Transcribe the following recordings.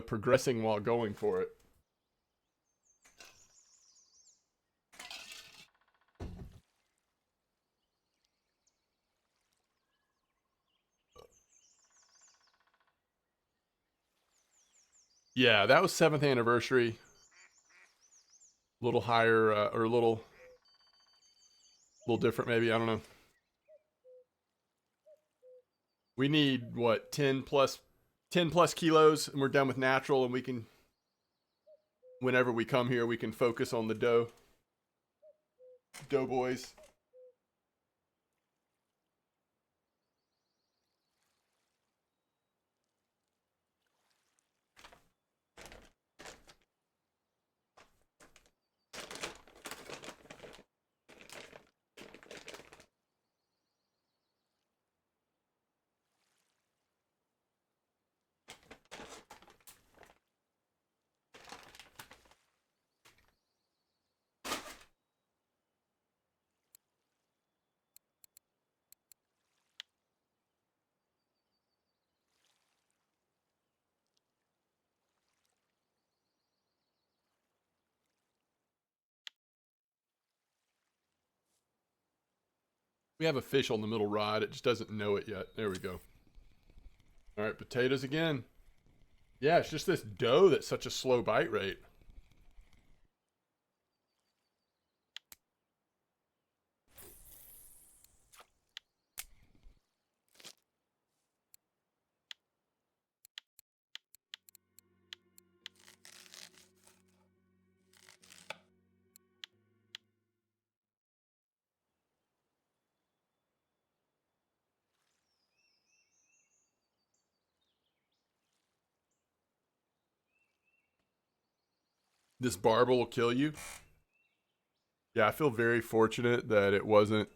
progressing while going for it. Yeah, that was 7th anniversary. A little higher, or a little different maybe, I don't know. We need, what, 10 plus kilos, and we're done with natural, and we can, whenever we come here, we can focus on the dough boys. We have a fish on the middle rod. It just doesn't know it yet. There we go. All right, potatoes again. Yeah, it's just this dough that's such a slow bite rate. This barbel will kill you. Yeah, I feel very fortunate that it wasn't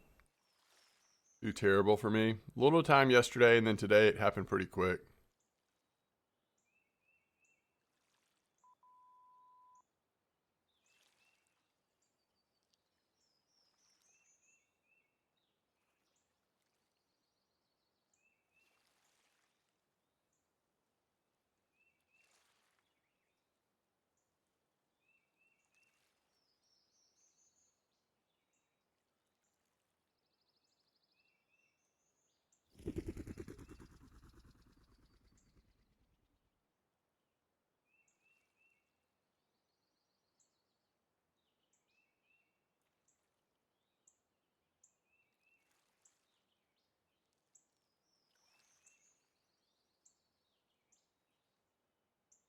too terrible for me. A little time yesterday, and then today it happened pretty quick.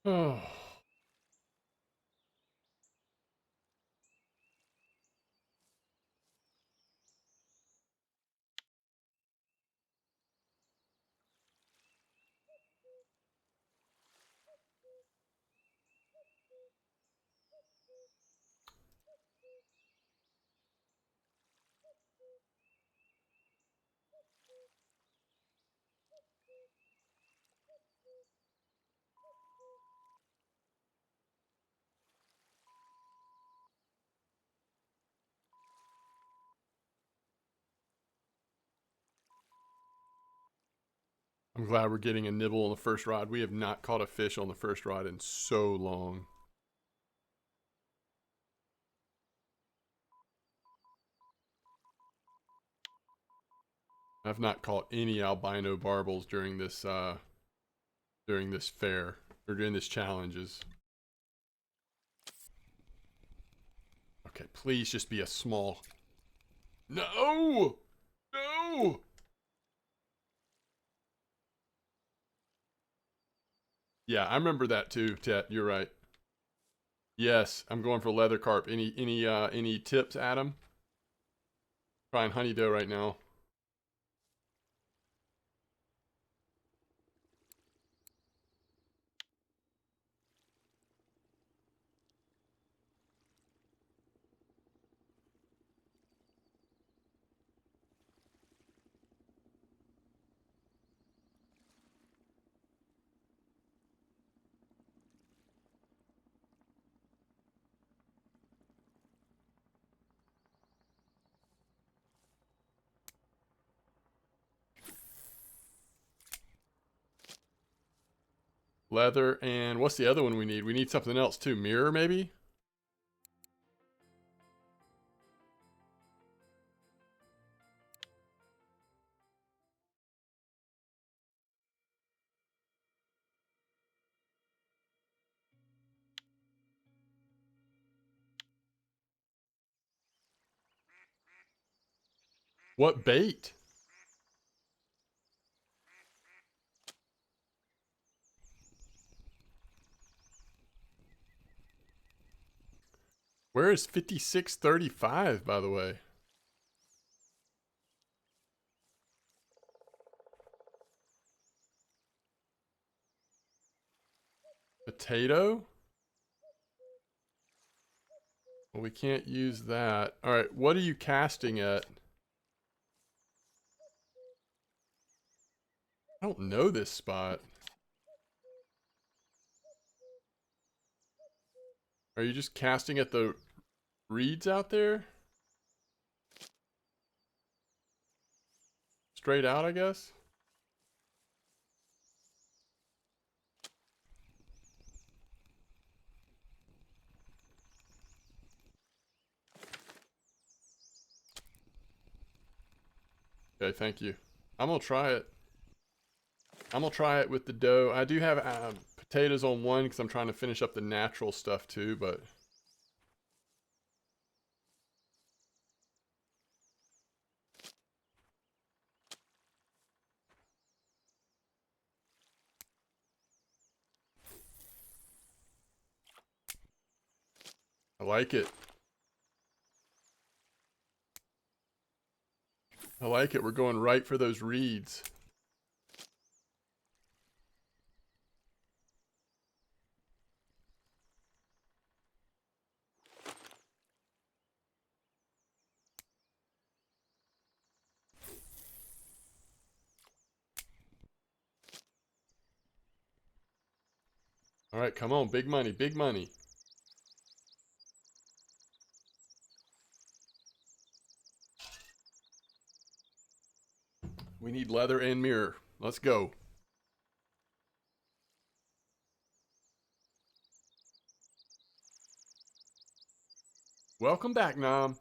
Oh. I'm glad we're getting a nibble on the first rod. We have not caught a fish on the first rod in so long. I've not caught any albino barbels during this fair, or during this challenges. Okay, please just be a small. No! No! Yeah, I remember that too, Tet. You're right. Yes, I'm going for leather carp. Any tips, Adam? Trying honey dough right now. Leather, and what's the other one we need? We need something else too. Mirror, maybe? What bait? Where is 5635, by the way? Potato? Well, we can't use that. All right, what are you casting at? I don't know this spot. Are you just casting at the reeds out there? Straight out, I guess? Okay, thank you. I'm gonna try it. I'm gonna try it with the dough. I do have potatoes on one because I'm trying to finish up the natural stuff too, but... I like it. I like it. We're going right for those reeds. All right, come on. Big money, big money. We need leather and mirror. Let's go. Welcome back, Nom.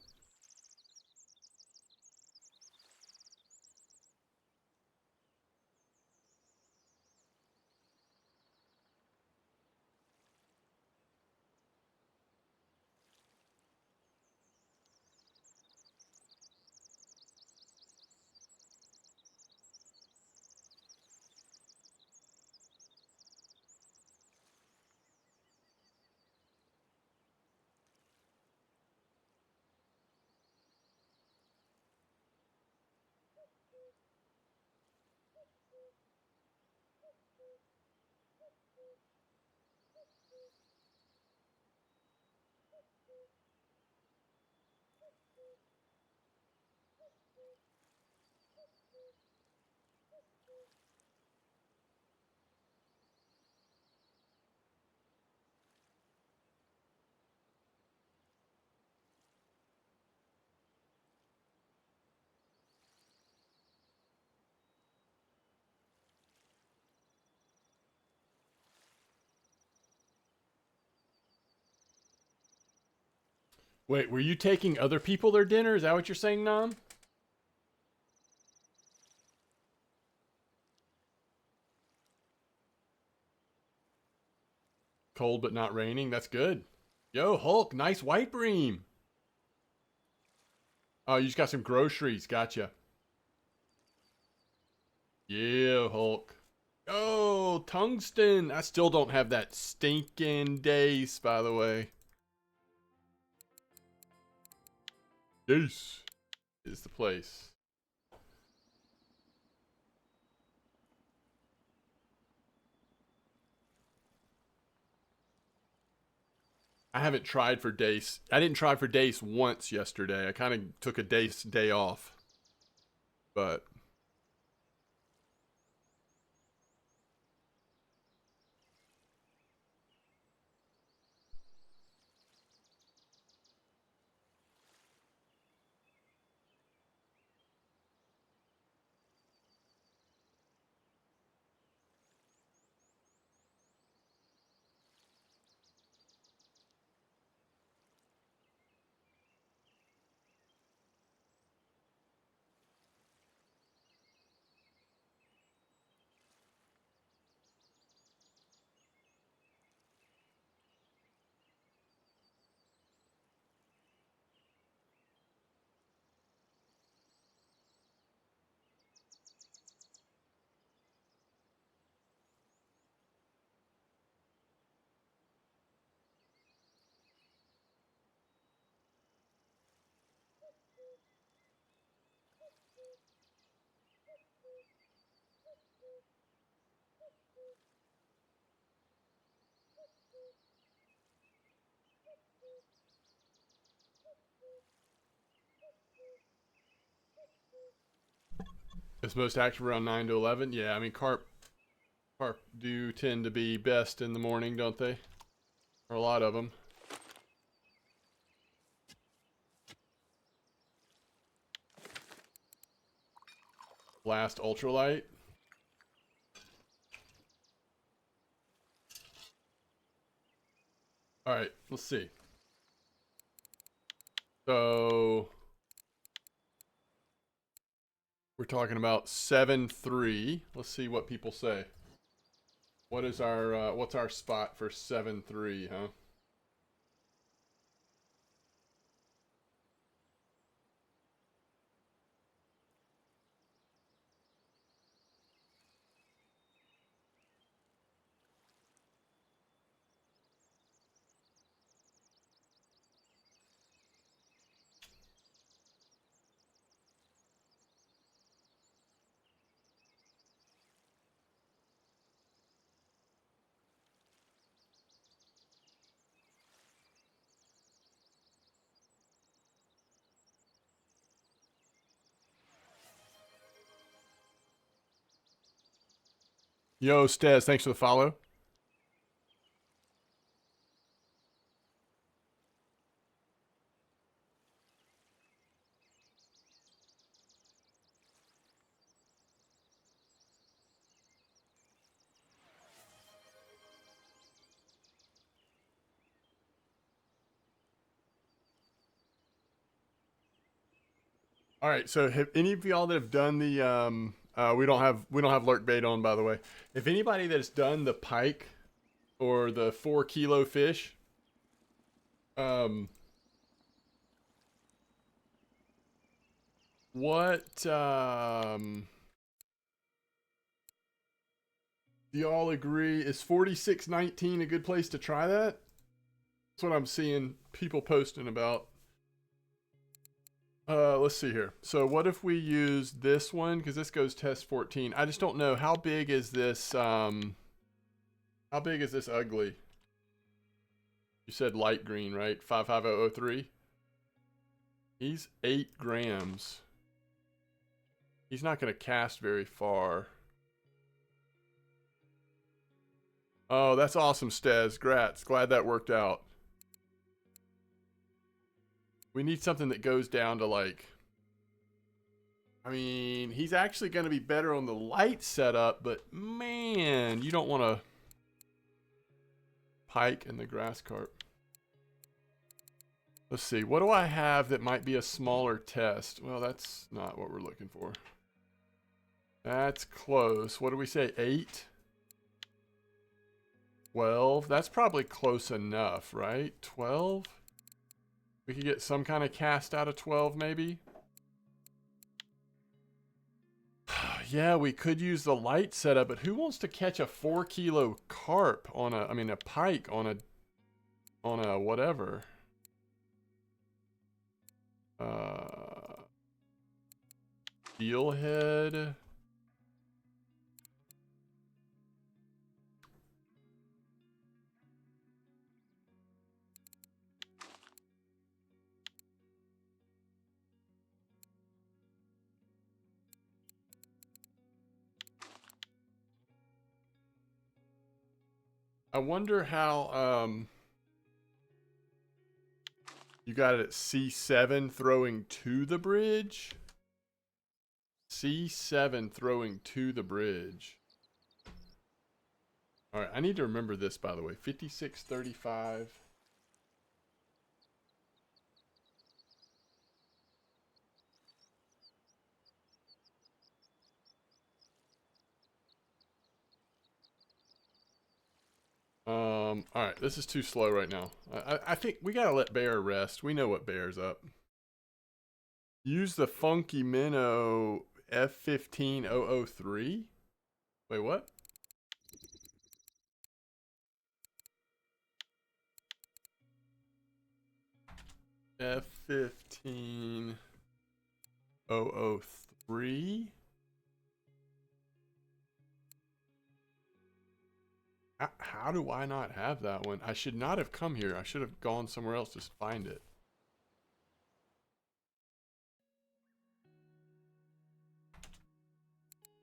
Wait, were you taking other people their dinner? Is that what you're saying, Nom? Cold but not raining. That's good. Yo, Hulk, nice white bream. Oh, you just got some groceries. Gotcha. Yeah, Hulk. Oh, tungsten. I still don't have that stinking Dace, by the way. Dace is the place. I haven't tried for Dace. I didn't try for Dace once yesterday. I kind of took a Dace day off. But It's most active around 9 to 11. Yeah, I mean, carp do tend to be best in the morning, don't they? Or a lot of them. Blast ultralight. All right, let's see. So we're talking about 7-3. Let's see what people say. What is our what's our spot for 7-3, huh? Yo, Stez, thanks for the follow. All right, so have any of y'all that have done the we don't have lurk bait on, by the way. If anybody that's done the pike or the 4 kilo fish, um what do y'all agree, is 46.19 a good place to try that? That's what I'm seeing people posting about. Let's see here. So what if we use this one? Because this goes test 14. I just don't know. How big is this, how big is this ugly? You said light green, right? 55003. He's 8 grams. He's not going to cast very far. Oh, that's awesome, Stez. Grats. Glad that worked out. We need something that goes down to like... I mean, he's actually going to be better on the light setup, but man, you don't want to... Pike and the grass carp. Let's see. What do I have that might be a smaller test? Well, that's not what we're looking for. That's close. What do we say? 8? 12? That's probably close enough, right? 12? We could get some kind of cast out of 12, maybe? Yeah, we could use the light setup, but who wants to catch a 4 kilo carp on a, I mean, a pike on a whatever? Steelhead. I wonder how, you got it at C7 throwing to the bridge? C7 throwing to the bridge. All right, I need to remember this, by the way. 5635. All right, this is too slow right now. I think we gotta let Bear rest. We know what Bear's up. Use the Funky Minnow F15003. Wait, what? F15003. How do I not have that one? I should not have come here. I should have gone somewhere else to find it.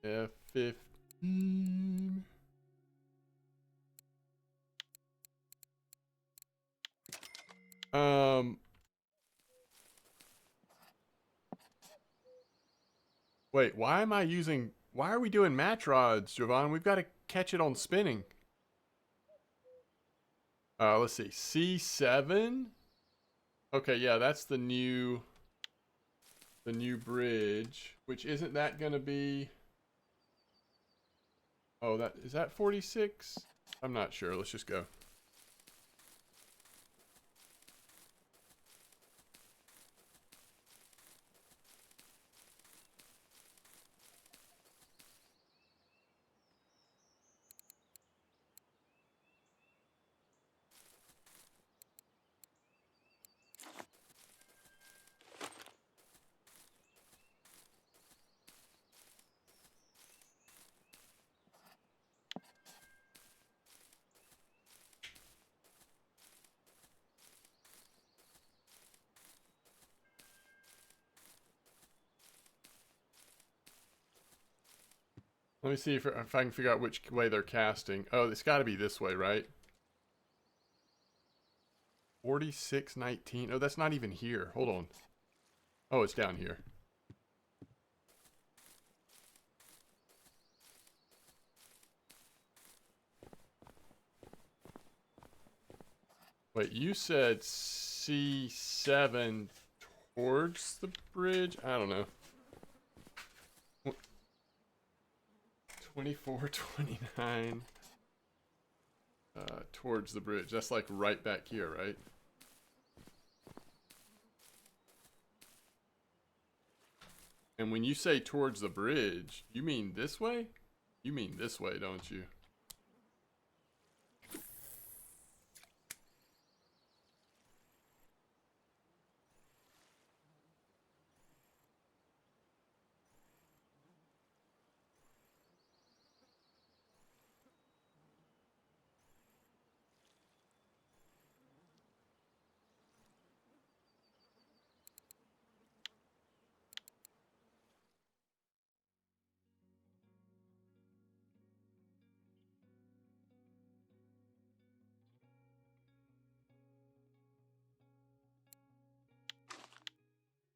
F15. Wait, why are we doing match rods, Jovan? We've got to catch it on spinning. Let's see, C7. Okay, yeah, that's the new bridge, which isn't that gonna be? Oh, is that 46? I'm not sure. Let's just go. Let me see if I can figure out which way they're casting. Oh, it's got to be this way, right? 4619. Oh, that's not even here. Hold on. Oh, it's down here. Wait, you said C7 towards the bridge? I don't know. 24, 29. Towards the bridge. That's like right back here, right? And when you say towards the bridge, you mean this way? You mean this way, don't you?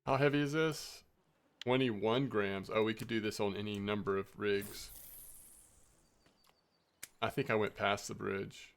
How heavy is this? 21 grams. Oh, we could do this on any number of rigs. I think I went past the bridge.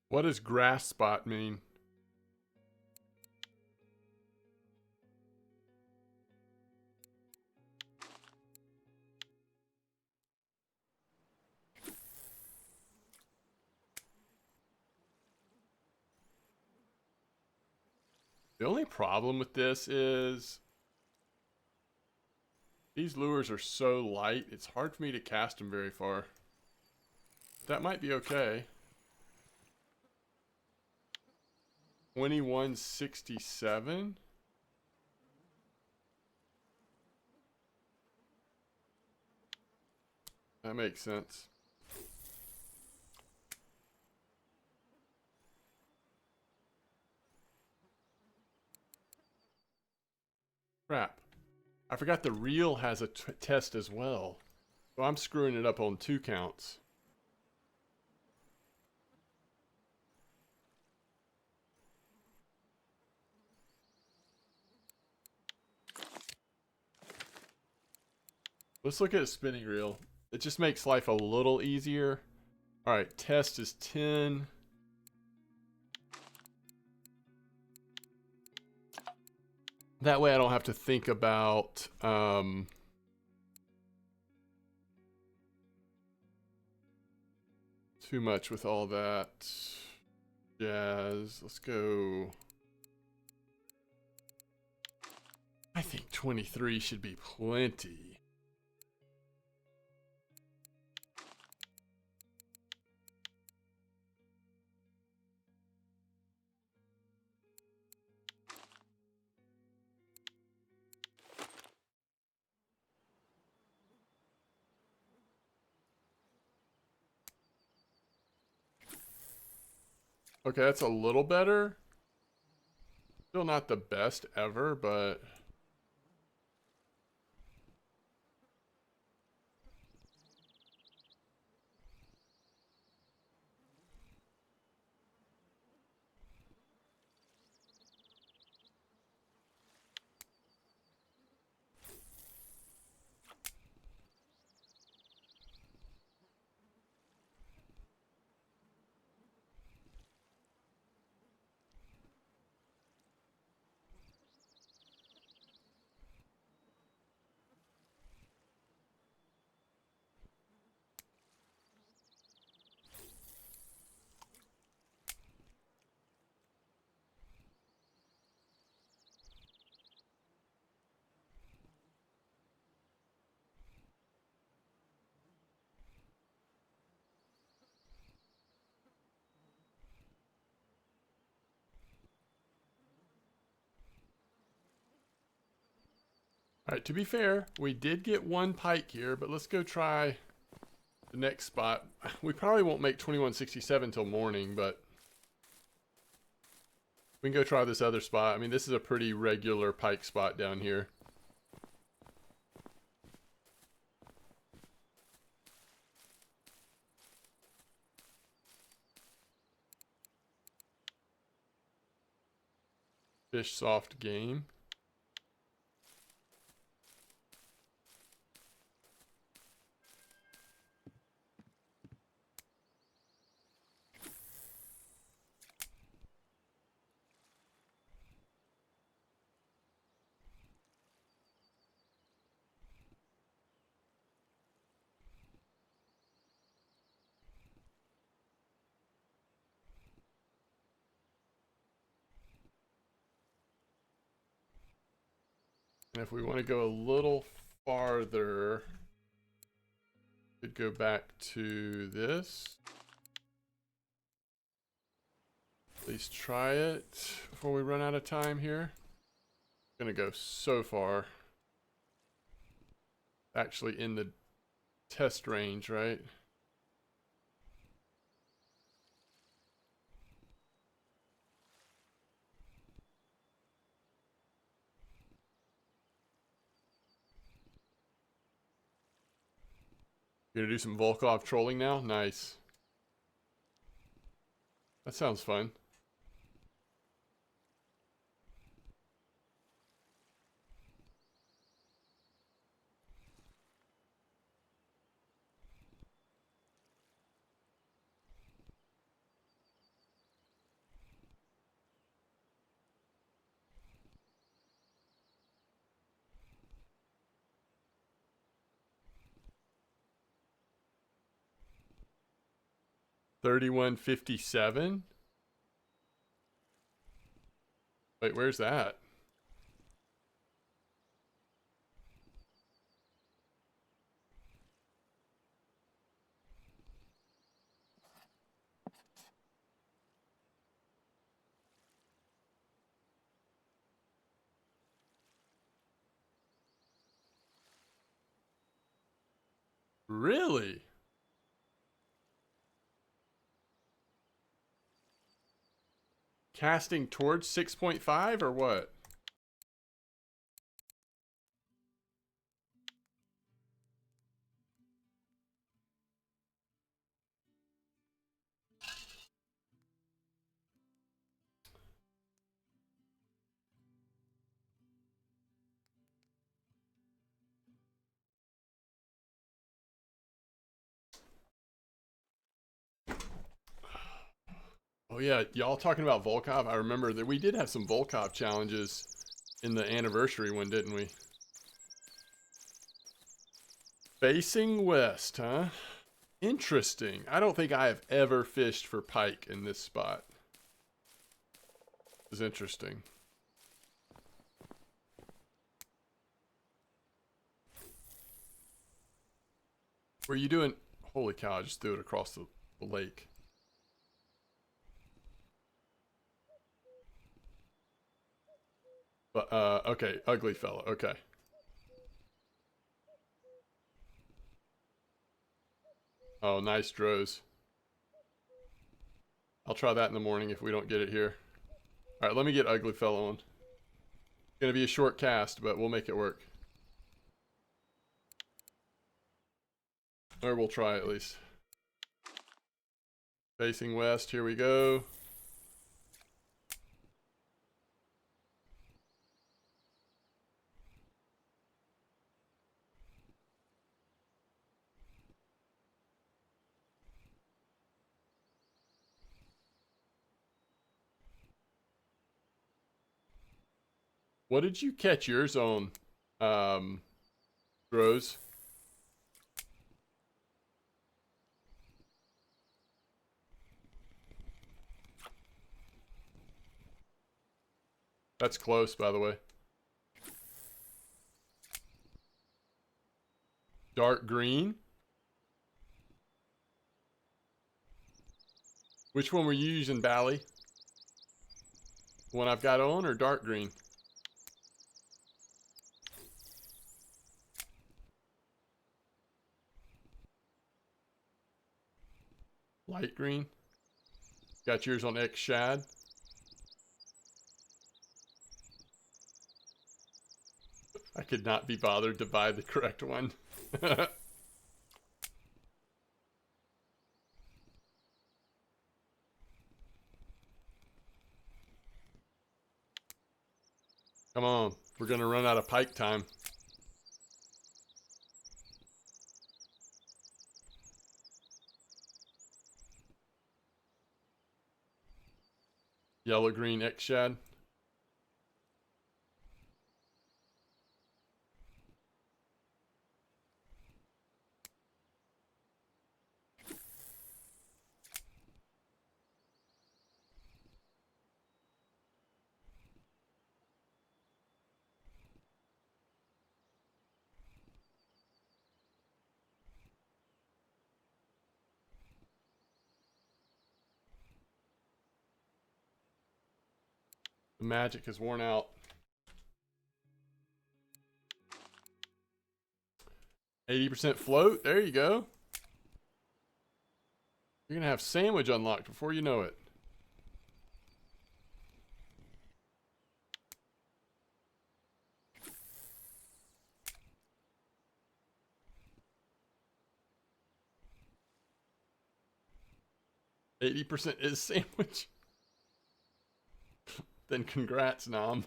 What does grass spot mean? The only problem with this is these lures are so light, it's hard for me to cast them very far. That might be okay. 2167. That makes sense. Crap. I forgot the reel has a test as well. So I'm screwing it up on 2 counts. Let's look at a spinning reel. It just makes life a little easier. All right, test is 10. That way I don't have to think about too much with all that jazz. Let's go. I think 23 should be plenty. Okay, that's a little better. Still not the best ever, but all right, to be fair, we did get 1 pike here, but let's go try the next spot. We probably won't make 2167 till morning, but we can go try this other spot. I mean, this is a pretty regular pike spot down here. Fish soft game. And if we want to go a little farther, we could go back to this. At least try it before we run out of time here. I'm gonna go so far. Actually in the test range, right? You're gonna do some Volkov trolling now? Nice. That sounds fun. $31.57. Wait, where's that? Really? Casting towards 6.5 or what? Oh yeah, y'all talking about Volkov? I remember that we did have some Volkov challenges in the anniversary one, didn't we? Facing west, huh? Interesting. I don't think I have ever fished for pike in this spot. It's interesting. What are you doing? Holy cow, I just threw it across the lake. But, okay, ugly fella, okay. Oh, nice drows. I'll try that in the morning if we don't get it here. Alright, let me get ugly fella on. Gonna be a short cast, but we'll make it work. Or we'll try at least. Facing west, here we go. What did you catch yours on, Rose? That's close, by the way. Dark green? Which one were you using, Bally? The one I've got on or dark green? Light green? Got yours on X Shad? I could not be bothered to buy the correct one. Come on, we're gonna run out of pike time. Yellow green X Shad. The magic has worn out. 80% float. There you go. You're gonna have sandwich unlocked before you know it. %is sandwich. Then congrats, Nom.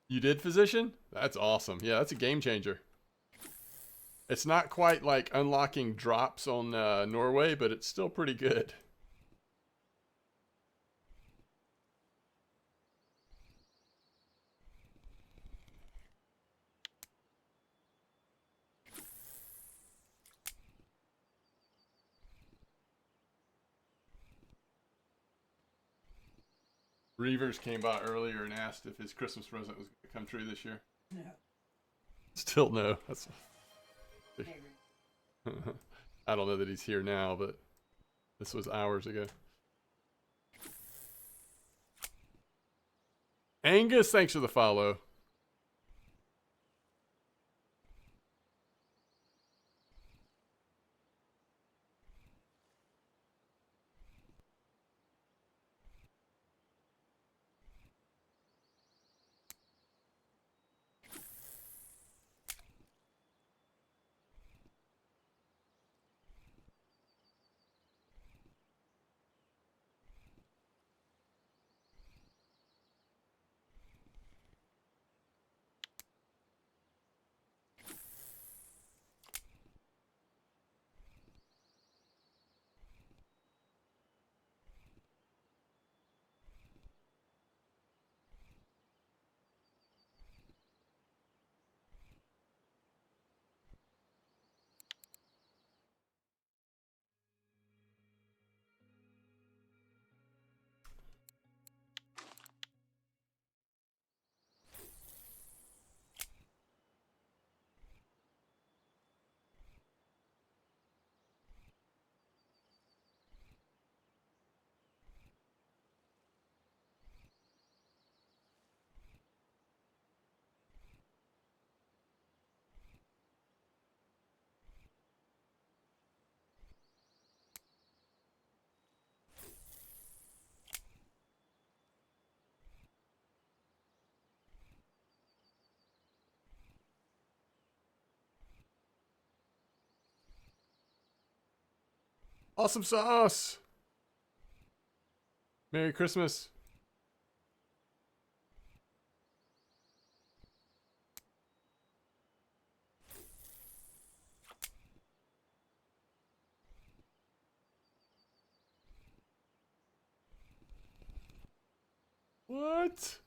You did, physician? That's awesome. Yeah, that's a game changer. It's not quite like unlocking drops on Norway, but it's still pretty good. Reavers came by earlier and asked if his Christmas present was going to come true this year. No. Still no. That's. I don't know that he's here now, but this was hours ago. Angus, thanks for the follow. Awesome sauce. Merry Christmas. What?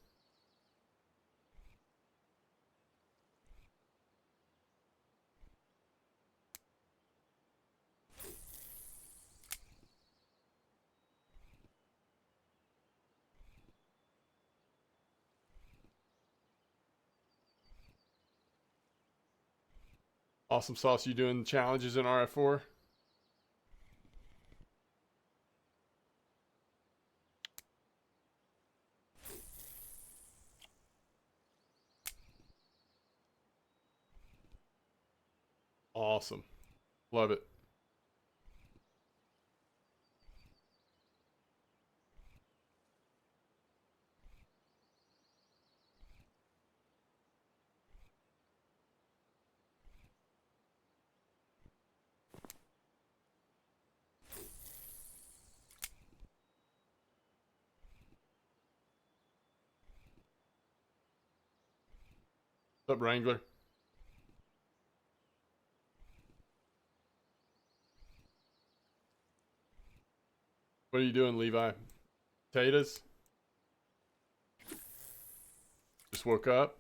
Awesome sauce. You doing challenges in RF4? Awesome. Love it. What's up, Wrangler? What are you doing, Levi? Potatoes? Just woke up.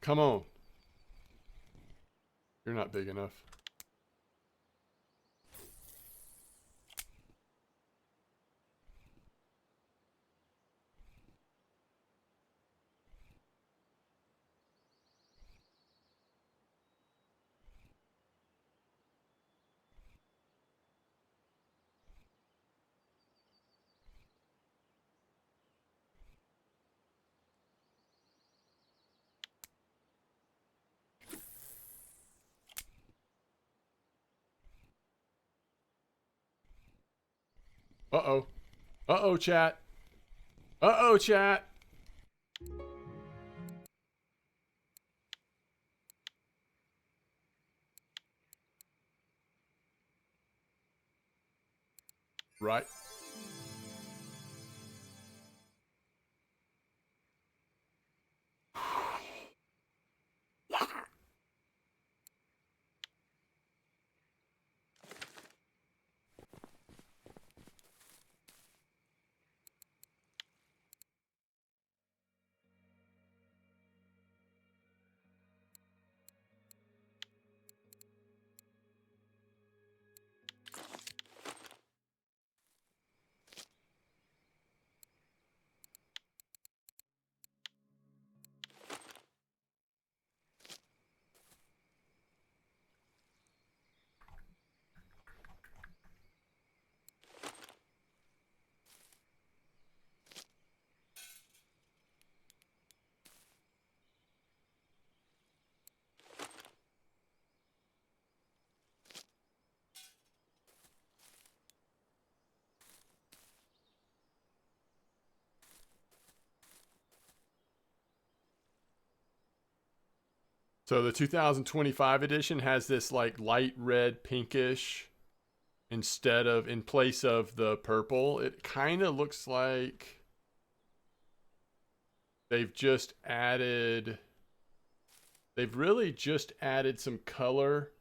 Come on. You're not big enough. Uh-oh. Uh-oh, chat. Uh-oh, chat. Right. So the 2025 edition has this like light red pinkish instead of, in place of the purple. It kind of looks like they've really just added some color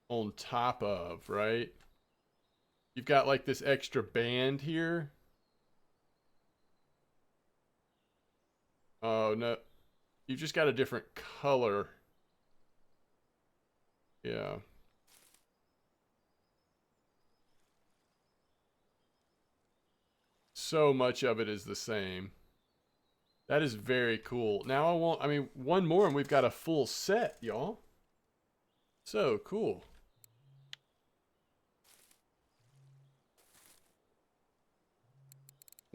on top of, right? You've got like this extra band here. Oh no, you've just got a different color. Yeah. So much of it is the same. That is very cool. Now I mean, one more and we've got a full set, y'all. So cool.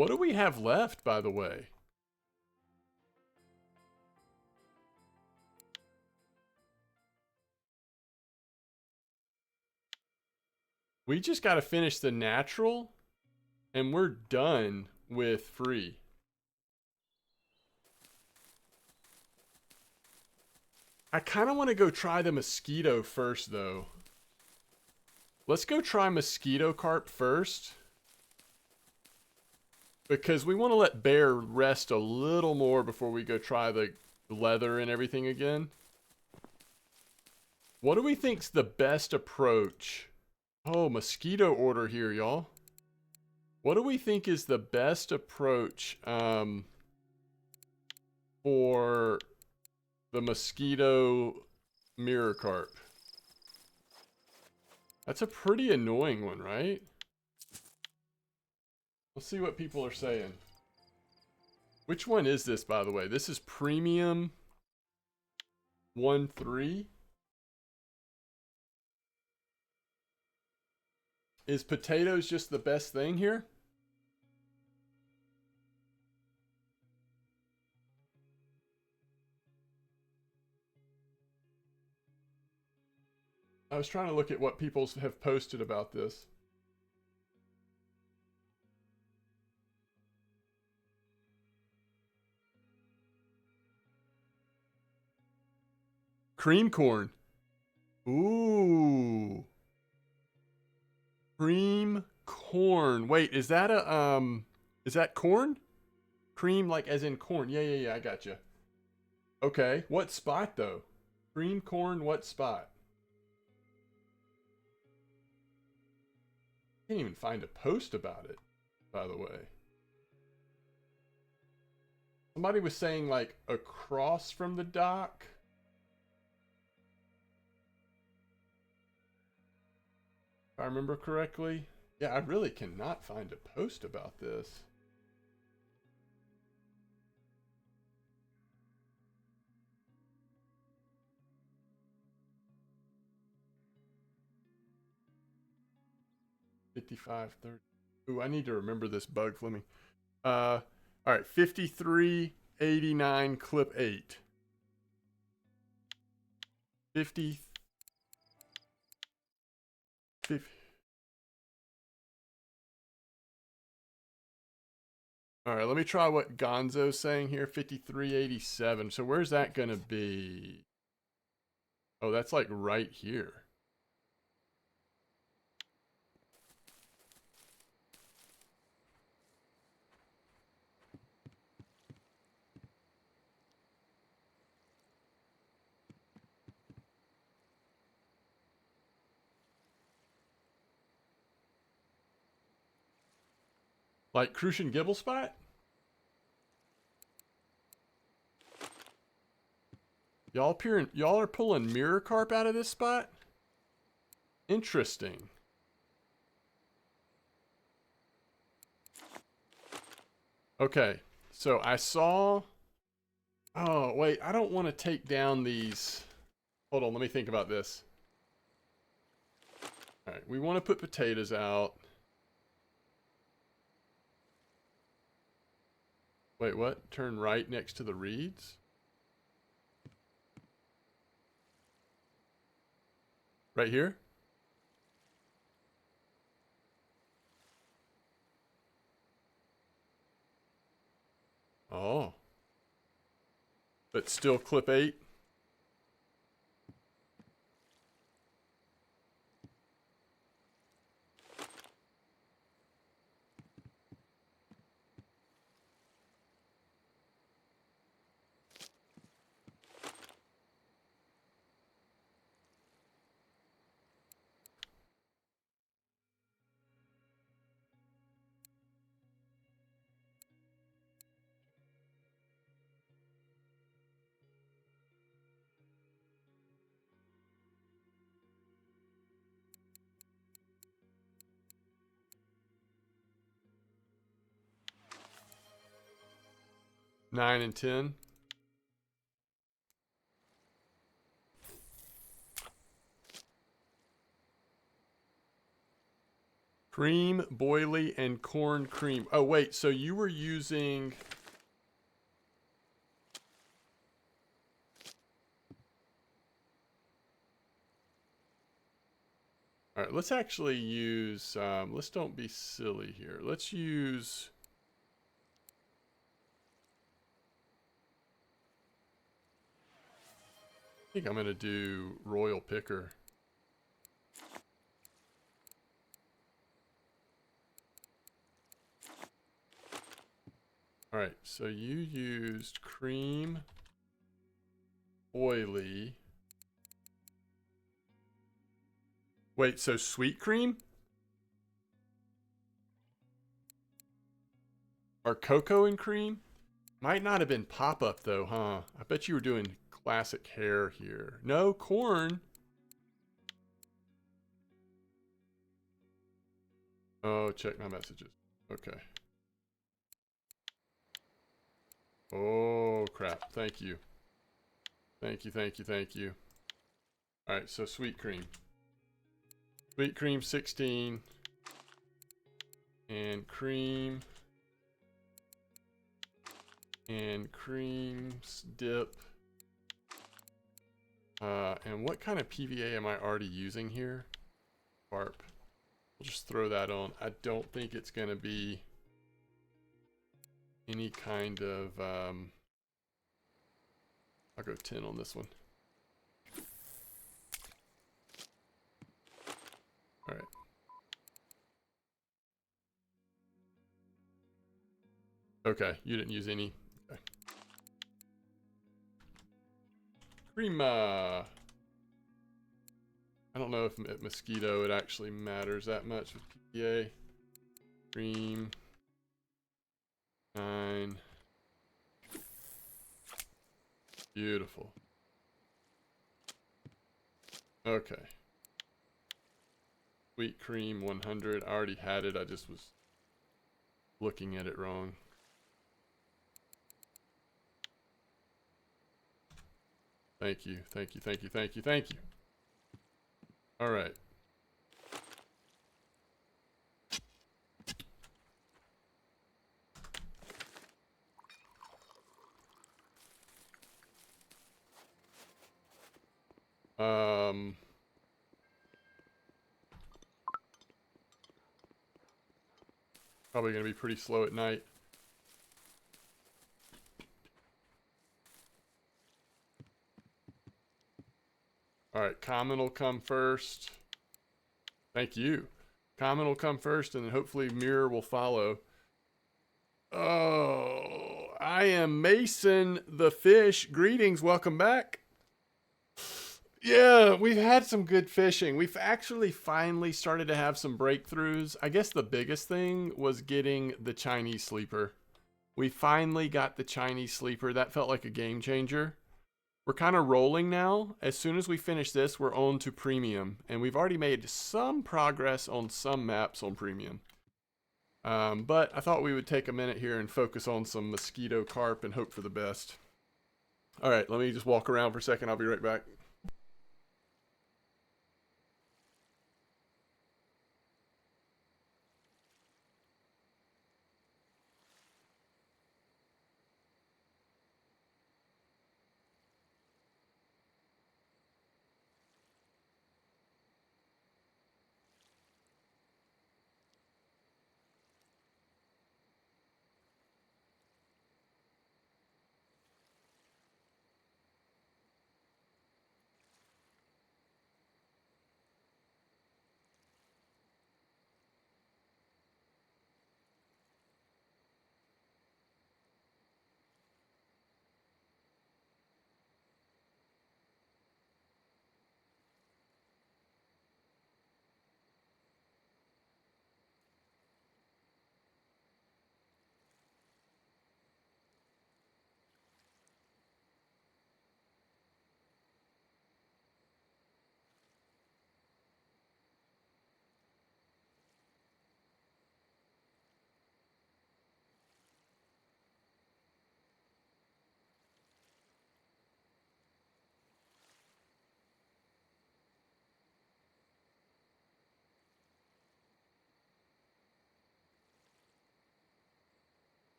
What do we have left, by the way? We just got to finish the natural, and we're done with free. I kind of want to go try the mosquito first, though. Let's go try mosquito carp first. Because we want to let bear rest a little more before we go try the leather and everything again. What do we think's the best approach? Oh, mosquito order here, y'all. What do we think is the best approach for the mosquito mirror carp? That's a pretty annoying one, right? Let's see what people are saying. Which one is this, by the way? This is premium 1.3. Is potatoes just the best thing here? I was trying to look at what people have posted about this. Cream corn. Ooh. Cream corn. Wait, is that is that corn? Cream like as in corn. Yeah, I gotcha. Okay, what spot though? Cream corn, what spot? Can't even find a post about it, by the way. Somebody was saying like across from the dock. If I remember correctly. Yeah, I really cannot find a post about this. $55.30. Ooh, I need to remember this bug, Fleming. All right, 53.89 clip 8. 50. All right, let me try what Gonzo's saying here. 53.87. So where's that gonna be? Oh, that's like right here. Like Crucian Gibble spot? Y'all are pulling mirror carp out of this spot? Interesting. Okay, so I saw... Oh, wait, I don't want to take down these... Hold on, let me think about this. Alright, we want to put potatoes out. Wait, what? Turn right next to the reeds? Right here? Oh. But still clip 8? Nine and 10. Cream, boilie, and corn cream. Oh, wait. So you were using... All right, let's actually use... let's don't be silly here. Let's use... I think I'm going to do Royal Picker. All right, so you used cream, oily. Wait, so sweet cream? Or cocoa and cream? Might not have been pop-up though, huh? I bet you were doing classic hair here. No, corn. Oh, check my messages. Okay. Oh, crap. Thank you. Thank you, thank you, thank you. All right, so sweet cream. Sweet cream 16. And cream. And creams dip. And what kind of PVA am I already using here? Carp. We'll just throw that on. I don't think it's going to be any kind of... I'll go 10 on this one. All right. Okay, you didn't use any. Okay. Crema. I don't know if at Mosquito it actually matters that much with PPA. Cream. 9. Beautiful. Okay. Sweet cream 100. I already had it. I just was looking at it wrong. Thank you. Thank you. Thank you. Thank you. Thank you. All right. Probably going to be pretty slow at night. All right, common will come first. Thank you. Common will come first, and then hopefully mirror will follow. Oh, I am Mason the Fish. Greetings, welcome back. Yeah, we've had some good fishing. We've actually finally started to have some breakthroughs. I guess the biggest thing was getting the Chinese sleeper. We finally got the Chinese sleeper. That felt like a game changer. We're kind of rolling now. As soon as we finish this, we're on to premium. And we've already made some progress on some maps on premium. But I thought we would take a minute here and focus on some mosquito carp and hope for the best. All right, let me just walk around for a second. I'll be right back.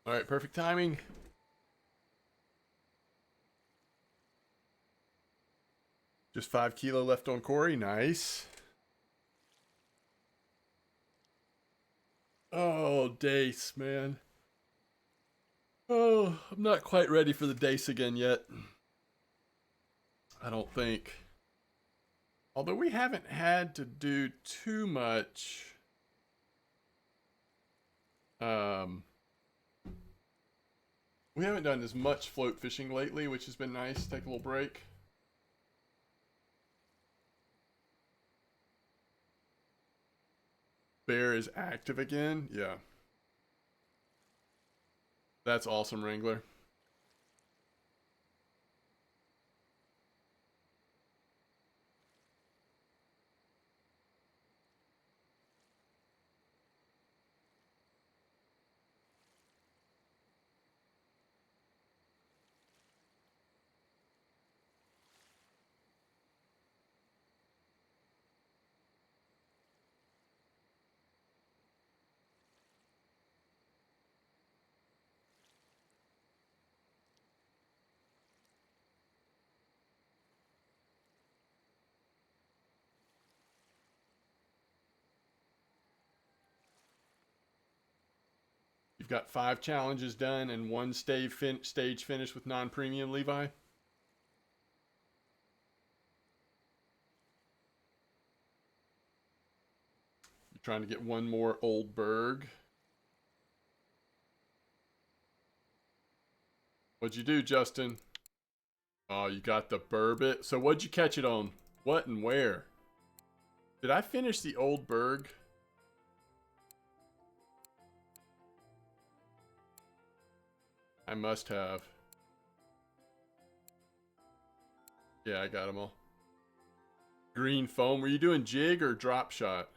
All right, perfect timing. Just 5 kilo left on Corey. Nice. Oh, Dace, man. Oh, I'm not quite ready for the Dace again yet. I don't think. Although we haven't had to do too much. We haven't done as much float fishing lately, which has been nice. Take a little break. Bear is active again. Yeah. That's awesome, Wrangler. You've got 5 challenges done and 1 stage finished with non-premium, Levi. You're trying to get 1 more old Burg. What'd you do, Justin? Oh, you got the burbot. So what'd you catch it on? What and where? Did I finish the old Burg? I must have. Yeah, I got them all. Green foam. Were you doing jig or drop shot?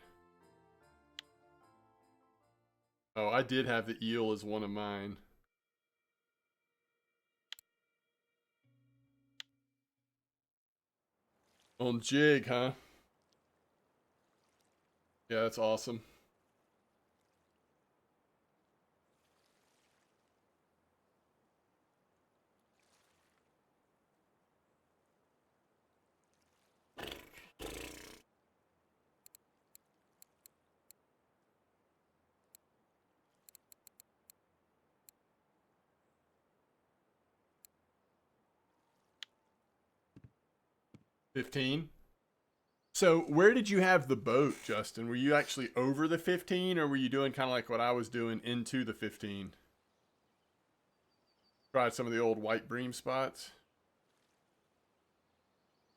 Oh, I did have the eel as one of mine. On jig, huh? Yeah, that's awesome. $15. So where did you have the boat, Justin? Were you actually over the 15, or were you doing kind of like what I was doing into the 15? Tried some of the old white bream spots.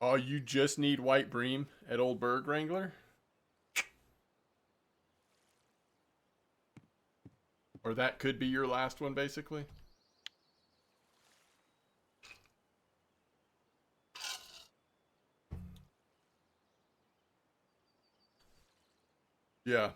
Oh, you just need white bream at Old Burg Wrangler? Or that could be your last one, basically? Yeah.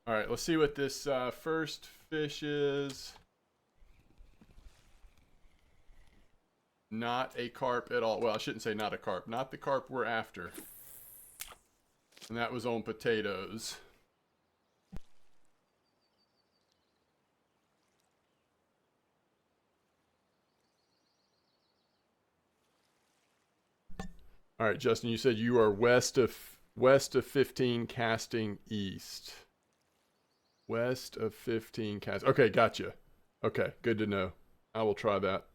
All right, let's see what this first fish is. Not a carp at all. Well, I shouldn't say not a carp. Not the carp we're after. And that was on potatoes. All right, Justin, you said you are west of 15 casting east. West of 15 cast. Okay, gotcha. Okay, good to know. I will try that.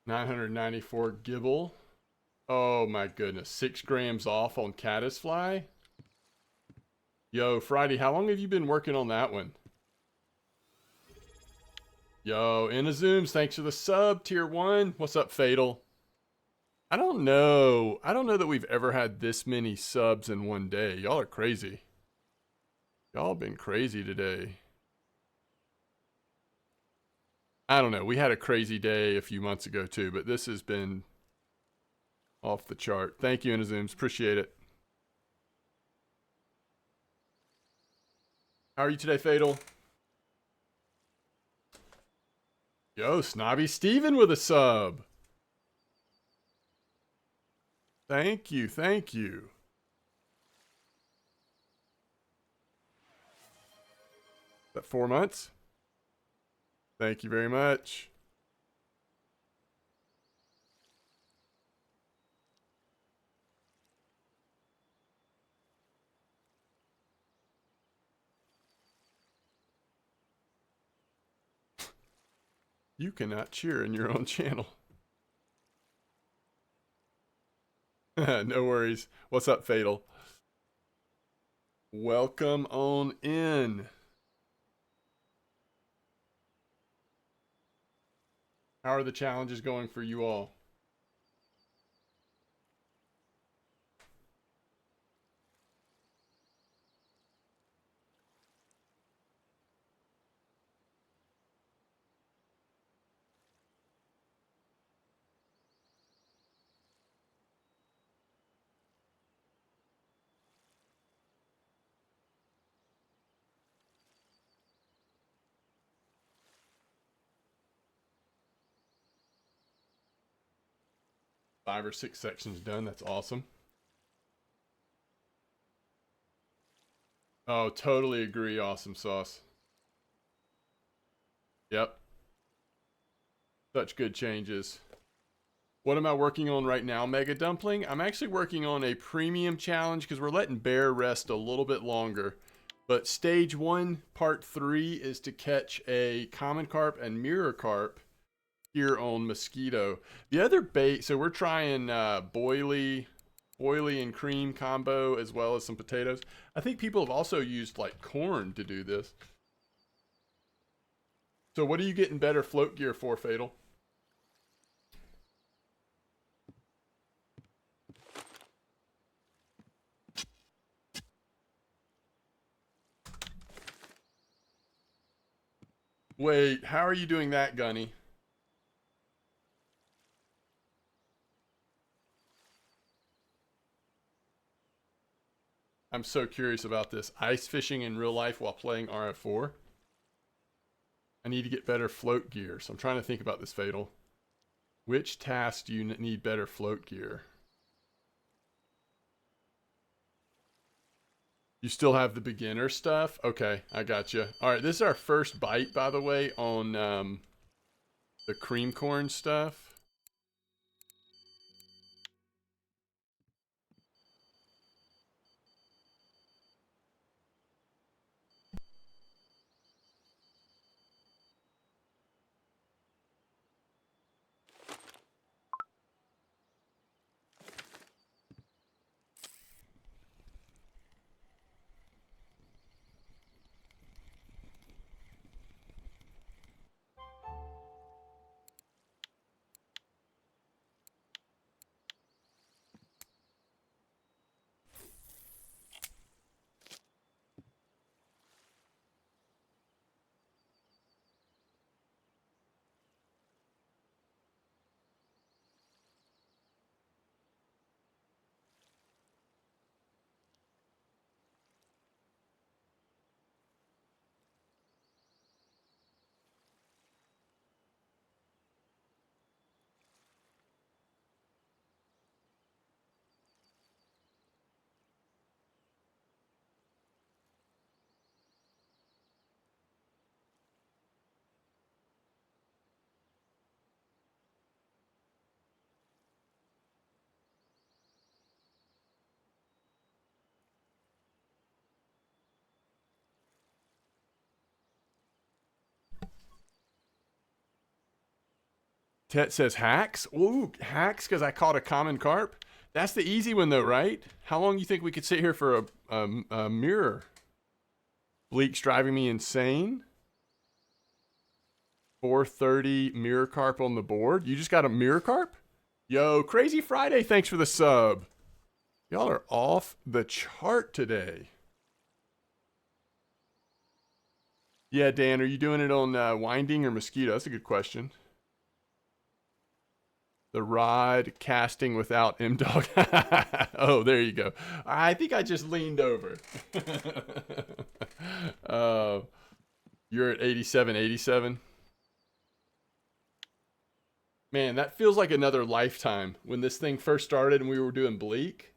$994 gibble. Oh my goodness. 6 grams off on caddisfly. Yo, Friday, how long have you been working on that one? Yo, Inazooms, thanks for the sub, tier 1. What's up, Fatal? I don't know. I don't know that we've ever had this many subs in one day. Y'all are crazy. Y'all been crazy today. I don't know. We had a crazy day a few months ago too, but this has been off the chart. Thank you, Inazooms. Appreciate it. How are you today, Fatal? Yo, Snobby Steven with a sub. Thank you, thank you. Is that 4 months? Thank you very much. You cannot cheer in your own channel. No worries. What's up, Fatal? Welcome on in. How are the challenges going for you all? Five or six sections done. That's awesome. Oh, totally agree. Awesome sauce. Yep. Such good changes. What am I working on right now, Mega Dumpling? I'm actually working on a premium challenge because we're letting Bear rest a little bit longer. But stage 1, part 3 is to catch a common carp and mirror carp here on Mosquito. The other bait, so we're trying boily and cream combo as well as some potatoes. I think people have also used like corn to do this. So what are you getting better float gear for, Fatal? Wait, how are you doing that, Gunny? I'm so curious about this. Ice fishing in real life while playing RF4. I need to get better float gear. So I'm trying to think about this, Fatal. Which task do you need better float gear? You still have the beginner stuff? Okay, I got you. All right, this is our first bite, by the way, on the cream corn stuff. Tet says hacks. Ooh, hacks because I caught a common carp. That's the easy one though, right? How long do you think we could sit here for a mirror? Bleak's driving me insane. 430 mirror carp on the board. You just got a mirror carp? Yo, Crazy Friday, thanks for the sub. Y'all are off the chart today. Yeah, Dan, are you doing it on winding or mosquito? That's a good question. The rod casting without MDawg. Oh, there you go. I think I just leaned over. You're at 87, 87. Man, that feels like another lifetime. When this thing first started and we were doing bleak,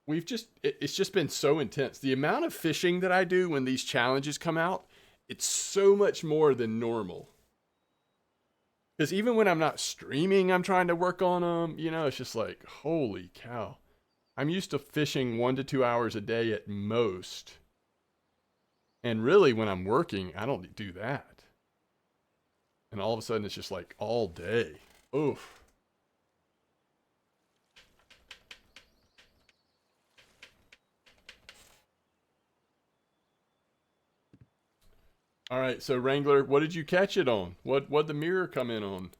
it's just been so intense. The amount of fishing that I do when these challenges come out, it's so much more than normal. Because even when I'm not streaming, I'm trying to work on them. You know, it's just like, holy cow. I'm used to fishing 1 to 2 hours a day at most. And really, when I'm working, I don't do that. And all of a sudden, it's just like all day. Oof. All right, so Wrangler, what did you catch it on? What'd the mirror come in on?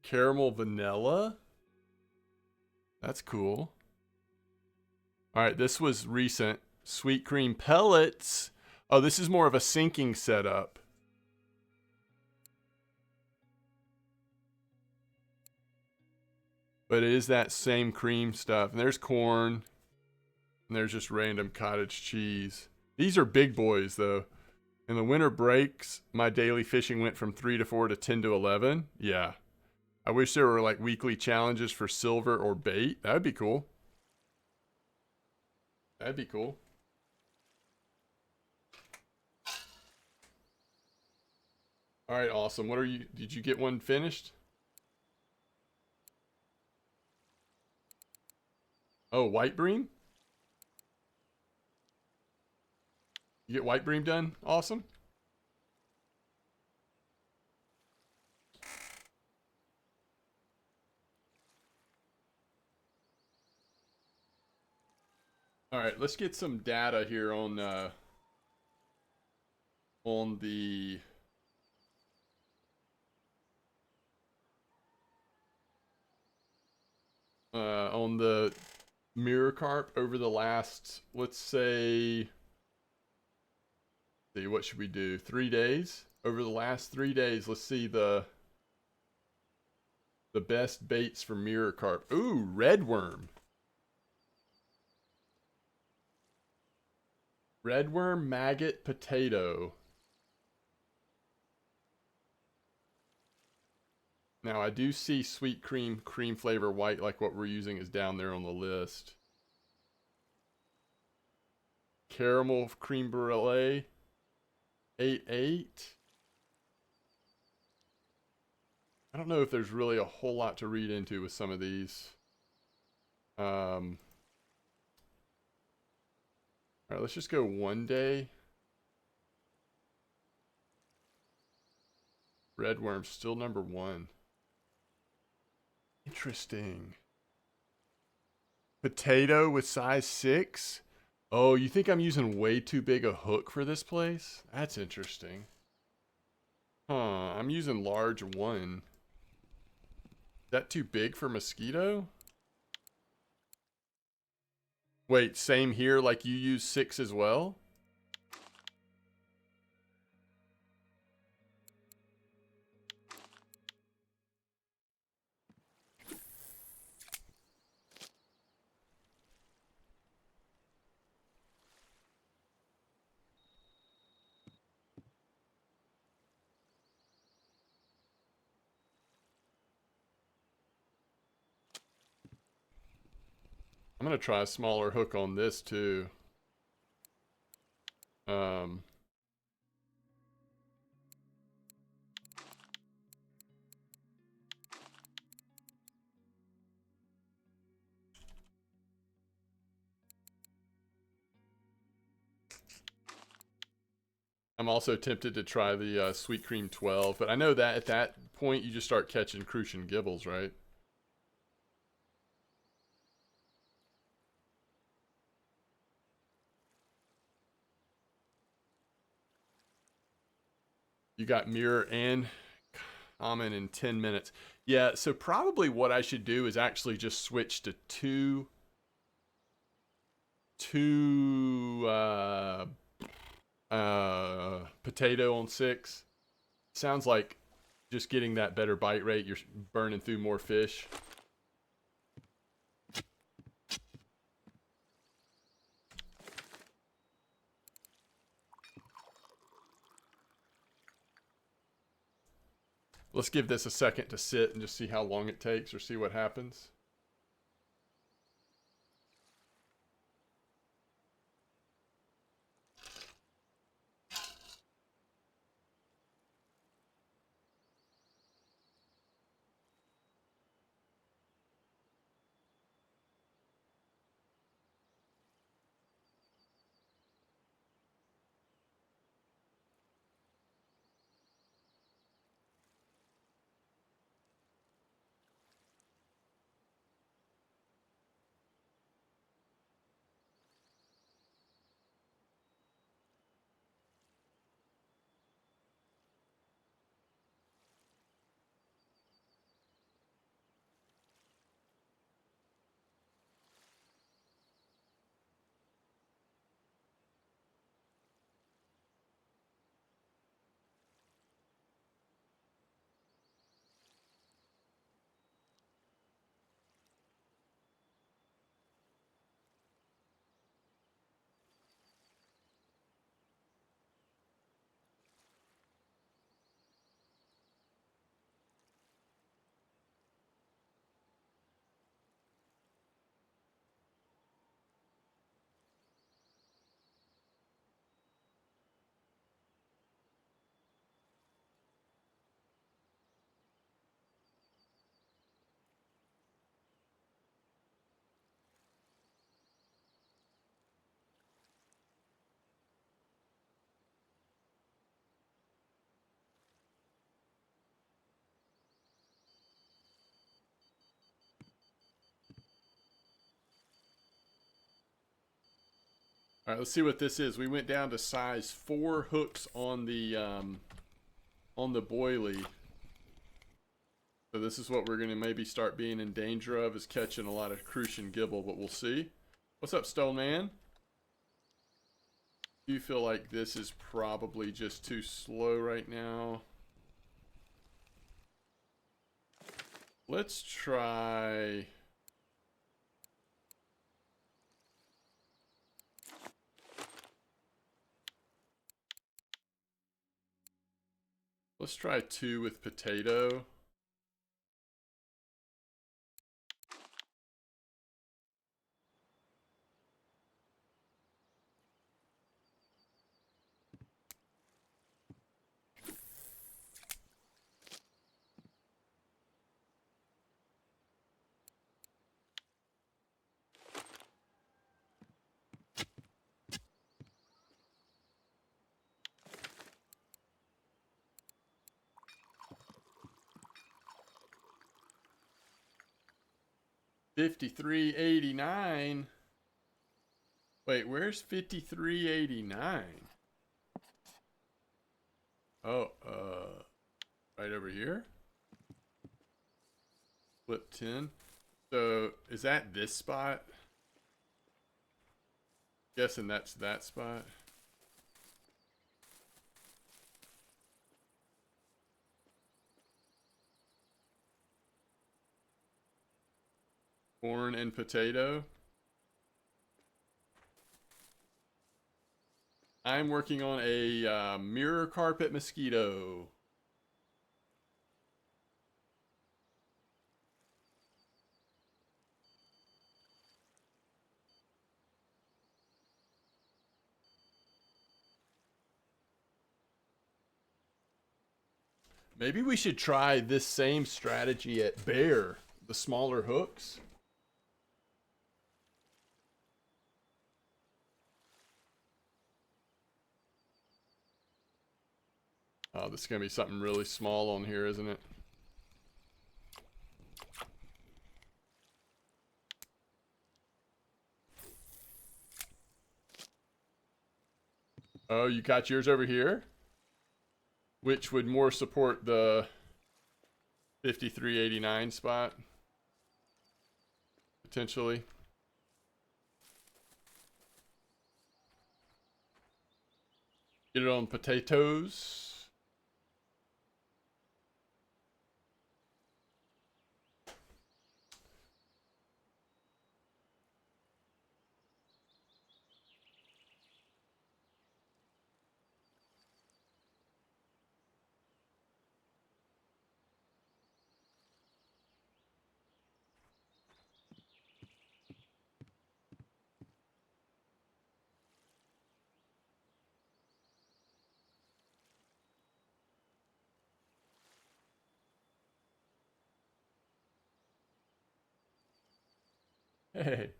Caramel vanilla? That's cool. All right, this was recent. Sweet cream pellets. Oh, this is more of a sinking setup. But it is that same cream stuff. And there's corn. And there's just random cottage cheese. These are big boys, though. In the winter breaks, my daily fishing went from 3 to 4 to 10 to 11. Yeah. I wish there were like weekly challenges for silver or bait. That'd be cool. That'd be cool. All right, awesome. What are you, did you get one finished? Oh, white bream? You get white bream done? Awesome. All right, let's get some data here on the on the mirror carp over the last, let's say, see, what should we do? 3 days? Over the last 3 days, let's see the best baits for mirror carp. Ooh, red worm. Red worm, maggot, potato. Now I do see sweet cream, cream flavor white, like what we're using is down there on the list. Caramel cream brulee, 8.8. I don't know if there's really a whole lot to read into with some of these. All right, let's just go 1 day. Red worm still number 1. Interesting. Potato with size 6. Oh, you think I'm using way too big a hook for this place? That's interesting. Huh, I'm using large 1. Is that too big for mosquito? Wait, same here, like you use 6 as well? I'm gonna try a smaller hook on this too. Um, I'm also tempted to try the Sweet Cream 12, but I know that at that point you just start catching crucian gibbles, right? You got mirror and common in 10 minutes. Yeah, so probably what I should do is actually just switch to two potato on 6. Sounds like just getting that better bite rate, you're burning through more fish. Let's give this a second to sit and just see how long it takes or see what happens. All right, let's see what this is. We went down to size 4 hooks on the boilie. So this is what we're going to maybe start being in danger of, is catching a lot of crucian gibble, but we'll see. What's up, Stone Man? Do you feel like this is probably just too slow right now? Let's try... Let's try 2 with potato. $53.89. Wait, where's $53.89? Oh, right over here. Flip 10. So is that this spot? Guessing that's that spot. Corn and potato. I'm working on a mirror carpet mosquito. Maybe we should try this same strategy at bear, the smaller hooks. Oh, this is going to be something really small on here, isn't it? Oh, you got yours over here? Which would more support the 53.89 spot? Potentially. Get it on potatoes. Hey.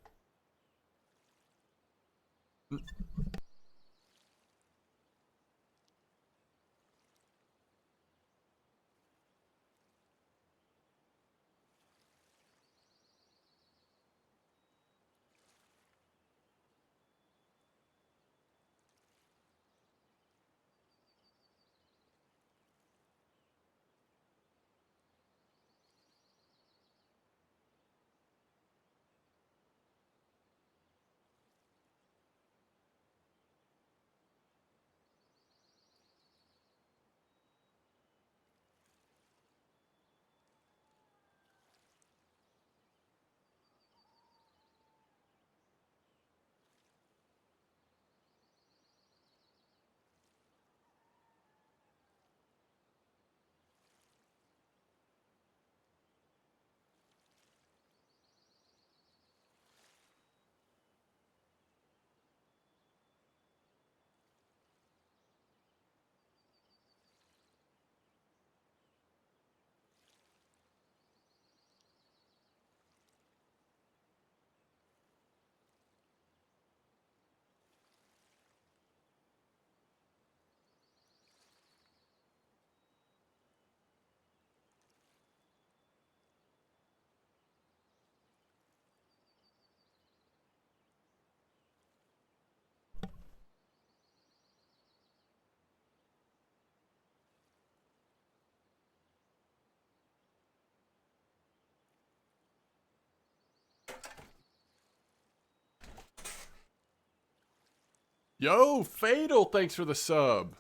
Yo, Fatal, thanks for the sub.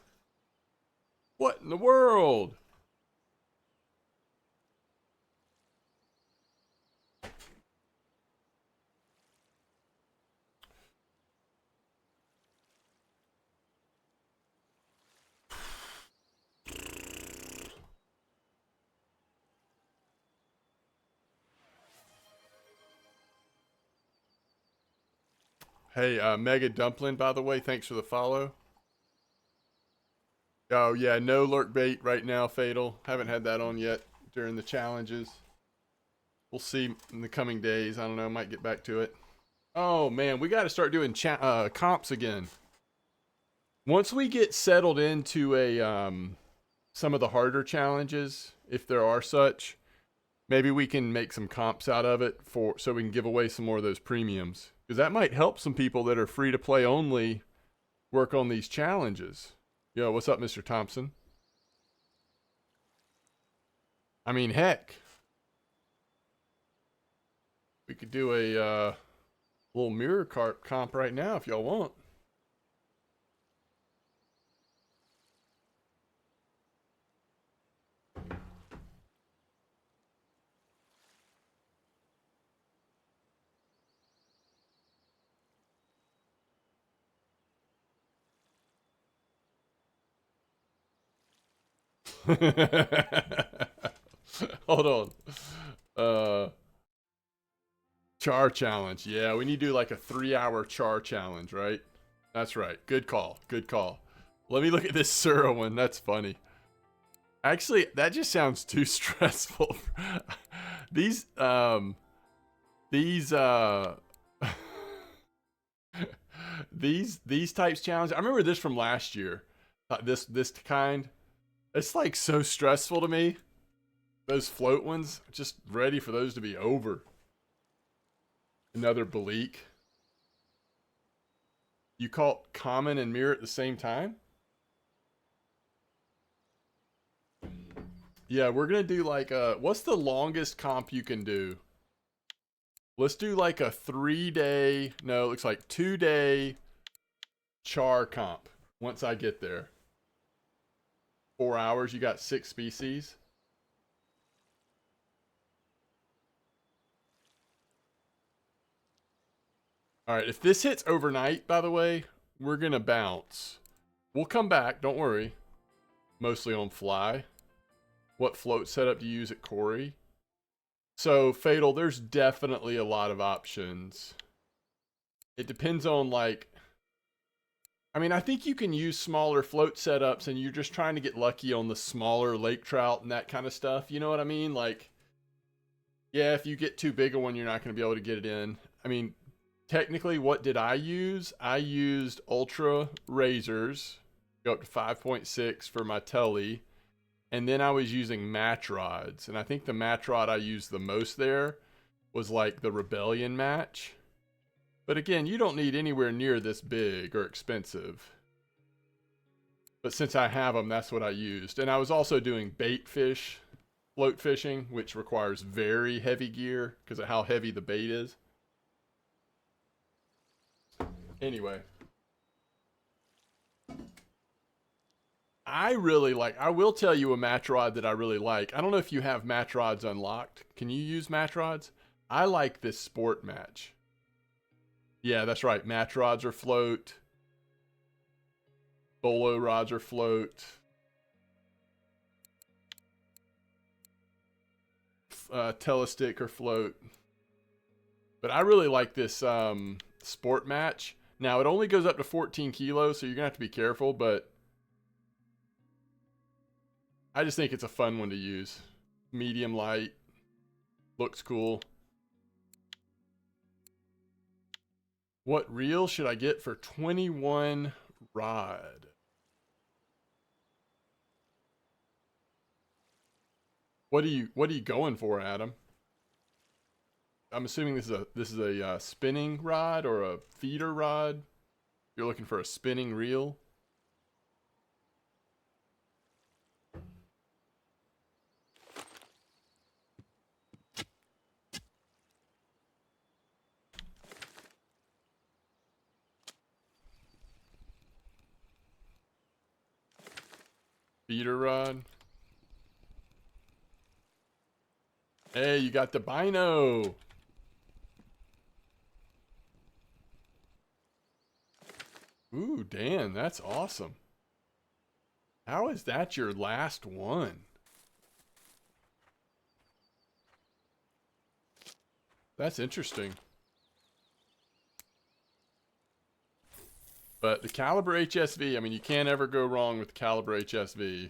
What in the world? Hey, Mega Dumpling, by the way, thanks for the follow. Oh, yeah, no lurk bait right now, Fatal. Haven't had that on yet during the challenges. We'll see in the coming days. I don't know, might get back to it. Oh, man, we got to start doing comps again. Once we get settled into some of the harder challenges, if there are such, maybe we can make some comps out of it so we can give away some more of those premiums. Because that might help some people that are free to play only work on these challenges. Yo, what's up, Mr. Thompson? I mean, heck. We could do a little mirror carp comp right now if y'all want. Hold on. Char challenge. Yeah, we need to do like a 3-hour char challenge, right? That's right. Good call. Good call. Let me look at this Sura one. That's funny. Actually, that just sounds too stressful. these these these types challenge. I remember this from last year. This kind. It's like so stressful to me. Those float ones, just ready for those to be over. Another bleak. You caught common and mirror at the same time? Yeah, we're gonna do like what's the longest comp you can do? Let's do like a 3-day, no, it looks like 2-day char comp once I get there. 4 hours, you got 6 species. All right, if this hits overnight, by the way, we're gonna bounce. We'll come back, don't worry. Mostly on fly. What float setup do you use at Corey? So, Fatal, there's definitely a lot of options. It depends on, like... I mean, I think you can use smaller float setups and you're just trying to get lucky on the smaller lake trout and that kind of stuff. You know what I mean? Like, yeah, if you get too big a one, you're not going to be able to get it in. I mean, technically, what did I use? I used Ultra Razors, go up to 5.6 for my telly. And then I was using match rods. And I think the match rod I used the most there was like the Rebellion match. But again, you don't need anywhere near this big or expensive. But since I have them, that's what I used. And I was also doing bait fish, float fishing, which requires very heavy gear because of how heavy the bait is. Anyway. I will tell you a match rod that I really like. I don't know if you have match rods unlocked. Can you use match rods? I like this sport match. Yeah, that's right. Match rods are float. Bolo rods are float. Telestick or float. But I really like this sport match. Now, it only goes up to 14 kilos, so you're going to have to be careful, but I just think it's a fun one to use. Medium light. Looks cool. What reel should I get for 21 rod? What are you going for, Adam? I'm assuming this is a spinning rod or a feeder rod. You're looking for a spinning reel. Feeder rod. Hey, you got the bino. Ooh, Dan, that's awesome. How is that your last one? That's interesting. But the caliber HSV, I mean, you can't ever go wrong with the caliber HSV.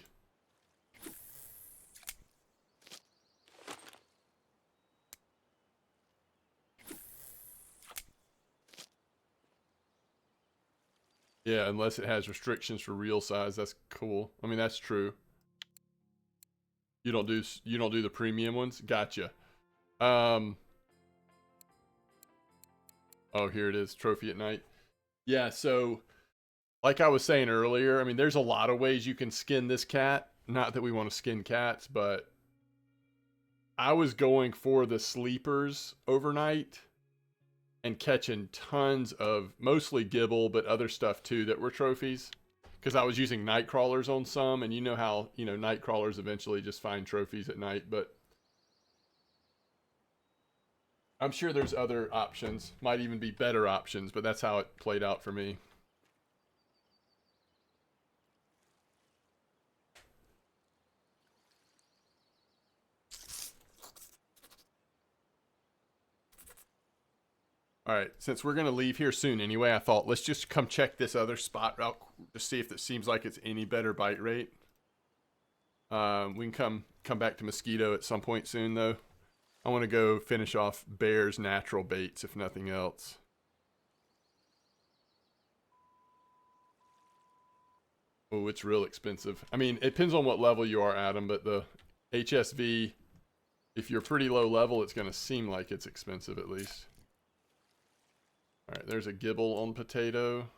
Yeah, unless it has restrictions for reel size, that's cool. I mean, that's true. You don't do the premium ones? Gotcha. Oh, here it is, trophy at night. Yeah, so like I was saying earlier, I mean, there's a lot of ways you can skin this cat. Not that we want to skin cats, but I was going for the sleepers overnight and catching tons of mostly gibble, but other stuff too that were trophies. Because I was using night crawlers on some, and you know how, night crawlers eventually just find trophies at night, but I'm sure there's other options, might even be better options, but that's how it played out for me. All right, since we're going to leave here soon anyway, I thought let's just come check this other spot out to see if it seems like it's any better bite rate. We can come back to Mosquito at some point soon, though. I want to go finish off Bear's natural baits, if nothing else. Oh, it's real expensive. I mean, it depends on what level you are, Adam, but the HSV, if you're pretty low level, it's going to seem like it's expensive at least. All right, there's a gibble on potato.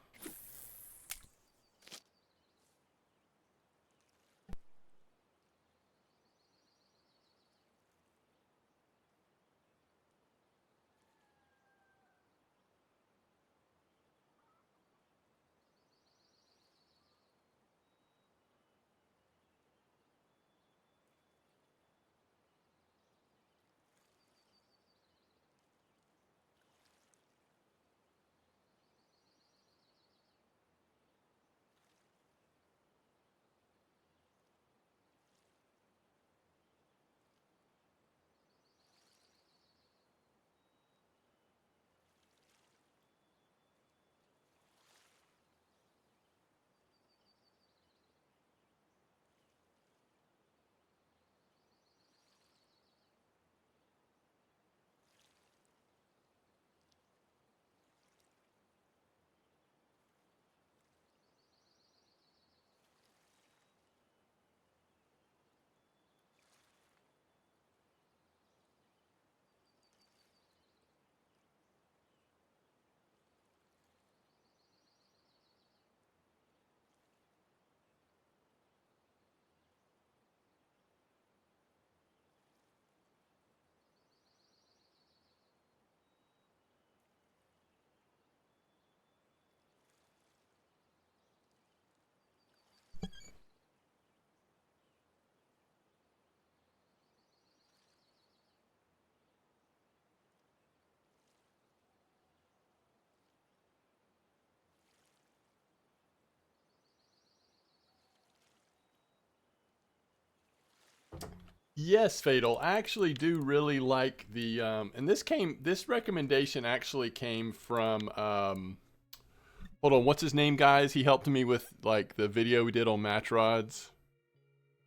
Yes, Fatal. I actually do really like the and this recommendation actually came from hold on, what's his name, guys? He helped me with like the video we did on match rods.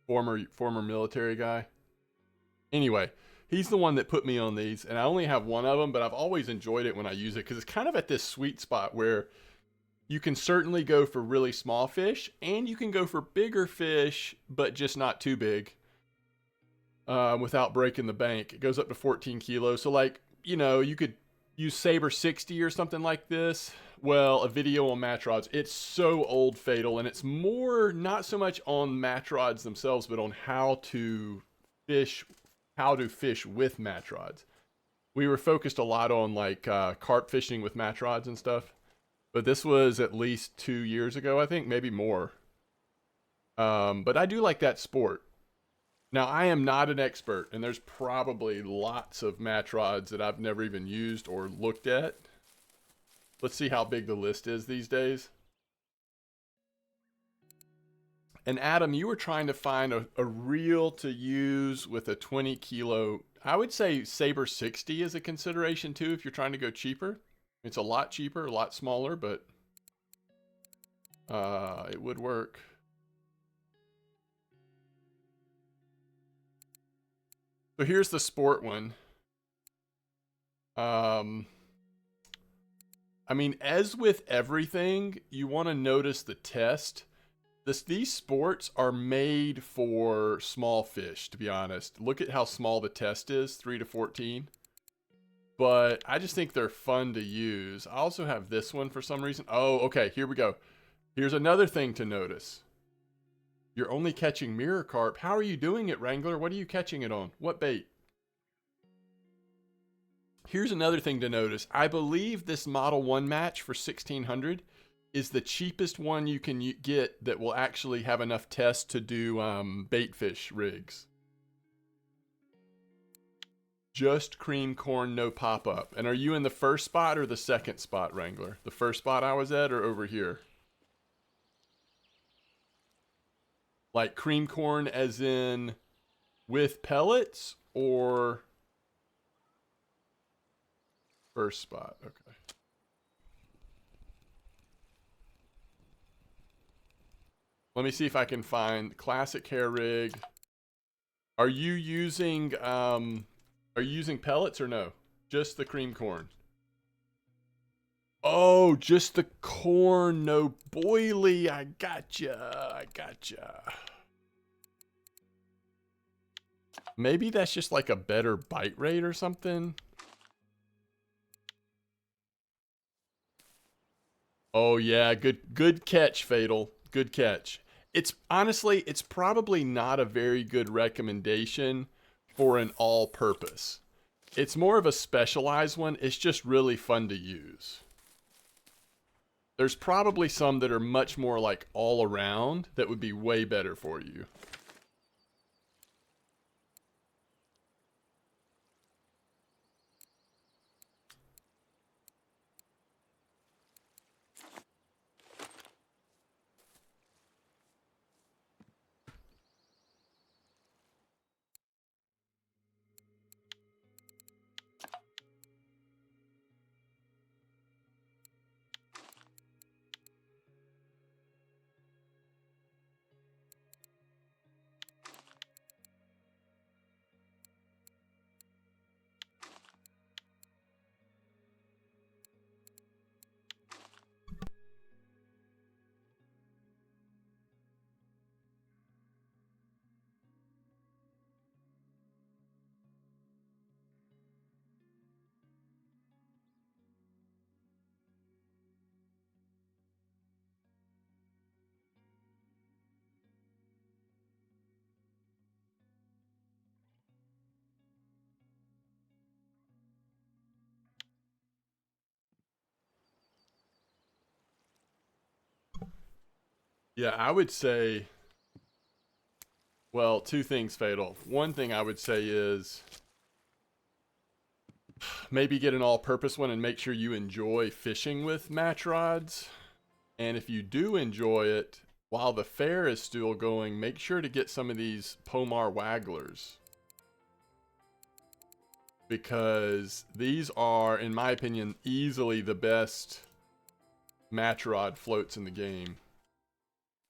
Former military guy. Anyway, he's the one that put me on these, and I only have one of them, but I've always enjoyed it when I use it because it's kind of at this sweet spot where you can certainly go for really small fish and you can go for bigger fish, but just not too big. Without breaking the bank. It goes up to 14 kilos. So like, you could use Saber 60 or something like this. Well, a video on match rods. It's so old, Fatal, and it's more not so much on match rods themselves, but on how to fish with match rods. We were focused a lot on like carp fishing with match rods and stuff, but this was at least 2 years ago, I think, maybe more. But I do like that sport. Now, I am not an expert, and there's probably lots of match rods that I've never even used or looked at. Let's see how big the list is these days. And Adam, you were trying to find a reel to use with a 20 kilo. I would say Saber 60 is a consideration too if you're trying to go cheaper. It's a lot cheaper, a lot smaller, but it would work. So here's the sport one. I mean, as with everything, you want to notice the test. These sports are made for small fish, to be honest. Look at how small the test is, 3 to 14. But I just think they're fun to use. I also have this one for some reason. Oh, okay, here we go. Here's another thing to notice. You're only catching mirror carp. How are you doing it, Wrangler? What are you catching it on? What bait? Here's another thing to notice. I believe this Model 1 match for 1600 is the cheapest one you can get that will actually have enough tests to do bait fish rigs. Just cream corn, no pop-up. And are you in the first spot or the second spot, Wrangler? The first spot I was at or over here? Like cream corn as in with pellets or first spot? Okay. Let me see if I can find classic hair rig. Are you using pellets or no? Just the cream corn. Oh, just the corn, no boilie. I gotcha. I gotcha. Maybe that's just like a better bite rate or something. Oh yeah, good catch, Fatal. Good catch. It's honestly, it's probably not a very good recommendation for an all-purpose. It's more of a specialized one. It's just really fun to use. There's probably some that are much more like all around that would be way better for you. Yeah, I would say, well, two things, Fatal. One thing I would say is maybe get an all-purpose one and make sure you enjoy fishing with match rods. And if you do enjoy it, while the fair is still going, make sure to get some of these Pomar Wagglers. Because these are, in my opinion, easily the best match rod floats in the game.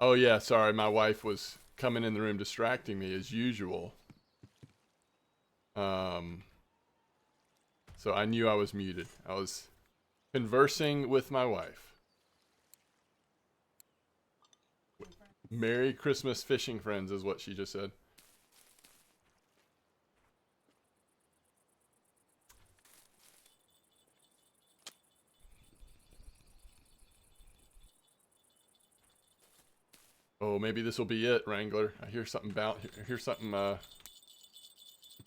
Oh yeah, sorry, my wife was coming in the room distracting me as usual. So I knew I was muted. I was conversing with my wife. Merry Christmas, fishing friends, is what she just said. Oh, maybe this will be it, Wrangler. I hear something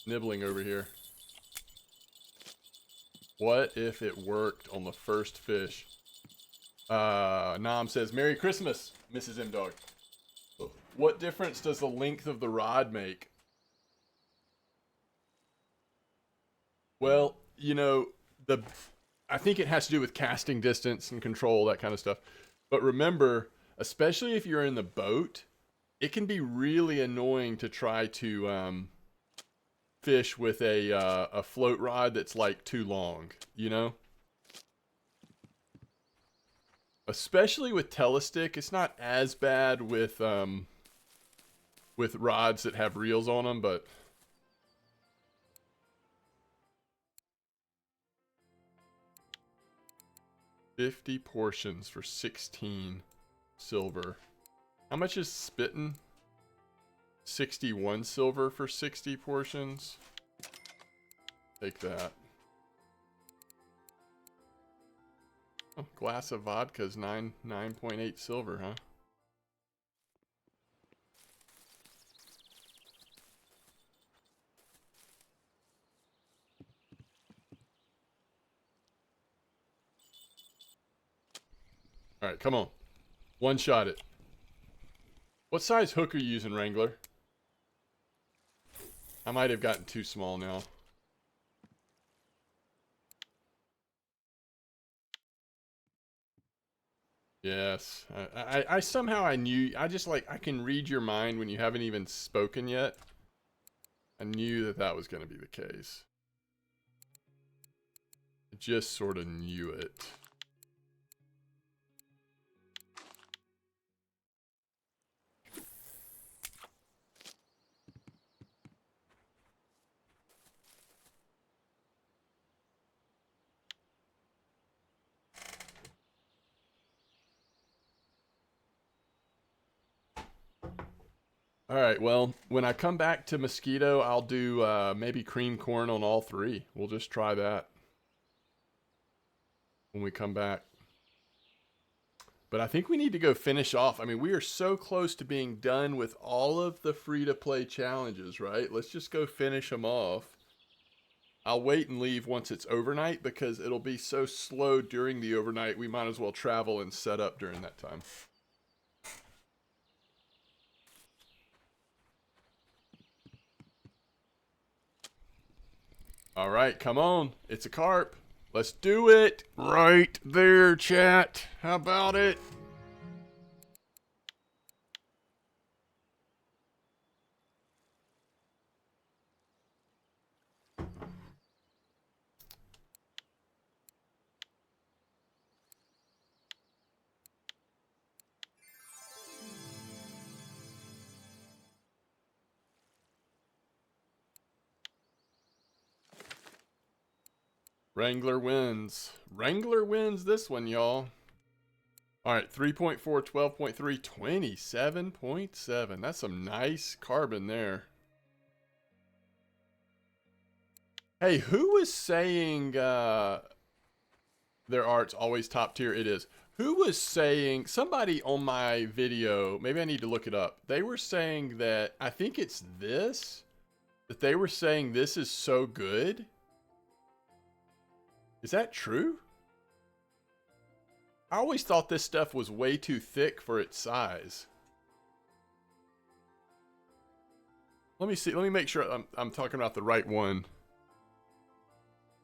nibbling over here. What if it worked on the first fish? Nam says, Merry Christmas, Mrs. MDawg. What difference does the length of the rod make? Well, you know, I think it has to do with casting distance and control, that kind of stuff. But remember, especially if you're in the boat, it can be really annoying to try to fish with a float rod that's like too long, you know? Especially with telestick, it's not as bad with rods that have reels on them, but 50 portions for 16 silver. How much is spitting? 61 silver for 60 portions. Take that. Oh, glass of vodka's 9.8 silver, huh? All right, come on. One shot it. What size hook are you using, Wrangler? I might have gotten too small now. Yes. I somehow I knew, I just like, I can read your mind when you haven't even spoken yet. I knew that that was going to be the case. I just sort of knew it. All right, well, when I come back to Mosquito, I'll do maybe cream corn on all three. We'll just try that when we come back. But I think we need to go finish off. I mean, we are so close to being done with all of the free-to-play challenges, right? Let's just go finish them off. I'll wait and leave once it's overnight because it'll be so slow during the overnight. We might as well travel and set up during that time. All right, come on. It's a carp. Let's do it. Right there, chat. How about it? Wrangler wins. Wrangler wins this one, y'all. All right, 3.4, 12.3, 27.7. That's some nice carbon there. Hey, who was saying their art's always top tier? It is. Who was saying, somebody on my video, maybe I need to look it up. They were saying that, I think it's this, that they were saying this is so good. Is that true? I always thought this stuff was way too thick for its size. Let me see. Let me make sure I'm talking about the right one.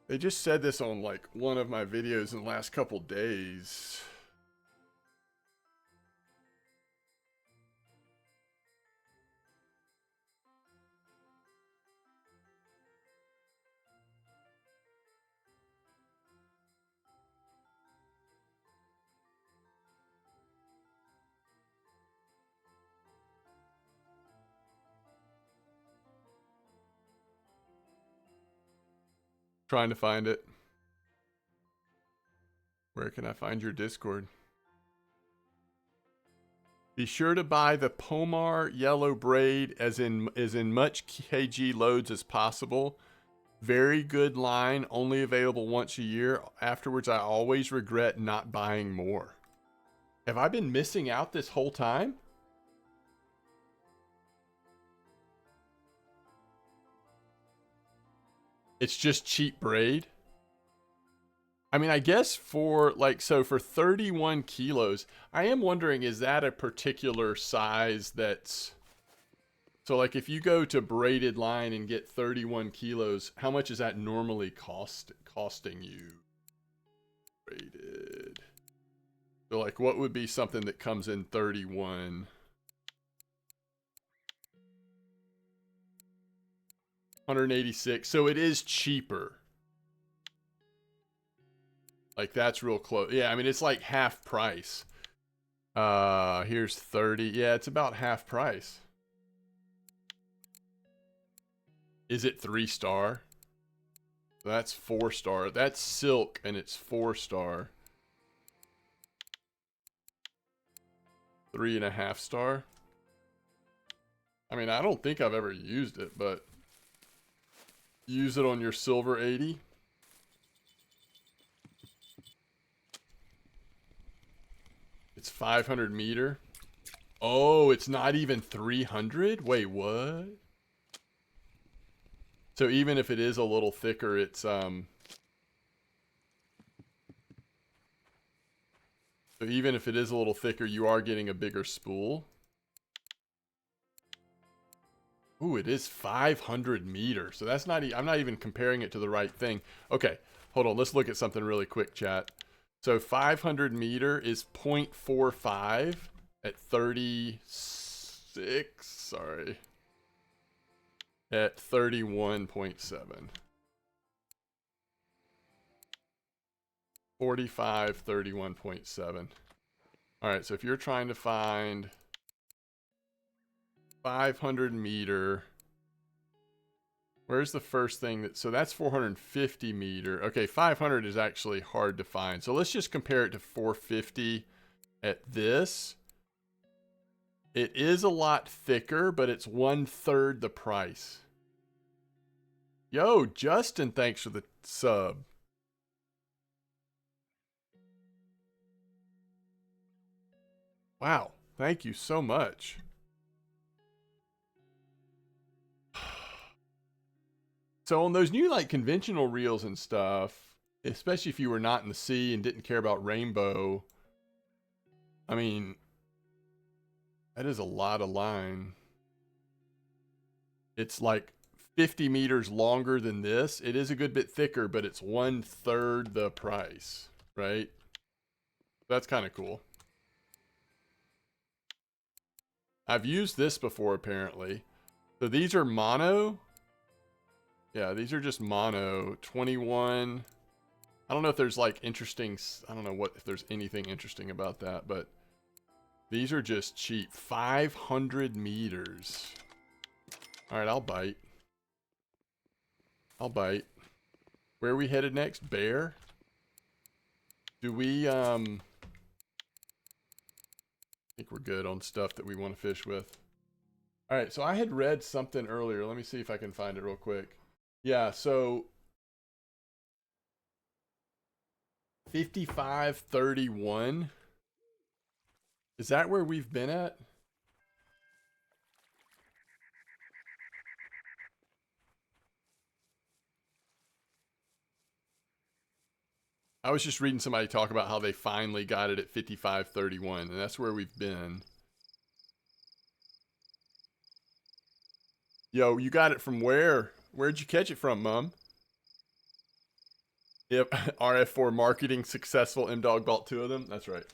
They just said this on like one of my videos in the last couple days. Trying to find it. Where can I find your Discord? Be sure to buy the Pomar yellow braid as in much kg loads as possible. Very good line, only available once a year. Afterwards, I always regret not buying more. Have I been missing out this whole time? It's just cheap braid. I mean, I guess for like, so for 31 kilos, I am wondering, is that a particular size that's, so like if you go to braided line and get 31 kilos, how much is that normally costing you? Braided. So like what would be something that comes in 31? 186. So it is cheaper. Like that's real close. Yeah, I mean it's like half price. Here's 30. Yeah, it's about half price. Is it 3-star? That's 4-star. That's silk and it's 4-star. 3.5-star. I mean, I don't think I've ever used it, but use it on your silver 80. It's 500 meter. Oh, it's not even 300? Wait, what? So even if it is a little thicker, it's so even if it is a little thicker, you are getting a bigger spool. Ooh, it is 500 meters. So that's not, I'm not even comparing it to the right thing. Okay, hold on. Let's look at something really quick, chat. So 500 meter is 0.45 at 36. Sorry. At 31.7. 45, 31.7. All right, so if you're trying to find 500 meter, where's the first thing that, so that's 450 meter. Okay, 500 is actually hard to find. So let's just compare it to 450 at this. It is a lot thicker, but it's 1/3 the price. Yo, Justin, thanks for the sub. Wow, thank you so much. So on those new like conventional reels and stuff, especially if you were not in the sea and didn't care about rainbow, I mean, that is a lot of line. It's like 50 meters longer than this. It is a good bit thicker, but it's 1/3 the price, right? That's kind of cool. I've used this before, apparently. So these are mono. Yeah, these are just mono. 21. I don't know if there's like interesting, I don't know what, if there's anything interesting about that, but these are just cheap. 500 meters. All right, I'll bite. I'll bite. Where are we headed next? Bear? Do we, I think we're good on stuff that we want to fish with. All right, so I had read something earlier. Let me see if I can find it real quick. Yeah, so 5531. Is that where we've been at? I was just reading somebody talk about how they finally got it at 5531, and that's where we've been. Yo, you got it from where? Where'd you catch it from, Mom? Yep, RF4 marketing successful. MDawg bought 2 of them. That's right.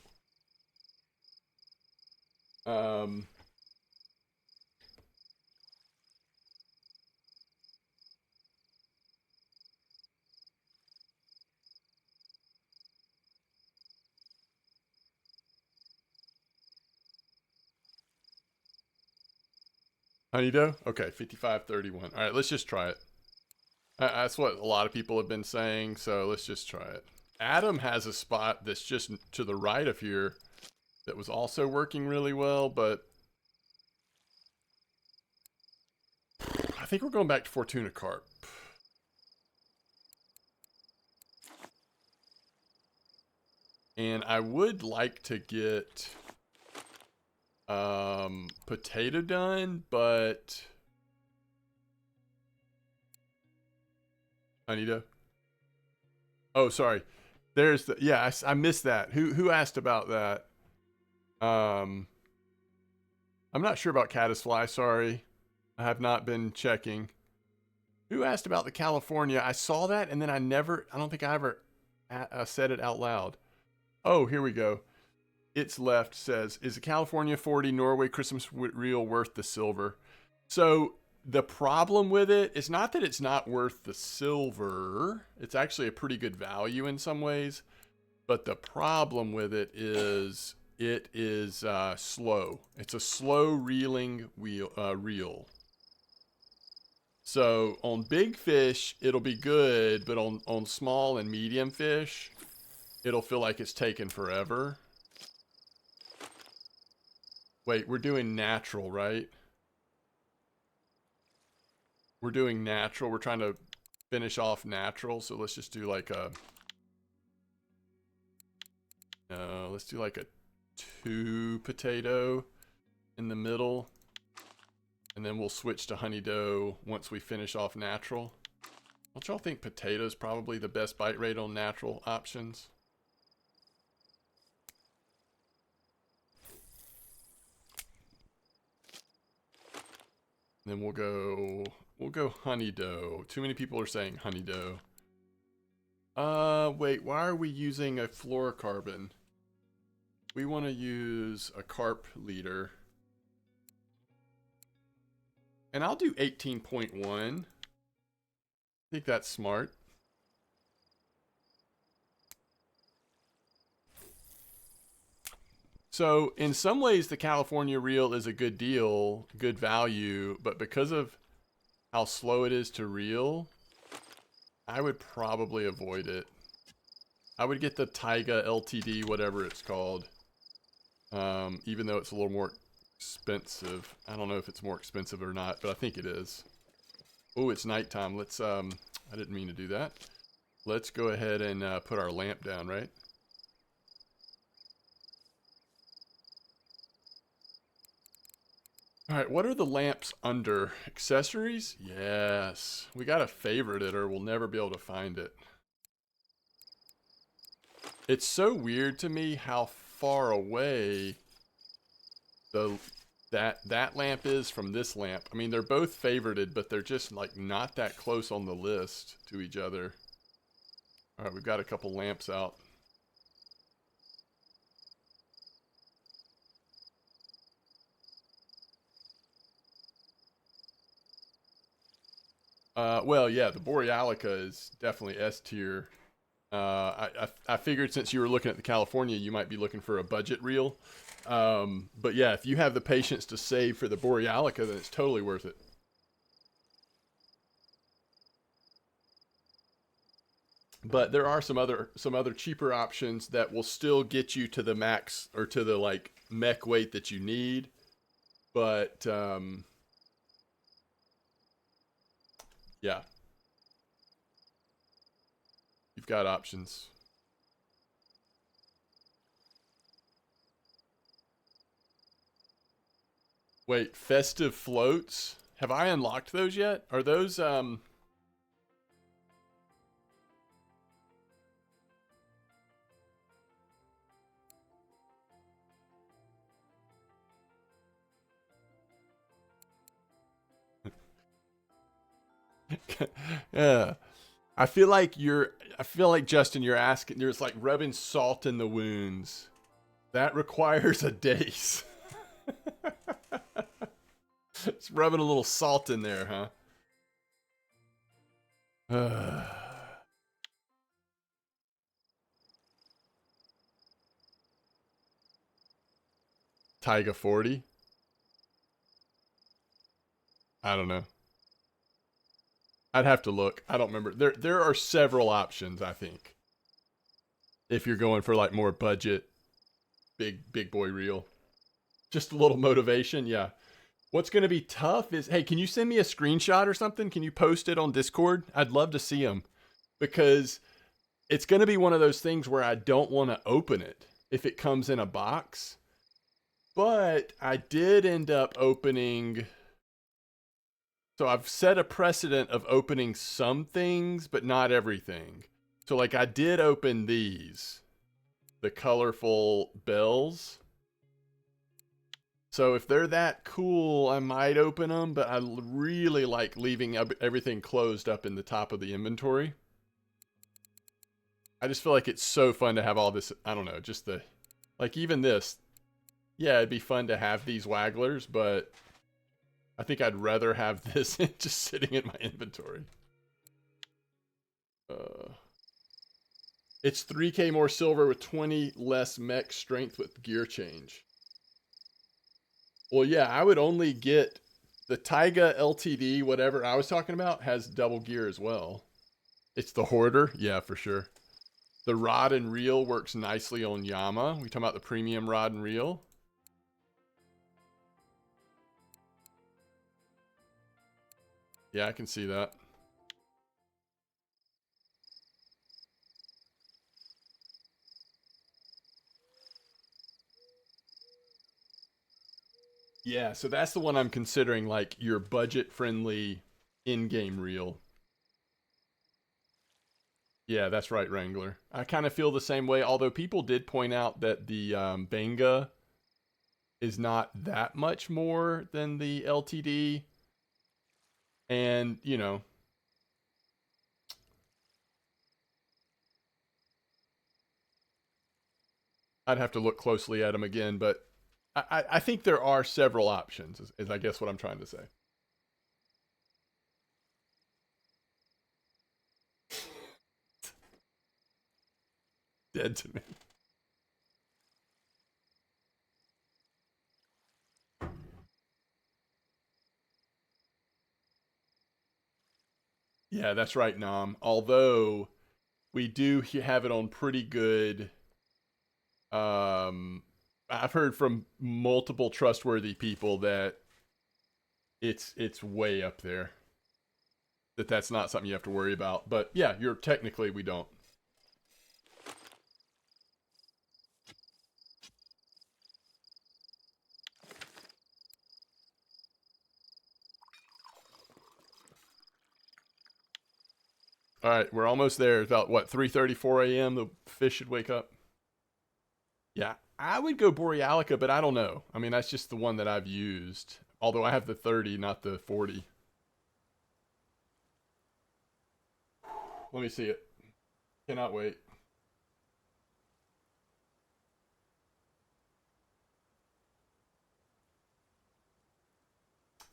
Honey dough? Okay, 5531. All right, let's just try it. That's what a lot of people have been saying, so let's just try it. Adam has a spot that's just to the right of here that was also working really well, but I think we're going back to Fortuna Carp. And I would like to get potato done, but Anita. Oh, sorry. There's the, yeah, I missed that. Who asked about that? I'm not sure about caddisfly, sorry. I have not been checking. Who asked about the California? I saw that and then I don't think I ever said it out loud. Oh, here we go. It's left says, is the California 40 Norway Christmas reel worth the silver? So the problem with it is not that it's not worth the silver. It's actually a pretty good value in some ways. But the problem with it is slow. It's a slow reeling reel. So on big fish, it'll be good, but on small and medium fish, it'll feel like it's taken forever. Wait, we're doing natural, right? We're doing natural. We're trying to finish off natural. So let's just do like a... let's do like a 2 potato in the middle. And then we'll switch to honey dough once we finish off natural. Don't y'all think potato's probably the best bite rate on natural options? Then we'll go honey dough. Too many people are saying honey dough. Wait, why are we using a fluorocarbon? We want to use a carp leader. And I'll do 18.1. I think that's smart. So in some ways, the California reel is a good deal, good value, but because of how slow it is to reel, I would probably avoid it. I would get the Taiga LTD, whatever it's called, even though it's a little more expensive. I don't know if it's more expensive or not, but I think it is. Oh, it's nighttime. Let's, I didn't mean to do that. Let's go ahead and put our lamp down, right? All right, what are the lamps under? Accessories? Yes. We got to favorite it or we'll never be able to find it. It's so weird to me how far away that lamp is from this lamp. I mean, they're both favorited, but they're just like not that close on the list to each other. All right, we've got a couple lamps out. Well, yeah, the Borealica is definitely S tier. I figured since you were looking at the California, you might be looking for a budget reel. But yeah, if you have the patience to save for the Borealica, then it's totally worth it. But there are some other cheaper options that will still get you to the max or to the like mech weight that you need. But yeah, you've got options. Wait, festive floats? Have I unlocked those yet? Are those yeah. I feel like Justin, you're asking, you're just like rubbing salt in the wounds. That requires a Dace. It's rubbing a little salt in there, huh? Taiga 40? I don't know. I'd have to look. I don't remember. There are several options, I think. If you're going for like more budget, big boy reel. Just a little motivation, yeah. What's going to be tough is, hey, can you send me a screenshot or something? Can you post it on Discord? I'd love to see them. Because it's going to be one of those things where I don't want to open it if it comes in a box. But I did end up opening... So I've set a precedent of opening some things, but not everything. So like I did open these, the colorful bells. So if they're that cool, I might open them, but I really like leaving everything closed up in the top of the inventory. I just feel like it's so fun to have all this, I don't know, just the, like even this. Yeah, it'd be fun to have these wagglers, but I think I'd rather have this just sitting in my inventory. It's 3K more silver with 20 less mech strength with gear change. Well, yeah, I would only get the Taiga LTD, whatever I was talking about, has double gear as well. It's the Hoarder. Yeah, for sure. The rod and reel works nicely on Yama. We talking about the premium rod and reel. Yeah, I can see that. Yeah, so that's the one I'm considering, like your budget-friendly in-game reel. Yeah, that's right, Wrangler. I kind of feel the same way, although people did point out that the Benga is not that much more than the LTD. And, you know, I'd have to look closely at them again, but I think there are several options, is I guess what I'm trying to say. Dead to me. Yeah, that's right, Nam. Although we do have it on pretty good. I've heard from multiple trustworthy people that it's way up there. That's not something you have to worry about. But yeah, you're technically we don't. All right, we're almost there. It's about what 3:34 a.m. The fish should wake up. Yeah, I would go Borealica, but I don't know. I mean, that's just the one that I've used. Although I have the 30, not the 40. Let me see it. Cannot wait.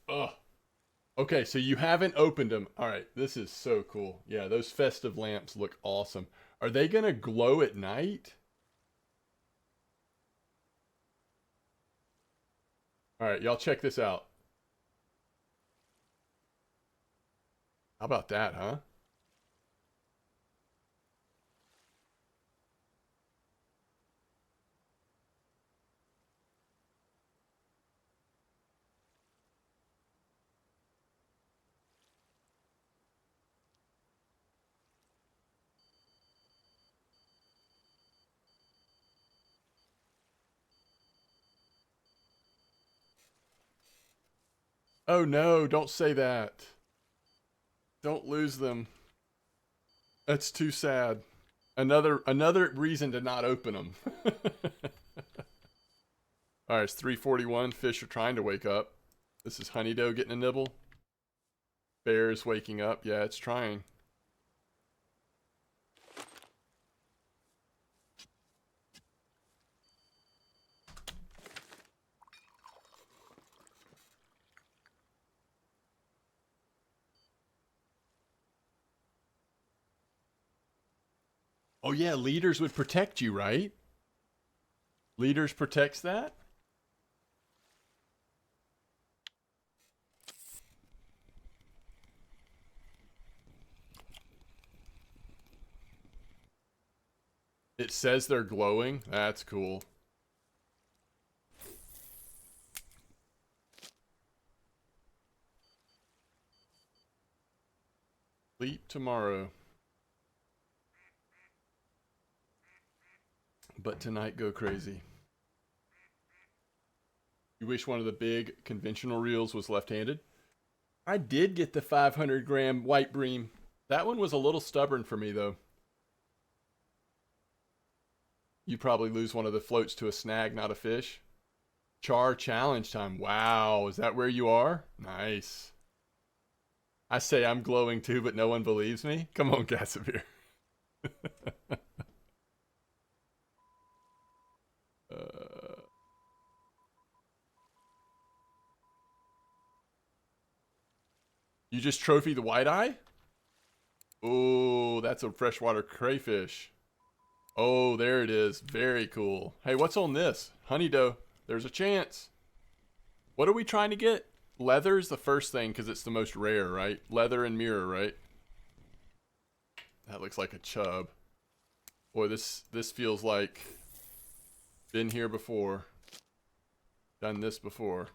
Ugh. Okay, so you haven't opened them. All right, this is so cool. Yeah, those festive lamps look awesome. Are they going to glow at night? All right, y'all check this out. How about that, huh? Oh no, don't say that. Don't lose them. That's too sad. Another reason to not open them. All right, it's 3:41. Fish are trying to wake up. This is Honeydoe getting a nibble. Bear is waking up. Yeah, it's trying. Oh yeah, leaders would protect you, right? Leaders protects that? It says they're glowing. That's cool. Sleep tomorrow. But tonight go crazy. You wish one of the big conventional reels was left-handed? I did get the 500 gram white bream. That one was a little stubborn for me though. You probably lose one of the floats to a snag, not a fish. Char challenge time. Wow, is that where you are? Nice. I say I'm glowing too, but no one believes me. Come on, Casimir. You just trophy the white eye? Oh, that's a freshwater crayfish. Oh, there it is. Very cool. Hey, what's on this? Honey doe. There's a chance. What are we trying to get? Leather's the first thing because it's the most rare, right? Leather and mirror, right? That looks like a chub. Boy, this feels like been here before. Done this before.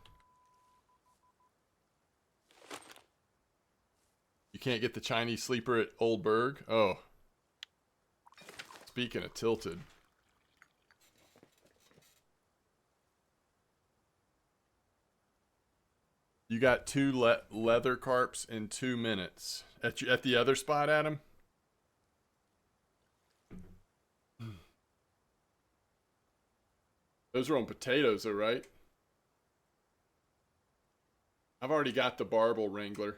You can't get the Chinese sleeper at Old Burg? Oh. Speaking of tilted. You got two leather carps in 2 minutes. At the other spot, Adam? Those are on potatoes, though, right? I've already got the barbel wrangler.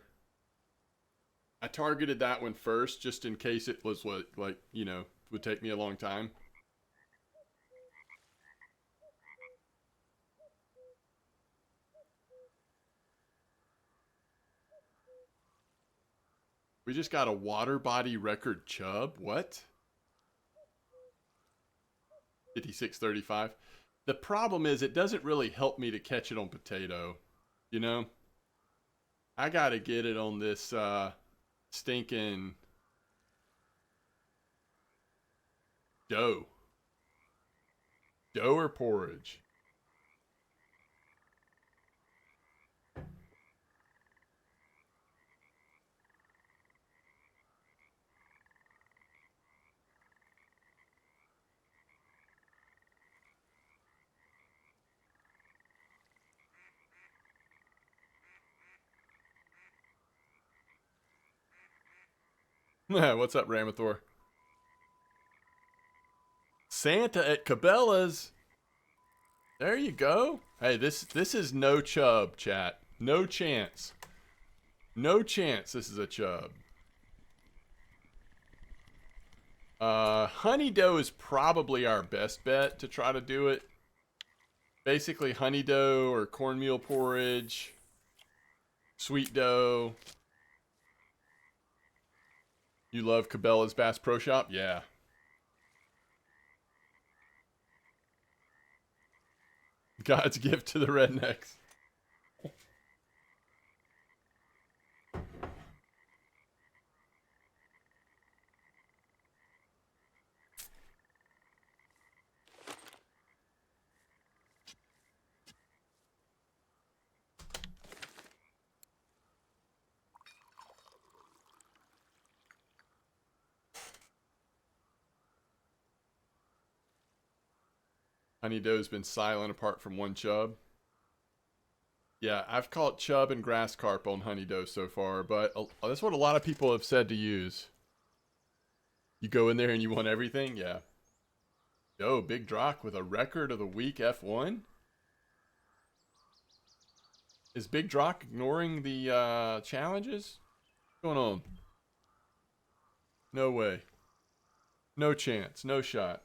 I targeted that one first, just in case it was what, like, you know, would take me a long time. We just got a water body record chub. What? 56.35. The problem is it doesn't really help me to catch it on potato. You know? I gotta get it on this stinking dough. Dough or porridge? What's up, Ramathor? Santa at Cabela's. There you go. Hey, this is no chub, chat. No chance. No chance this is a chub. Honey doe is probably our best bet to try to do it. Basically honey doe or cornmeal porridge, sweet dough. You love Cabela's Bass Pro Shop? Yeah. God's gift to the rednecks. Honey doe's been silent apart from one chub. Yeah, I've caught chub and grass carp on honey doe so far, but that's what a lot of people have said to use. You go in there and you want everything? Yeah. Yo, Big Drock with a record of the week F1? Is Big Drock ignoring the challenges? What's going on? No way. No chance. No shot.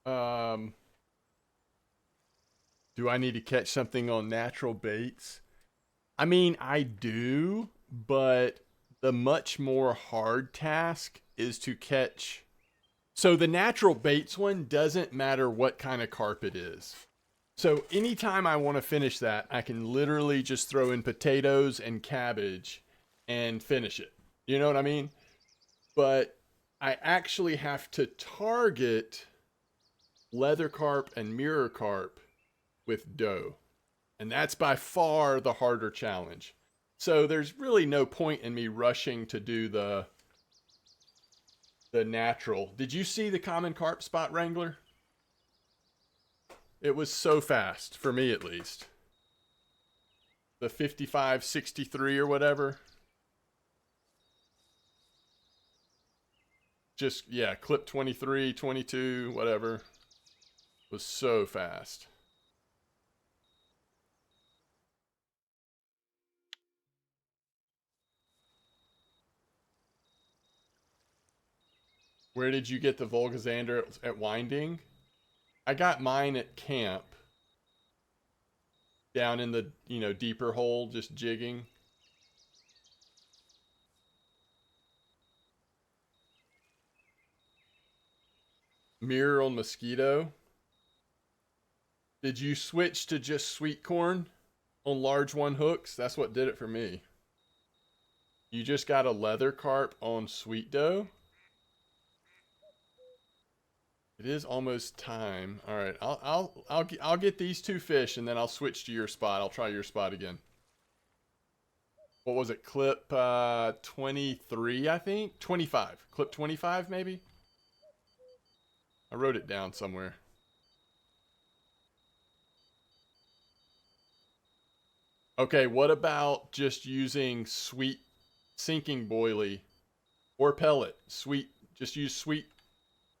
Um, do I need to catch something on natural baits? I mean, I do, but the much more hard task is to catch. So the natural baits one doesn't matter what kind of carp it is. So anytime I want to finish that, I can literally just throw in potatoes and cabbage and finish it. You know what I mean? But I actually have to target leather carp and mirror carp with dough. And that's by far the harder challenge. So there's really no point in me rushing to do the natural. Did you see the common carp spot wrangler? It was so fast, for me at least. The 5563 or whatever. Just, yeah, clip 23, 22, whatever. It was so fast. Where did you get the Volgazander at Winding? I got mine at camp. Down in the, deeper hole, just jigging. Mirror on Mosquito. Did you switch to just sweet corn on large one hooks? That's what did it for me. You just got a leather carp on sweet dough? It is almost time. All right, I'll get these two fish and then I'll switch to your spot. I'll try your spot again. What was it? Clip 23, I think? 25. Clip 25 maybe? I wrote it down somewhere. Okay, what about just using sweet sinking boilie or pellet? Just use sweet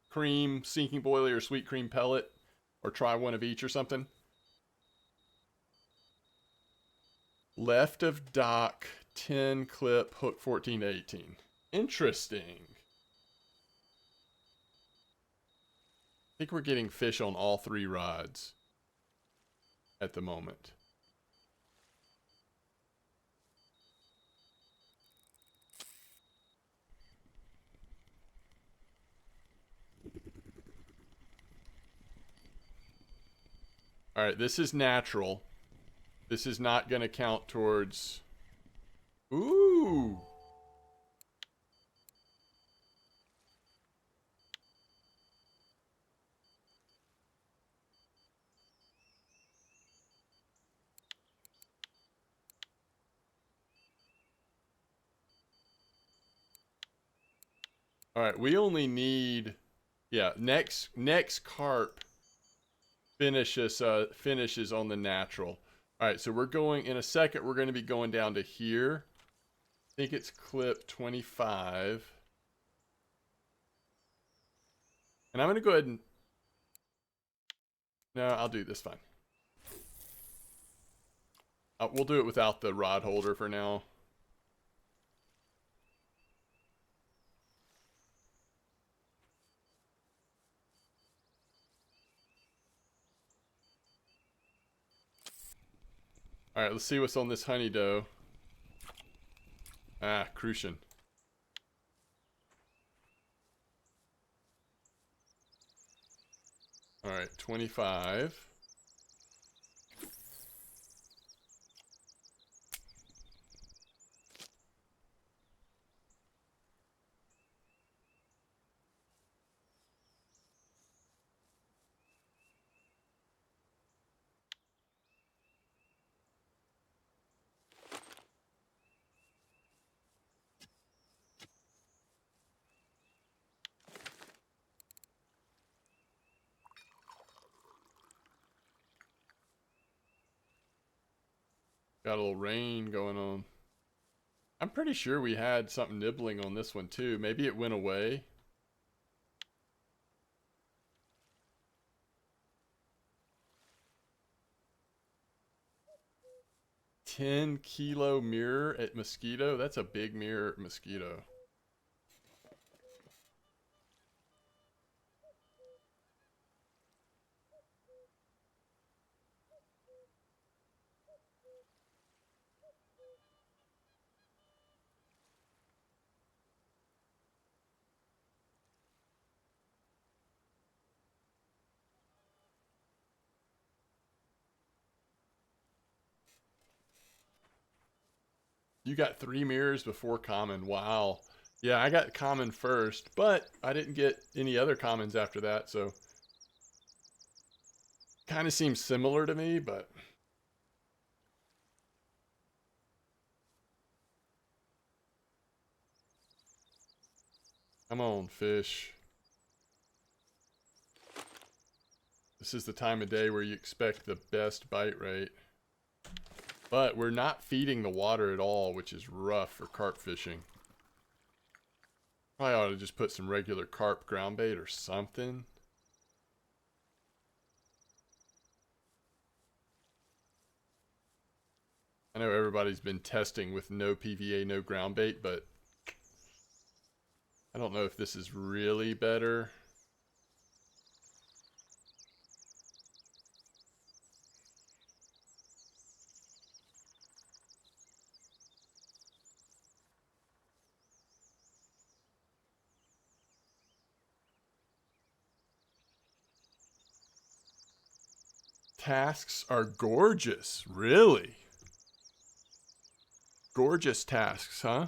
cream sinking boilie or sweet cream pellet, or try one of each or something. Left of dock, 10 clip, hook 14 to 18. Interesting. I think we're getting fish on all three rods at the moment. All right, this is natural. This is not going to count towards... Ooh! All right, we only need... Yeah, next carp finishes on the natural. All right, so we're going... In a second, we're going to be going down to here. I think it's clip 25. And I'm going to go ahead and... No, I'll do this fine. We'll do it without the rod holder for now. All right, let's see what's on this honey dough. Ah, crucian. All right, 25. Got a little rain going on. I'm pretty sure we had something nibbling on this one too. Maybe it went away. $10-kilo mirror at Mosquito. That's a big mirror at Mosquito. You got 3 mirrors before common. Wow. Yeah, I got common first, but I didn't get any other commons after that, so kind of seems similar to me, but come on, fish. This is the time of day where you expect the best bite rate. But we're not feeding the water at all, which is rough for carp fishing. Probably ought to just put some regular carp ground bait or something. I know everybody's been testing with no PVA, no ground bait, but I don't know if this is really better. Tasks are gorgeous, really. Gorgeous tasks, huh?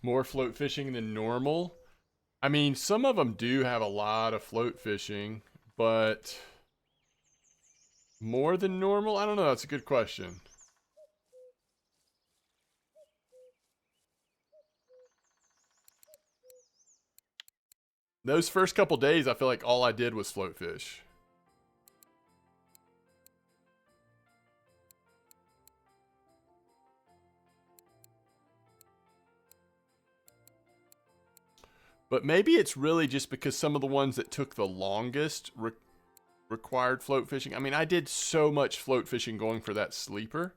More float fishing than normal. I mean, some of them do have a lot of float fishing, but more than normal? I don't know. That's a good question. Those first couple days, I feel like all I did was float fish. But maybe it's really just because some of the ones that took the longest required float fishing. I mean, I did so much float fishing going for that sleeper.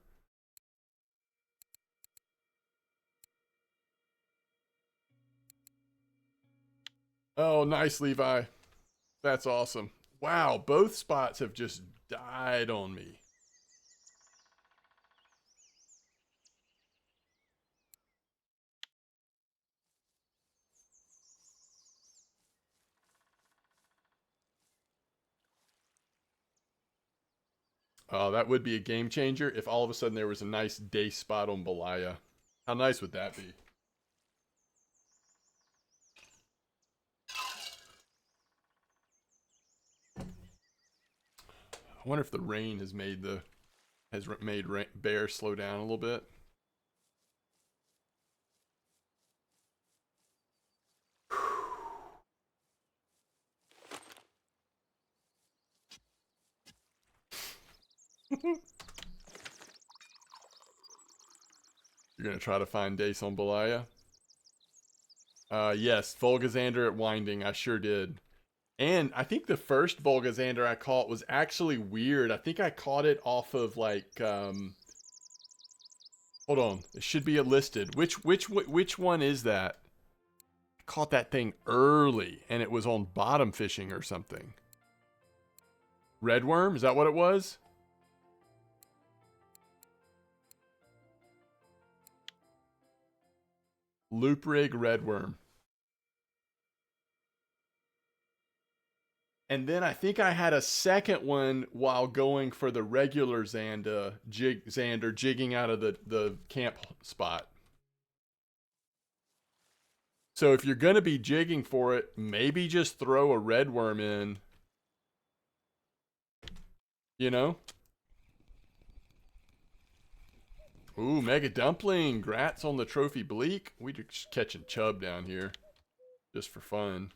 Oh, nice, Levi. That's awesome. Wow, both spots have just died on me. Oh, that would be a game changer if all of a sudden there was a nice Dace spot on Belaya. How nice would that be? I wonder if the rain has made bear slow down a little bit. You're gonna try to find Dace on Belaya? Yes, Volgazander at Winding. I sure did. And I think the first Volgazander I caught was actually weird. I think I caught it off of like hold on. It should be listed. Which one is that? I caught that thing early and it was on bottom fishing or something. Redworm? Is that what it was? Loop rig redworm. And then I think I had a second one while going for the regular Xander jigging out of the camp spot. So if you're going to be jigging for it, maybe just throw a redworm in You know? Ooh, Mega Dumpling. Grats on the trophy bleak. We just catching chub down here. Just for fun.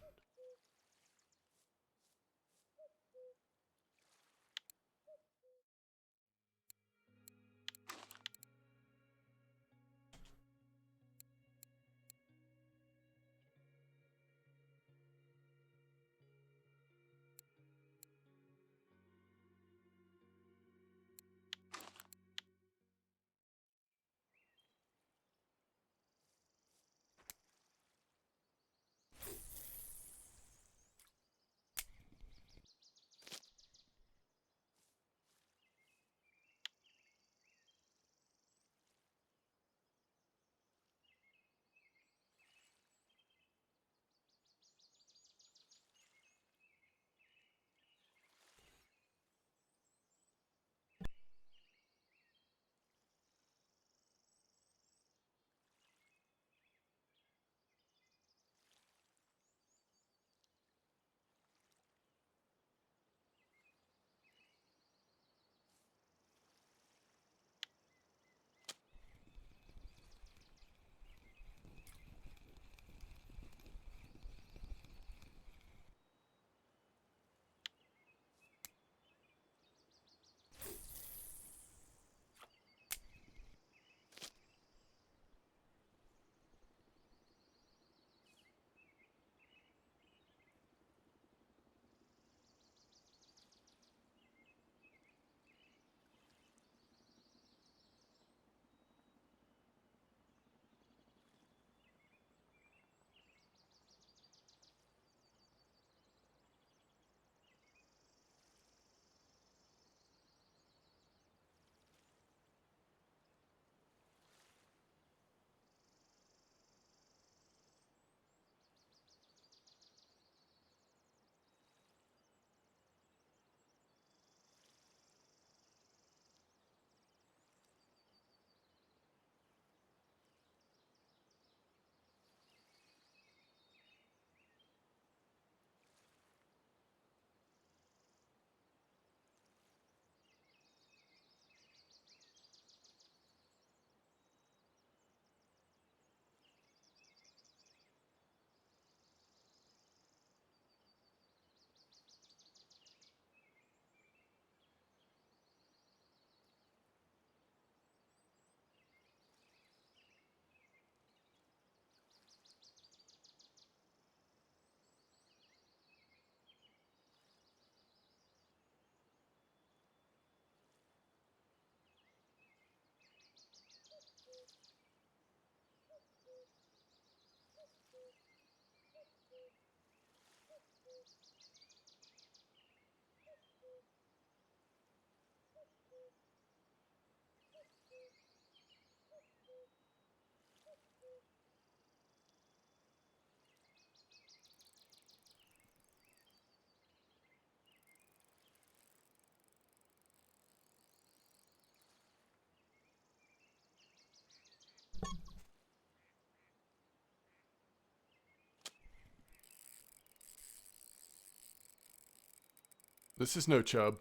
This is no chub.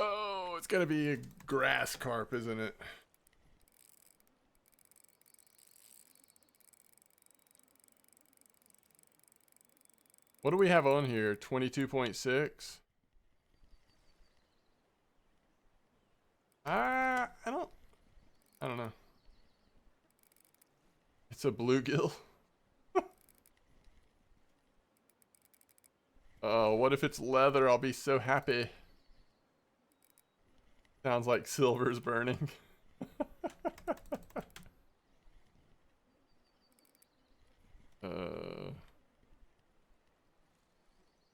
Oh, it's gonna be a grass carp, isn't it? What do we have on here? 22.6? I don't know. It's a bluegill. Oh, what if it's leather? I'll be so happy. Sounds like silver's burning. uh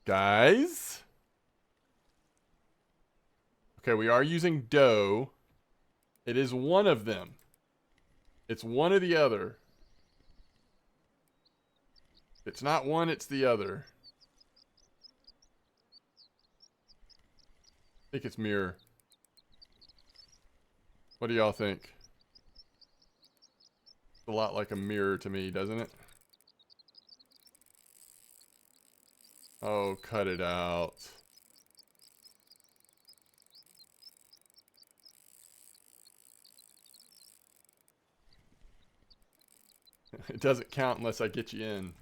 Guys. Okay, we are using dough. It is one of them. It's one or the other. It's not one, it's the other. I think it's mirror. What do y'all think? It's a lot like a mirror to me, doesn't it? Oh, cut it out. It doesn't count unless I get you in.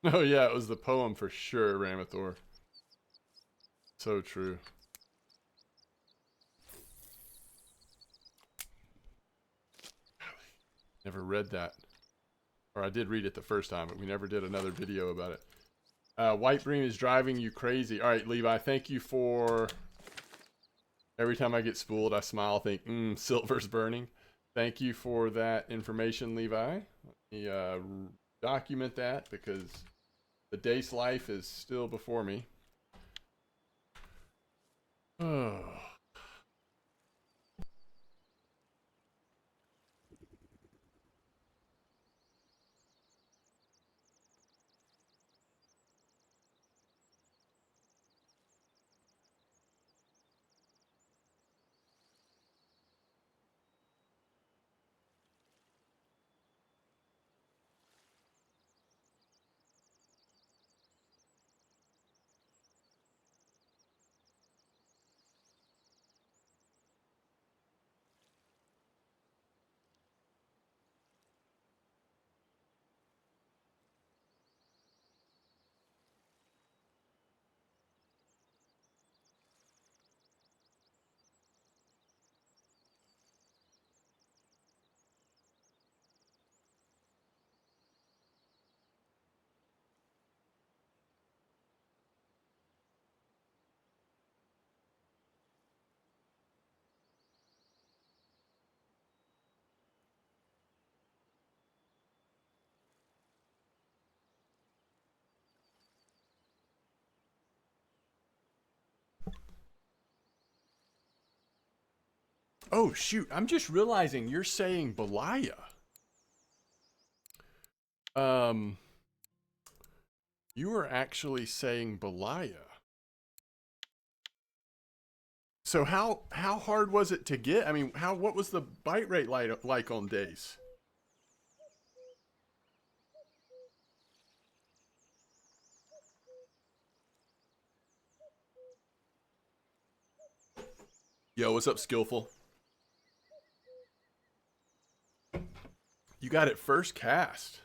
Oh yeah, it was the poem for sure, Ramathor. So true. Never read that. Or I did read it the first time, but we never did another video about it. White Bream is driving you crazy. All right, Levi, thank you for... Every time I get spooled, I smile, think, silver's burning. Thank you for that information, Levi. Let me document that because the Dace life is still before me. Oh. Oh, shoot. I'm just realizing you're saying Belaya. You were actually saying Belaya. So how hard was it to get? I mean, what was the bite rate like on Dace? Yo, what's up, Skillful? You got it first cast.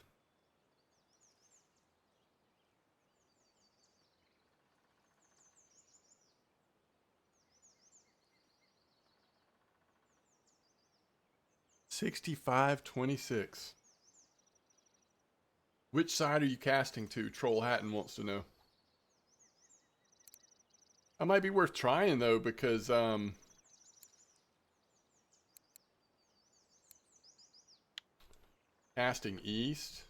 $65.26. Which side are you casting to? Troll Hatton wants to know. That might be worth trying though, because casting east.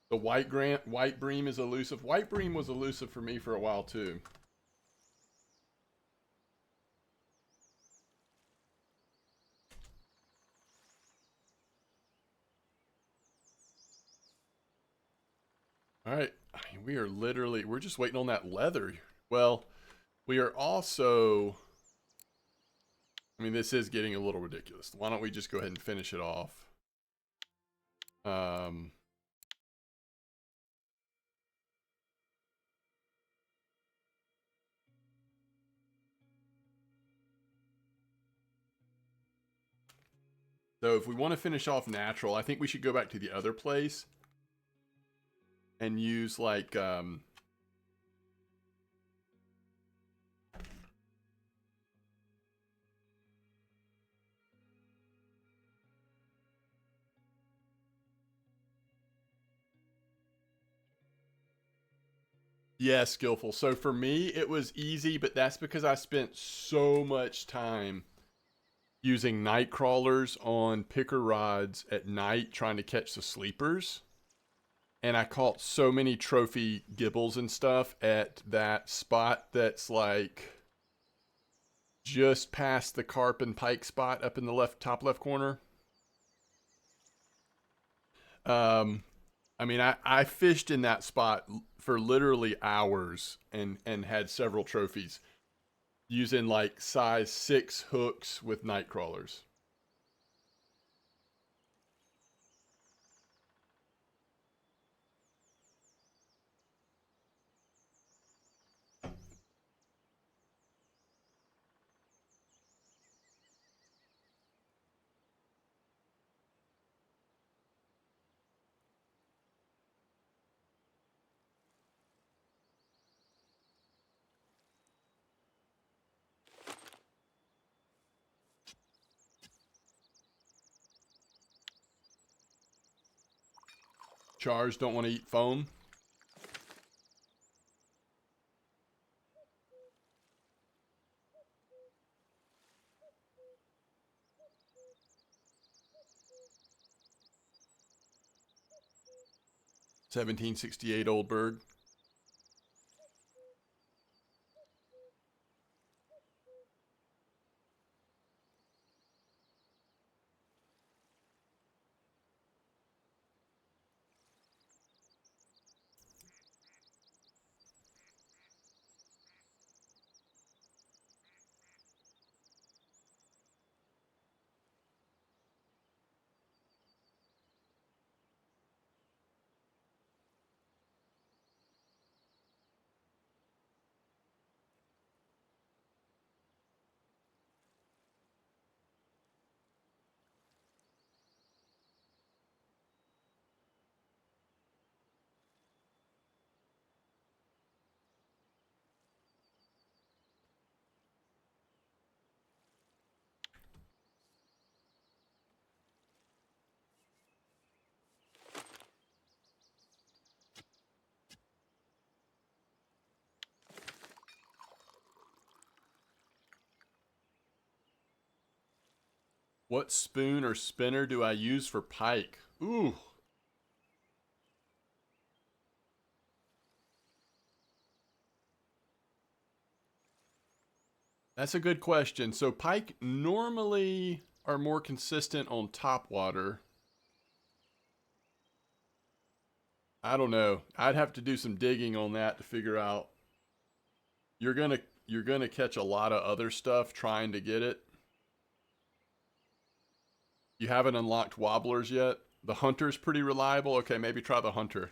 The white bream is elusive. White bream was elusive for me for a while too. All right. I mean, we're just waiting on that leather. Well, we are also, I mean, this is getting a little ridiculous. Why don't we just go ahead and finish it off? Um, so if we want to finish off natural, I think we should go back to the other place and use like yeah, skillful. So for me, it was easy, but that's because I spent so much time using night crawlers on picker rods at night trying to catch the sleepers. And I caught so many trophy gibbles and stuff at that spot that's like just past the carp and pike spot up in the top left corner. Um, I mean, I fished in that spot for literally hours and had several trophies using like size 6 hooks with night crawlers. Chars don't want to eat foam. $17.68 Old Burg. What spoon or spinner do I use for pike? Ooh, that's a good question. So pike normally are more consistent on top water. I don't know. I'd have to do some digging on that to figure out. You're gonna you're gonna catch a lot of other stuff trying to get it. You haven't unlocked wobblers yet. The hunter's pretty reliable. Okay, maybe try the hunter.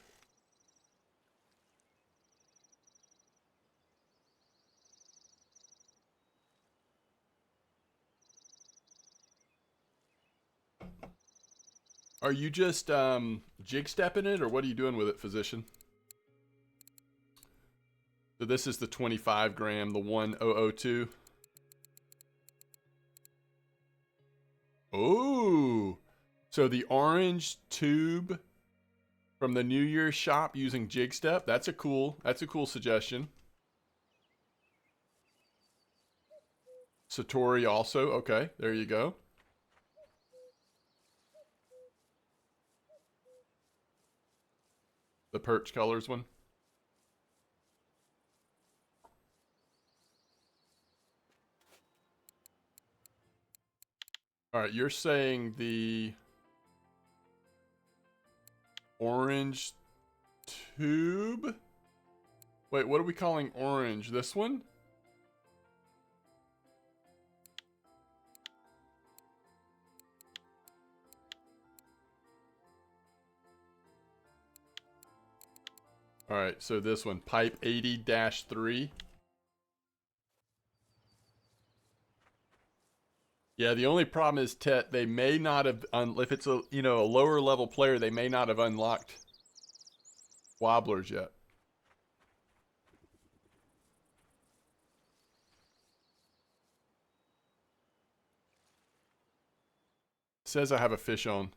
Are you just jig stepping it, or what are you doing with it, physician? So this is the 25 gram, the 1002. Oh, so the orange tube from the New Year's shop using jig step. That's a cool suggestion. Satori also. Okay, there you go. The perch colors one. All right, you're saying the orange tube? Wait, what are we calling orange? This one? All right, so this one, pipe 80-3. Yeah, the only problem is, Tet, they may not have, if it's a, a lower level player, they may not have unlocked wobblers yet. It says I have a fish on.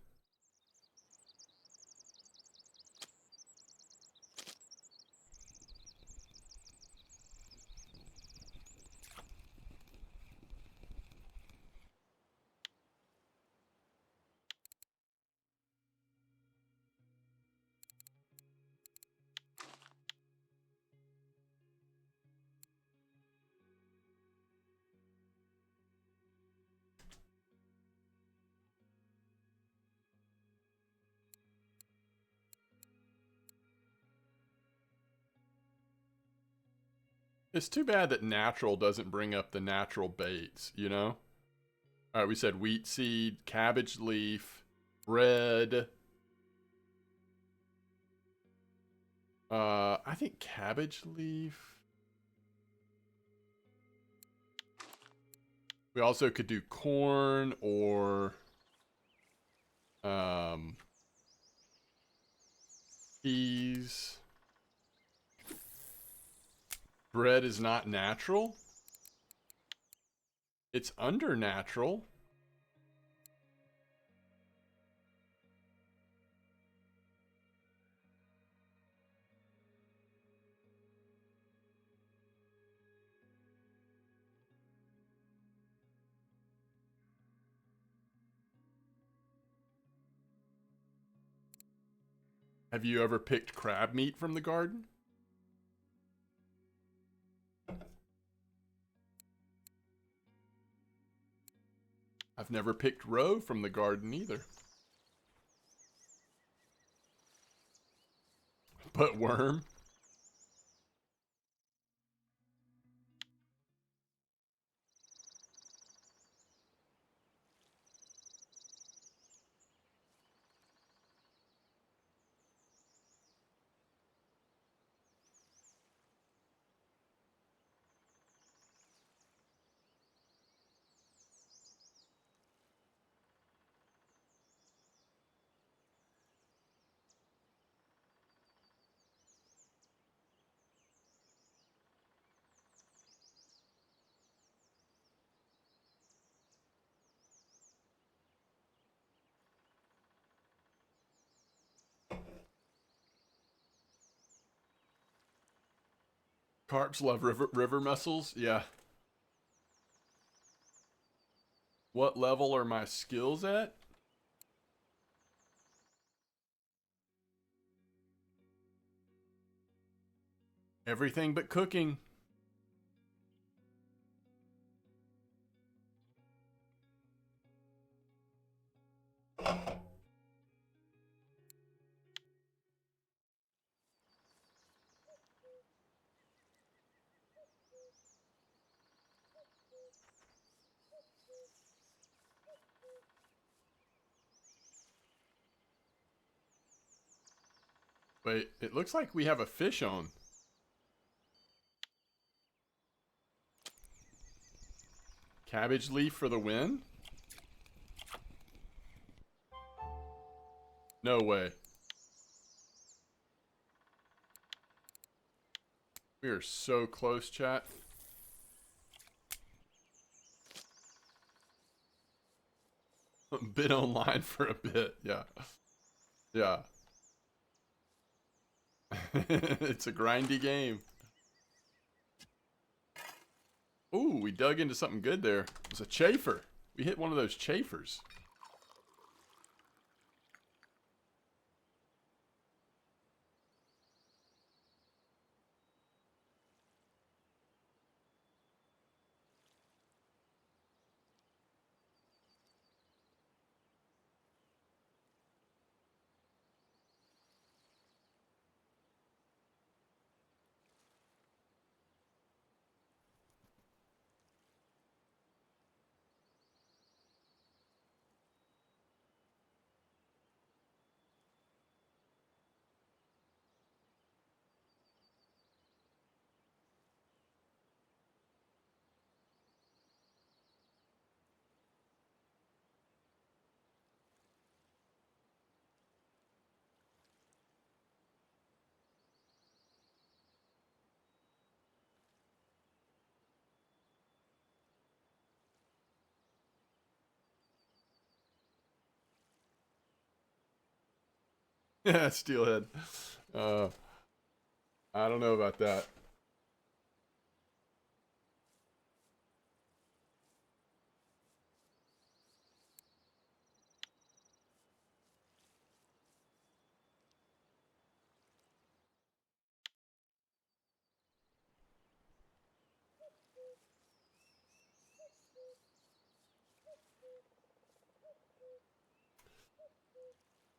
It's too bad that natural doesn't bring up the natural baits, All right, we said wheat seed, cabbage leaf, bread. I think cabbage leaf. We also could do corn or peas. Bread is not natural. It's under natural. Have you ever picked crab meat from the garden? I've never picked roe from the garden either. But worm? Carps love river mussels? Yeah. What level are my skills at? Everything but cooking. Wait, it looks like we have a fish on. Cabbage leaf for the win? No way. We are so close, chat. Been online for a bit, yeah. Yeah. It's a grindy game. Ooh, we dug into something good there. It was a chafer. We hit one of those chafers. Yeah, steelhead. Uh, I don't know about that.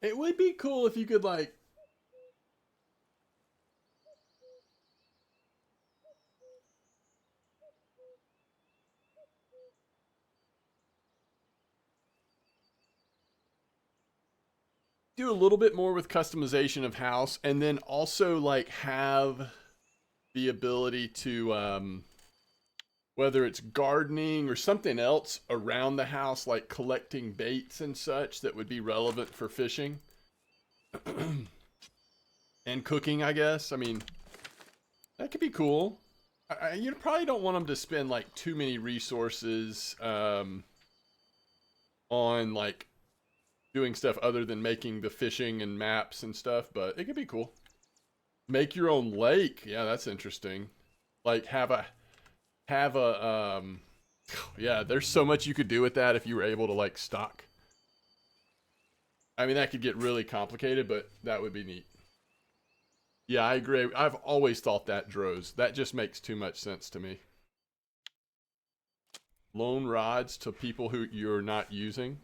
It would be cool if you could like do a little bit more with customization of house, and then also like have the ability to whether it's gardening or something else around the house, like collecting baits and such that would be relevant for fishing and cooking, I guess. I mean, that could be cool. You probably don't want them to spend like too many resources on like doing stuff other than making the fishing and maps and stuff, but it could be cool. Make your own lake. Yeah, that's interesting. Like have a yeah, there's so much you could do with that if you were able to like stock. I mean, that could get really complicated, but that would be neat. Yeah, I agree. I've always thought that droves. That just makes too much sense to me. Loan rods to people who you're not using.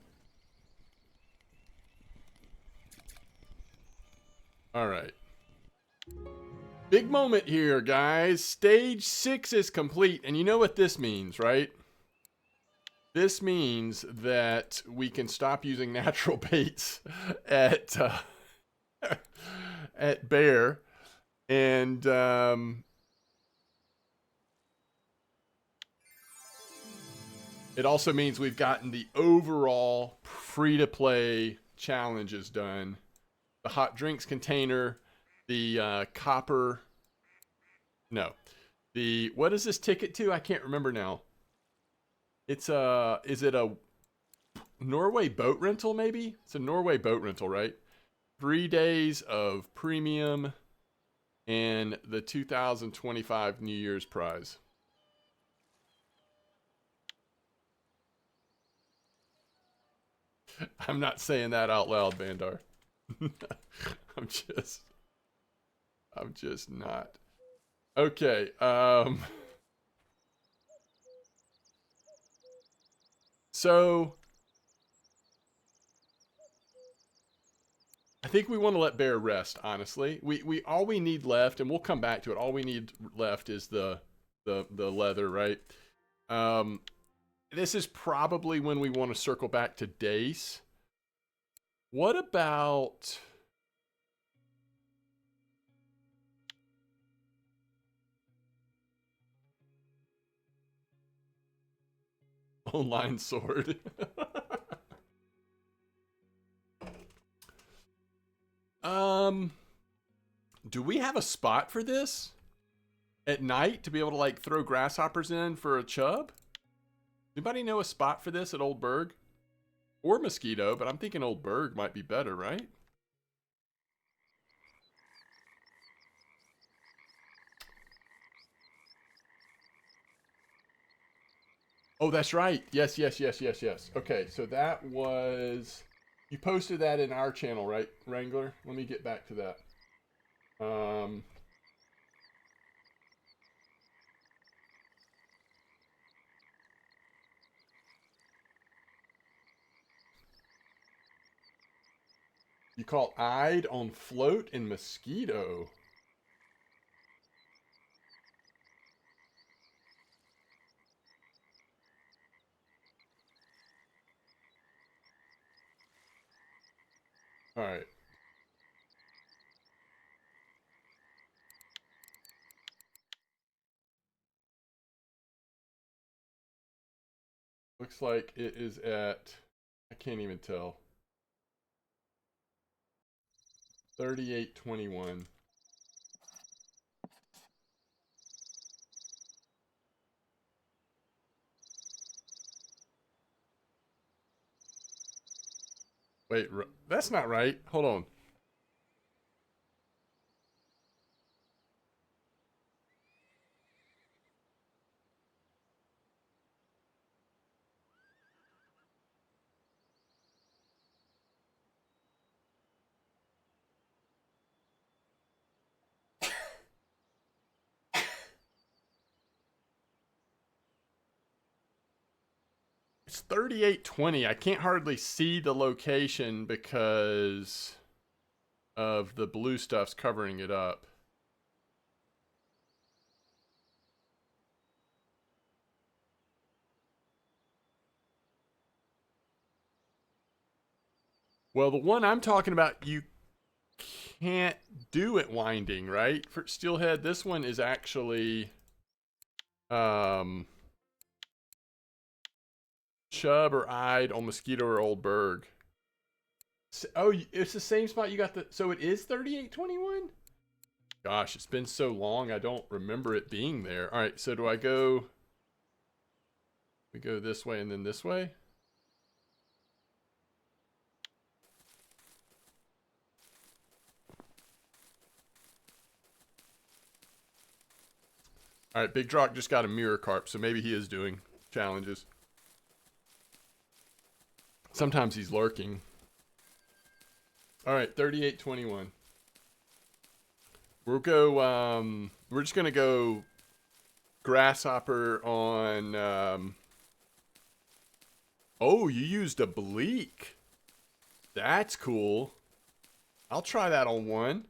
All right. Big moment here, guys. Stage 6 is complete. And you know what this means, right? This means that we can stop using natural baits at at Bear, and it also means we've gotten the overall free-to-play challenges done. The hot drinks container, the copper. No, the what is this ticket to? I can't remember now. It's is it a Norway boat rental? Maybe it's a Norway boat rental, right? 3 days of premium and the 2025 New Year's prize. I'm not saying that out loud, Bandar. I'm just I'm just not. Okay, so I think we want to let Bear rest, honestly. We all we need left, and we'll come back to it. All we need left is the leather, right? Um this is probably when we want to circle back to Dace. What about online sword? um do we have a spot for this at night to be able to like throw grasshoppers in for a chub? Anybody know a spot for this at Old Burg? Or Mosquito, but I'm thinking Old Burg might be better, right? Oh, that's right. Yes, yes, yes, yes, yes. Okay, so that was you posted that in our channel, right, Wrangler? Let me get back to that. Um you call eyed on float and Mosquito. All right. Looks like it is at I can't even tell. 3821. Wait, that's not right. Hold on. It's 3820. I can't hardly see the location because of the blue stuff's covering it up. Well, the one I'm talking about, you can't do it winding, right? For steelhead, this one is actually chub or eyed on Mosquito or Old Burg. So, oh, it's the same spot you got the... So it is 3821? Gosh, it's been so long, I don't remember it being there. All right, so do I go... We go this way and then this way? All right, Big Drock just got a mirror carp, so maybe he is doing challenges. Sometimes he's lurking. All right, 3821. We'll go, we're just going to go grasshopper on, oh, you used a bleak. That's cool. I'll try that on one.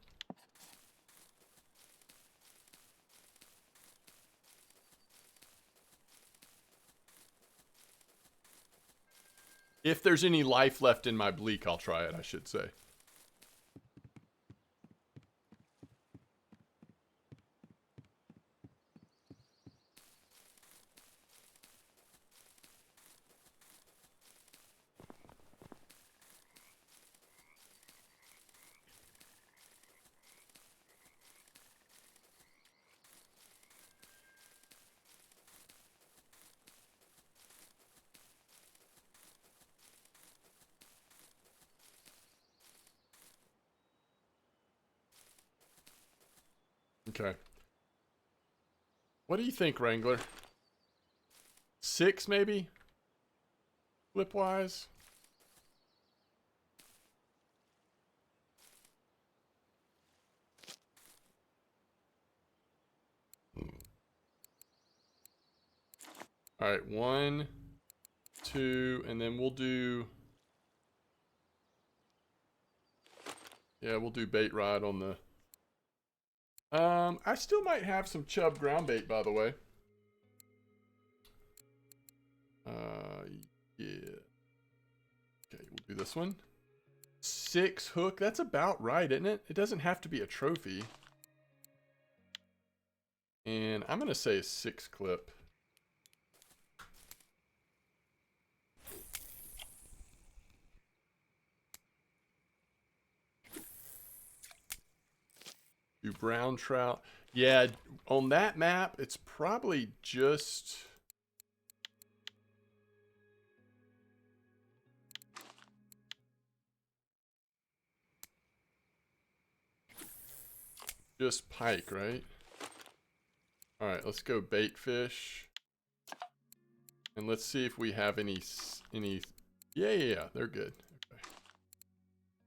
If there's any life left in my bleak, I'll try it, I should say. Okay. What do you think, Wrangler? 6, maybe? Flip-wise? All right, 1, 2, and then we'll do... Yeah, we'll do bait rod on the... I still might have some chub ground bait, by the way. Yeah. Okay, we'll do this one. 6 hook. That's about right, isn't it? It doesn't have to be a trophy. And I'm going to say a 6 clip. Do brown trout. Yeah, on that map, it's probably just... Just pike, right? All right, let's go bait fish. And let's see if we have any... Yeah, they're good.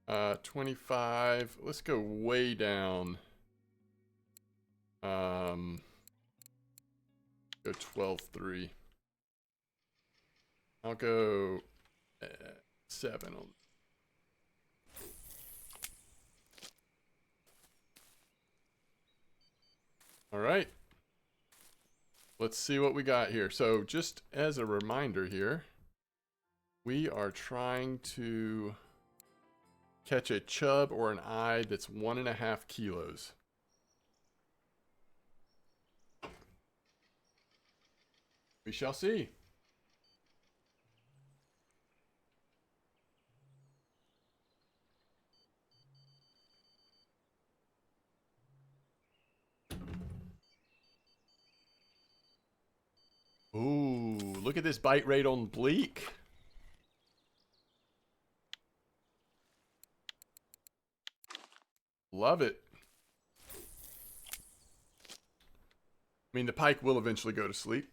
Okay. 25. Let's go way down. Go 12.3. I'll go 7 on. All right. Let's see what we got here. So just as a reminder here, we are trying to catch a chub or an eye that's 1.5 kilos. We shall see. Ooh, look at this bite rate on bleak. Love it. I mean, the pike will eventually go to sleep.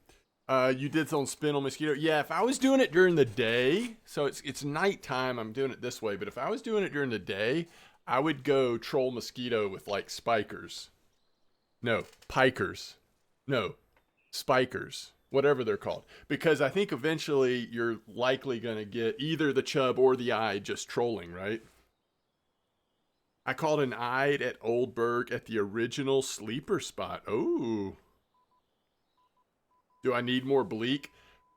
You did on spin on mosquito. Yeah, if I was doing it during the day, so it's nighttime, I'm doing it this way. But if I was doing it during the day, I would go troll mosquito with like spikers. No, pikers. No, spikers. whatever they're called. Because I think eventually you're likely going to get either the chub or the eye just trolling, right? I caught an eye at Old Burg at the original sleeper spot. Oh. Do I need more bleak?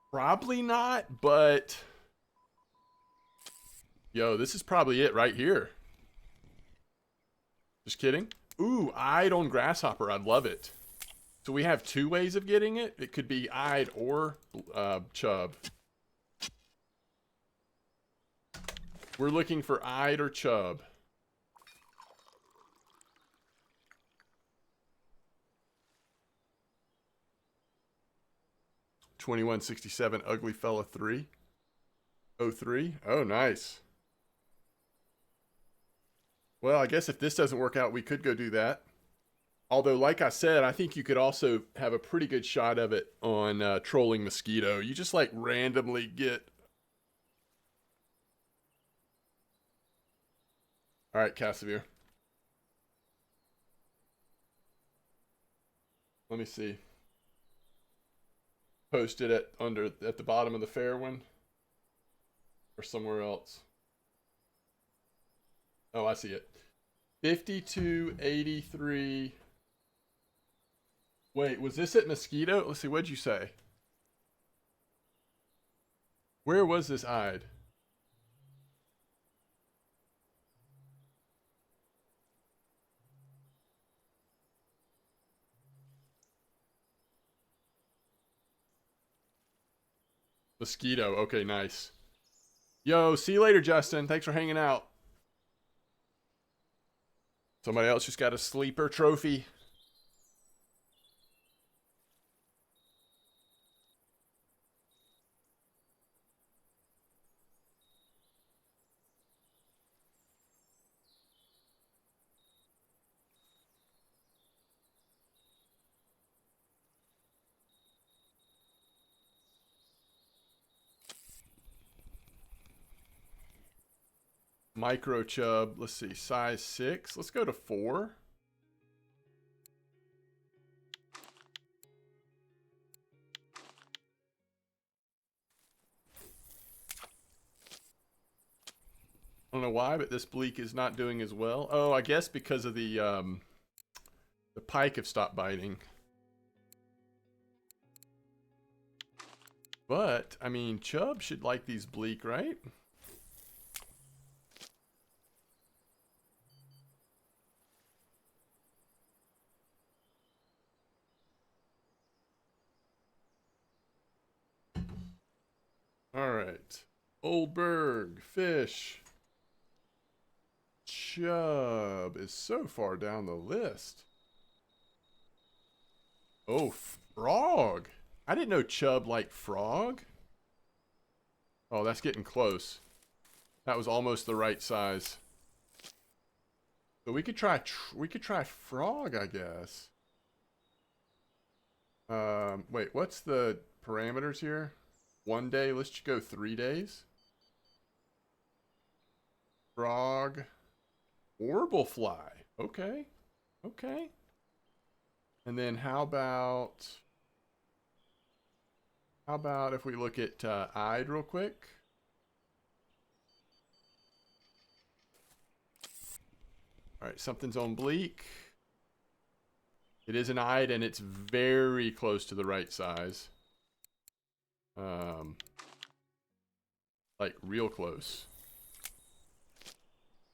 Probably not, but... Yo, this is probably it right here. Just kidding. Ooh, eyed on grasshopper. I'd love it. So we have two ways of getting it. It could be eyed or chub. We're looking for eyed or chub. $21.67 ugly fella 3. 03. Oh, nice. Well, I guess if this doesn't work out, we could go do that. Although, like I said, I think you could also have a pretty good shot of it on trolling mosquito. You just like randomly get... All right, Casimir. Let me see. Post it at the bottom of the fair one, or somewhere else. Oh, I see it. 52.83. Wait, was this at Mosquito? Let's see, what'd you say? Where was this eyed? Mosquito. Okay, nice. Yo, see you later, Justin. Thanks for hanging out. Somebody else just got a sleeper trophy. Micro chub. Let's see, size 6. Let's go to 4. I don't know why, but this bleak is not doing as well. Oh, I guess because of the pike have stopped biting. But, I mean, chub should like these bleak, right? All right. Old Burg, fish. Chub is so far down the list. Oh, frog. I didn't know chub liked frog. Oh, that's getting close. That was almost the right size. So we could try frog, I guess. Wait, what's the parameters here? 1 day, let's just go 3 days. Frog. Orbital fly. Okay. Okay. And then how about if we look at eyed real quick? All right, something's on bleak. It is an eyed and it's very close to the right size. Like real close.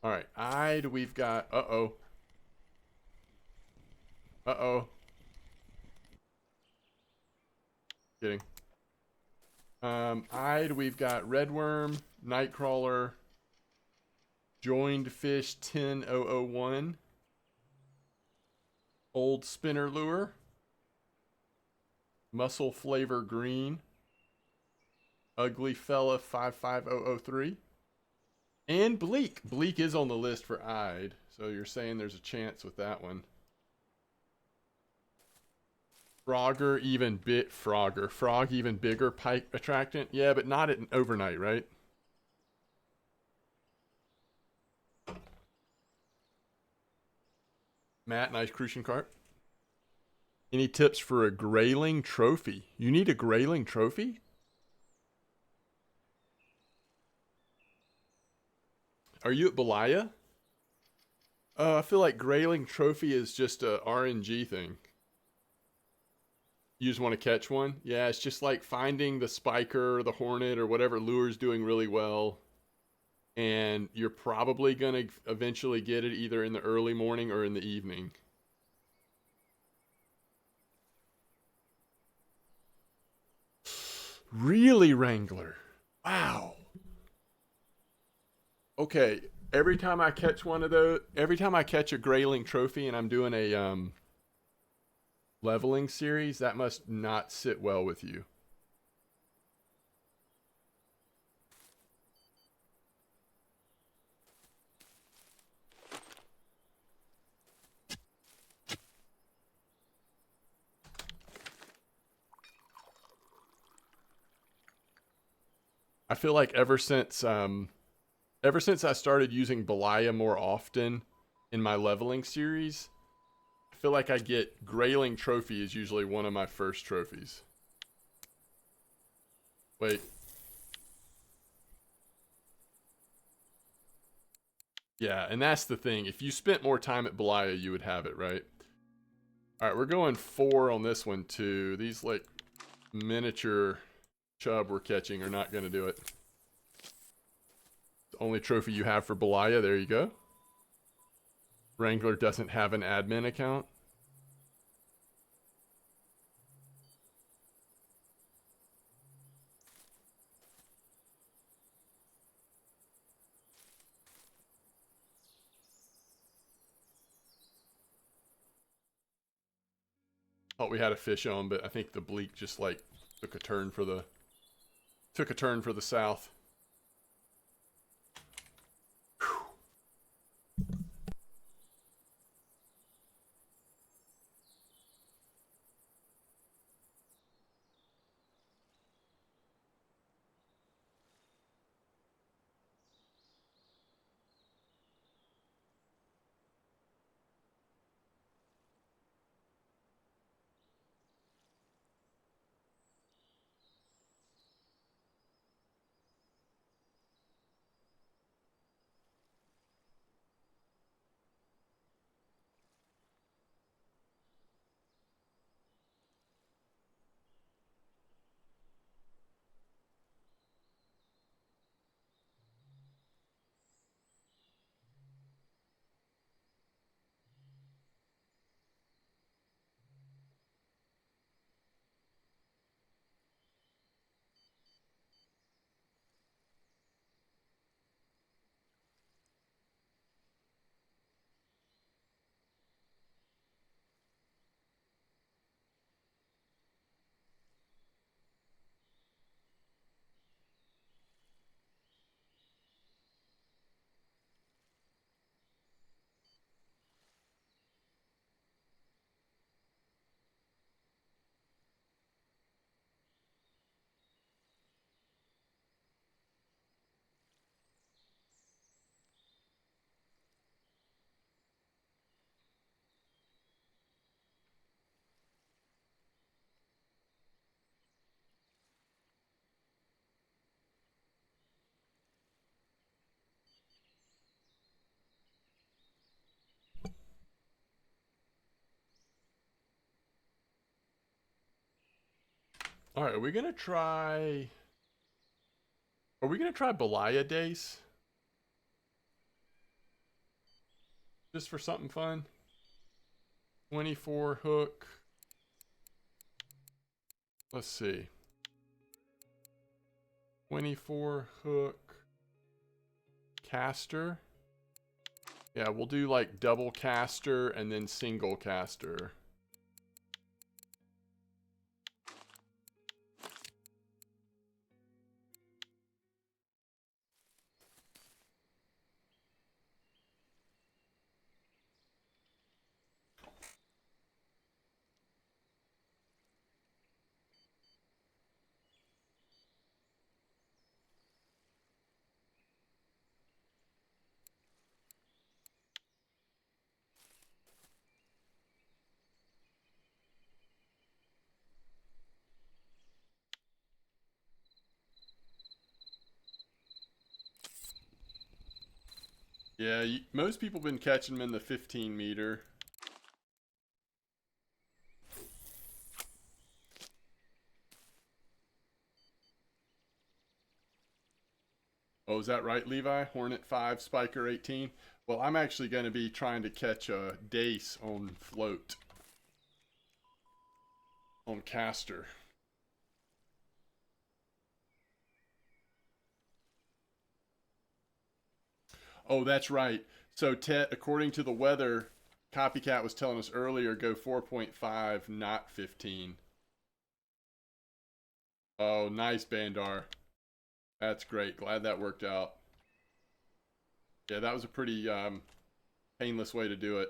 All right, eyed, we've got, uh-oh. Uh-oh. Kidding. Eyed, we've got redworm, nightcrawler, joined fish 10001, old spinner lure, mussel flavor green, ugly fella 55003. And bleak. Bleak is on the list for eyed. So you're saying there's a chance with that one. Frogger even bit Frogger. Frog even bigger pike attractant. Yeah, but not at an overnight, right? Matt, nice crucian carp. Any tips for a grayling trophy? You need a grayling trophy? Are you at Belaya? I feel like grayling trophy is just a RNG thing. You just want to catch one? Yeah, it's just like finding the spiker or the hornet or whatever lure is doing really well. And you're probably going to eventually get it either in the early morning or in the evening. Really, Wrangler? Wow. Okay, every time I catch one of those, every time I catch a grayling trophy and I'm doing a leveling series, that must not sit well with you. I feel like ever since I started using Belaya more often in my leveling series, I feel like I get grayling trophy is usually one of my first trophies. Wait. Yeah, and that's the thing. If you spent more time at Belaya, you would have it, right? All right, we're going 4 on this one too. These like miniature chub we're catching are not going to do it. The only trophy you have for Belaya, there you go. Wrangler doesn't have an admin account. Thought we had a fish on, but I think the bleak just like took a turn for the south. All right, are we gonna try? Are we gonna try Belaya Dace? Just for something fun? 24 hook. Let's see. 24 hook caster. Yeah, we'll do like double caster and then single caster. Yeah, most people have been catching them in the 15 meter. Oh, is that right, Levi? Hornet 5, Spiker 18. Well, I'm actually going to be trying to catch a Dace on float. On caster. Oh, that's right. So, according to the weather, Copycat was telling us earlier, go 4.5, not 15. Oh, nice, Bandar. That's great. Glad that worked out. Yeah, that was a pretty painless way to do it.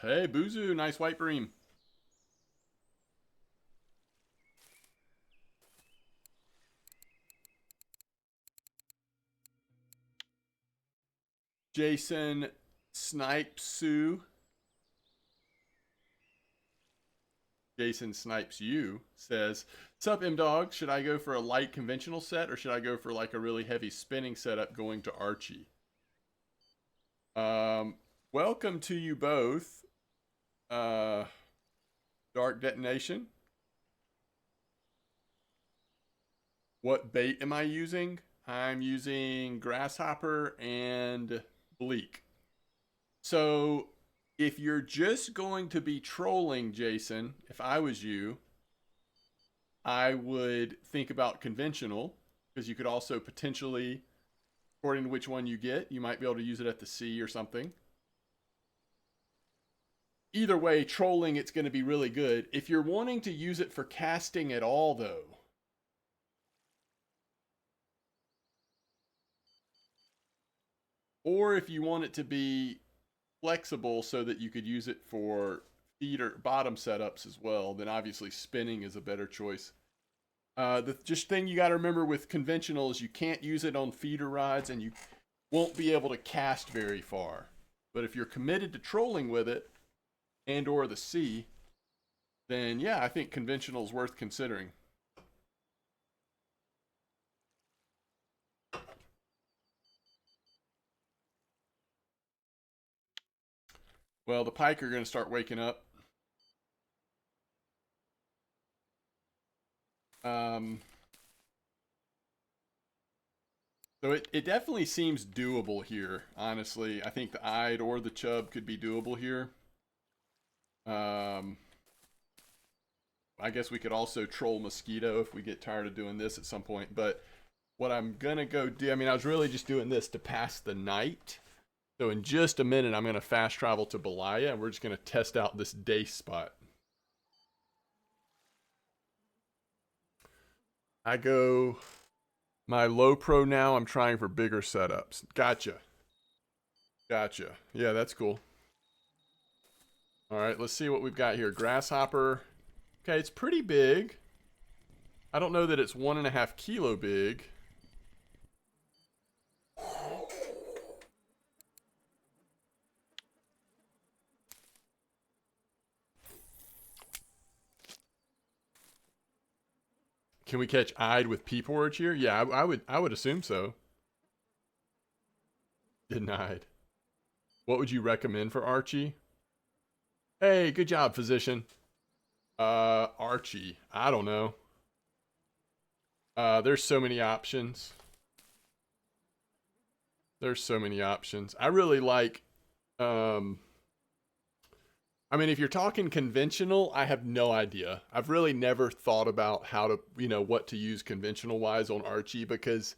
Hey, Buzu, nice white bream. Jason Snipesu. Jason Snipes You says, "Sup, MDawg? Should I go for a light conventional set or should I go for like a really heavy spinning setup going to Archie?" Welcome to you both. Dark Detonation. What bait am I using? I'm using Grasshopper and Bleak. So if you're just going to be trolling, Jason, if I was you, I would think about conventional because you could also potentially, according to which one you get, you might be able to use it at the sea or something. Either way, trolling, it's going to be really good. If you're wanting to use it for casting at all, though, or if you want it to be flexible so that you could use it for feeder bottom setups as well, then obviously spinning is a better choice. The just thing you got to remember with conventional is you can't use it on feeder rods and you won't be able to cast very far. But if you're committed to trolling with it and or the sea, then yeah, I think conventional is worth considering. Well, the pike are going to start waking up. So it definitely seems doable here, honestly. I think the Ide or the Chub could be doable here. I guess we could also troll Mosquito if we get tired of doing this at some point. But what I'm going to go do, I mean, I was really just doing this to pass the night. So in just a minute, I'm going to fast travel to Belaya, and we're just going to test out this Dace spot. I go my low pro now. I'm trying for bigger setups. Gotcha. Gotcha. Yeah, that's cool. All right, let's see what we've got here. Grasshopper. Okay, it's pretty big. I don't know that it's 1.5 kilo big. Can we catch Ide with pea porridge here? Yeah, I would assume so. Denied. What would you recommend for Archie? Hey, good job, physician. Archie. I don't know. There's so many options. There's so many options. I really like, I mean, if you're talking conventional, I have no idea. I've really never thought about how to, what to use conventional wise on Archie because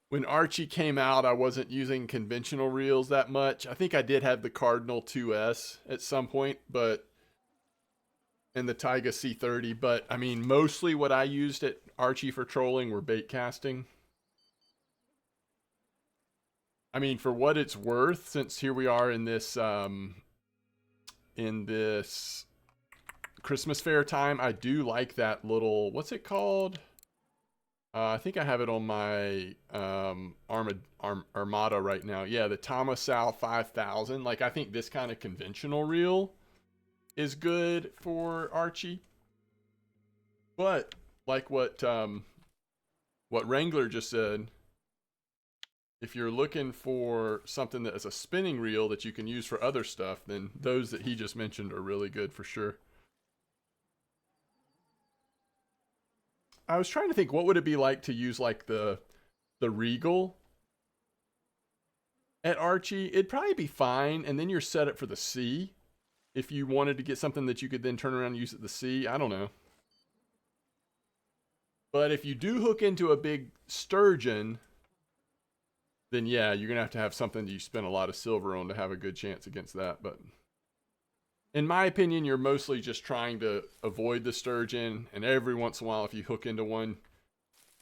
when Archie came out, I wasn't using conventional reels that much. I think I did have the Cardinal 2S at some point, but and the Taiga C30, but I mean, mostly what I used at Archie for trolling were bait casting. I mean, for what it's worth, since here we are in this Christmas fair time, I do like that little, what's it called? I think I have it on my Armada right now. Yeah, the Tomasal 5000. Like, I think this kind of conventional reel is good for Archie. But like what Wrangler just said, if you're looking for something that is a spinning reel that you can use for other stuff, then those that he just mentioned are really good for sure. I was trying to think, what would it be like to use like the Regal at Archie? It'd probably be fine, and then you're set up for the sea. If you wanted to get something that you could then turn around and use at the sea, I don't know. But if you do hook into a big sturgeon, then yeah, you're going to have something that you spend a lot of silver on to have a good chance against that. But in my opinion, you're mostly just trying to avoid the sturgeon. And every once in a while, if you hook into one,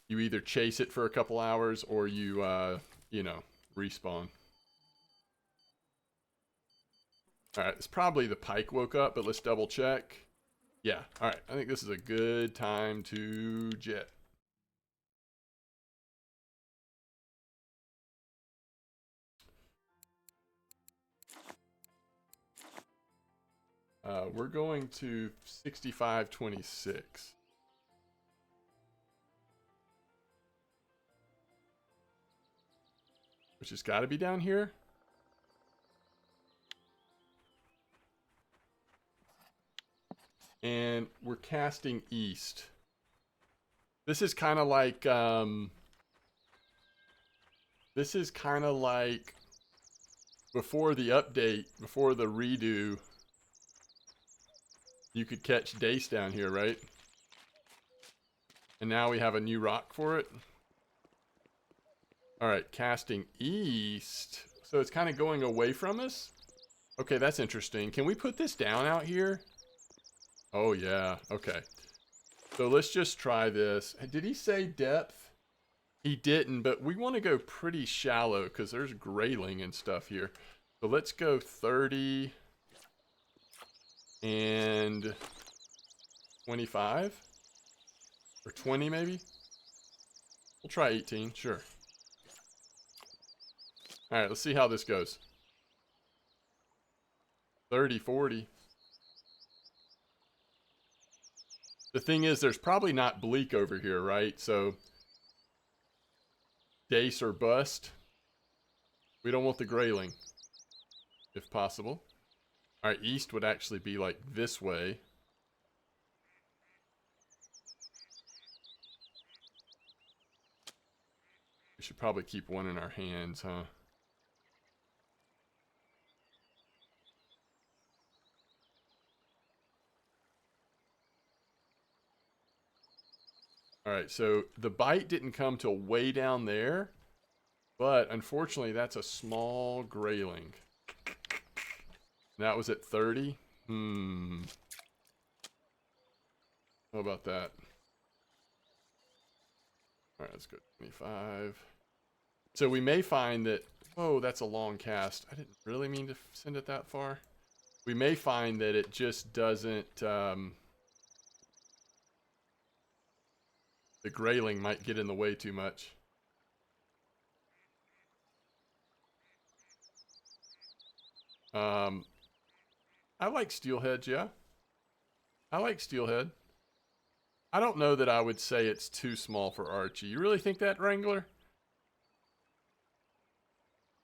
you either chase it for a couple hours or you, respawn. All right, it's probably the pike woke up, but let's double check. Yeah, all right, I think this is a good time to jet. We're going to 65.26. Which has got to be down here. And we're casting east. This is kind of like, before the update, before the redo, you could catch Dace down here, right? And now we have a new rock for it. All right, casting east. So it's kind of going away from us. Okay, that's interesting. Can we put this down out here? Oh, yeah. Okay. So let's just try this. Did he say depth? He didn't, but we want to go pretty shallow because there's grayling and stuff here. So let's go 30 and 25 or 20 maybe. We'll try 18, sure. All right, let's see how this goes. 30, 40. The thing is, there's probably not bleak over here, right? So Dace or bust. We don't want the grayling, if possible. All right, east would actually be like this way. We should probably keep one in our hands, huh? All right, so the bite didn't come till way down there, but unfortunately that's a small grayling. That was at 30. How about that? All right, let's go 25. So we may find that, oh, that's a long cast. I didn't really mean to send it that far. We may find that it just doesn't, the grayling might get in the way too much. I like steelheads, yeah. I like steelhead. I don't know that I would say it's too small for Archie. You really think that, Wrangler?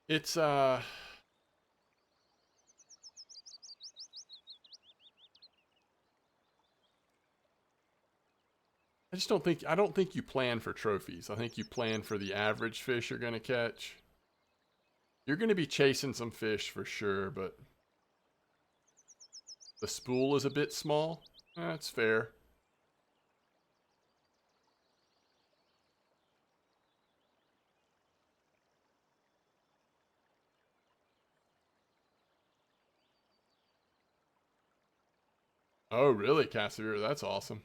It's, I just don't think, I don't think you plan for trophies. I think you plan for the average fish you're going to catch. You're going to be chasing some fish for sure, but the spool is a bit small. That's fair. Oh, really, Casimir? That's awesome.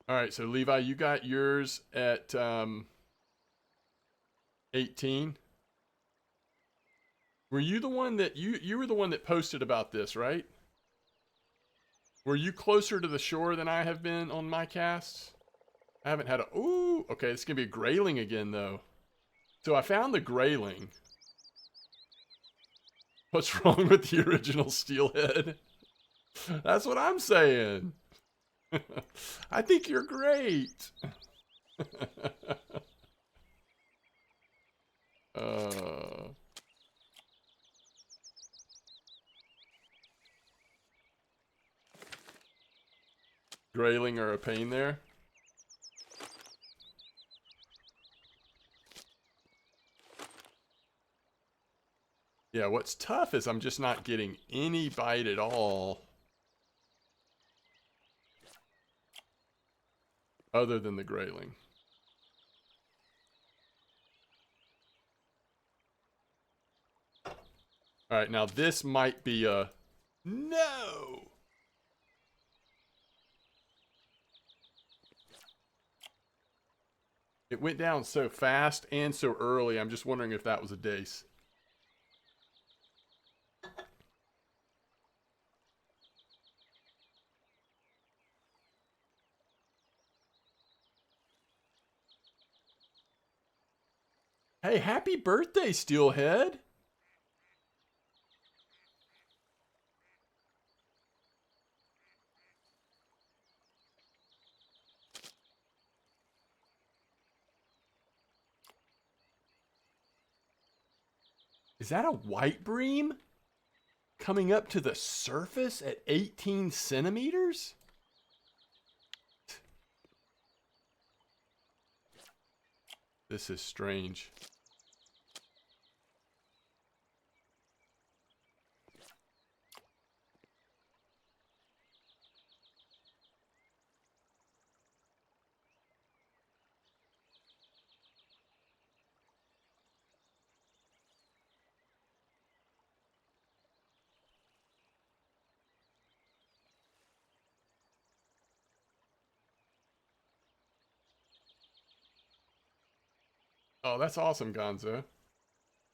All right, so Levi, you got yours at 18. Were you the one that you were the one that posted about this, right? Were you closer to the shore than I have been on my casts? I haven't had a... Ooh, okay, it's going to be a grayling again, though. So I found the grayling. What's wrong with the original steelhead? That's what I'm saying. I think you're great. uh, grayling are a pain there. Yeah, what's tough is I'm just not getting any bite at all. Other than the grayling. Alright, now this might be a... No! It went down so fast and so early, I'm just wondering if that was a Dace. Hey, happy birthday, Steelhead! Is that a white bream? Coming up to the surface at 18 centimeters? This is strange. Oh, that's awesome, Gonzo.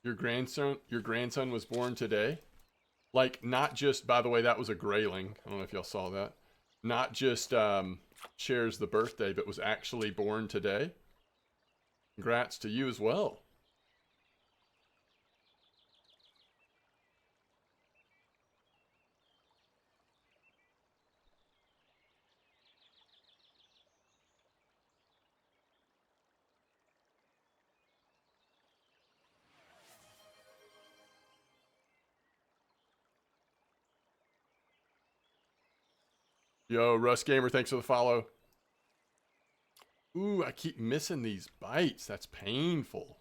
Your grandson was born today? Like, not just, by the way, that was a grayling. I don't know if y'all saw that. Not just shares the birthday, but was actually born today. Congrats to you as well. Yo, Russ Gamer, thanks for the follow. Ooh, I keep missing these bites. That's painful.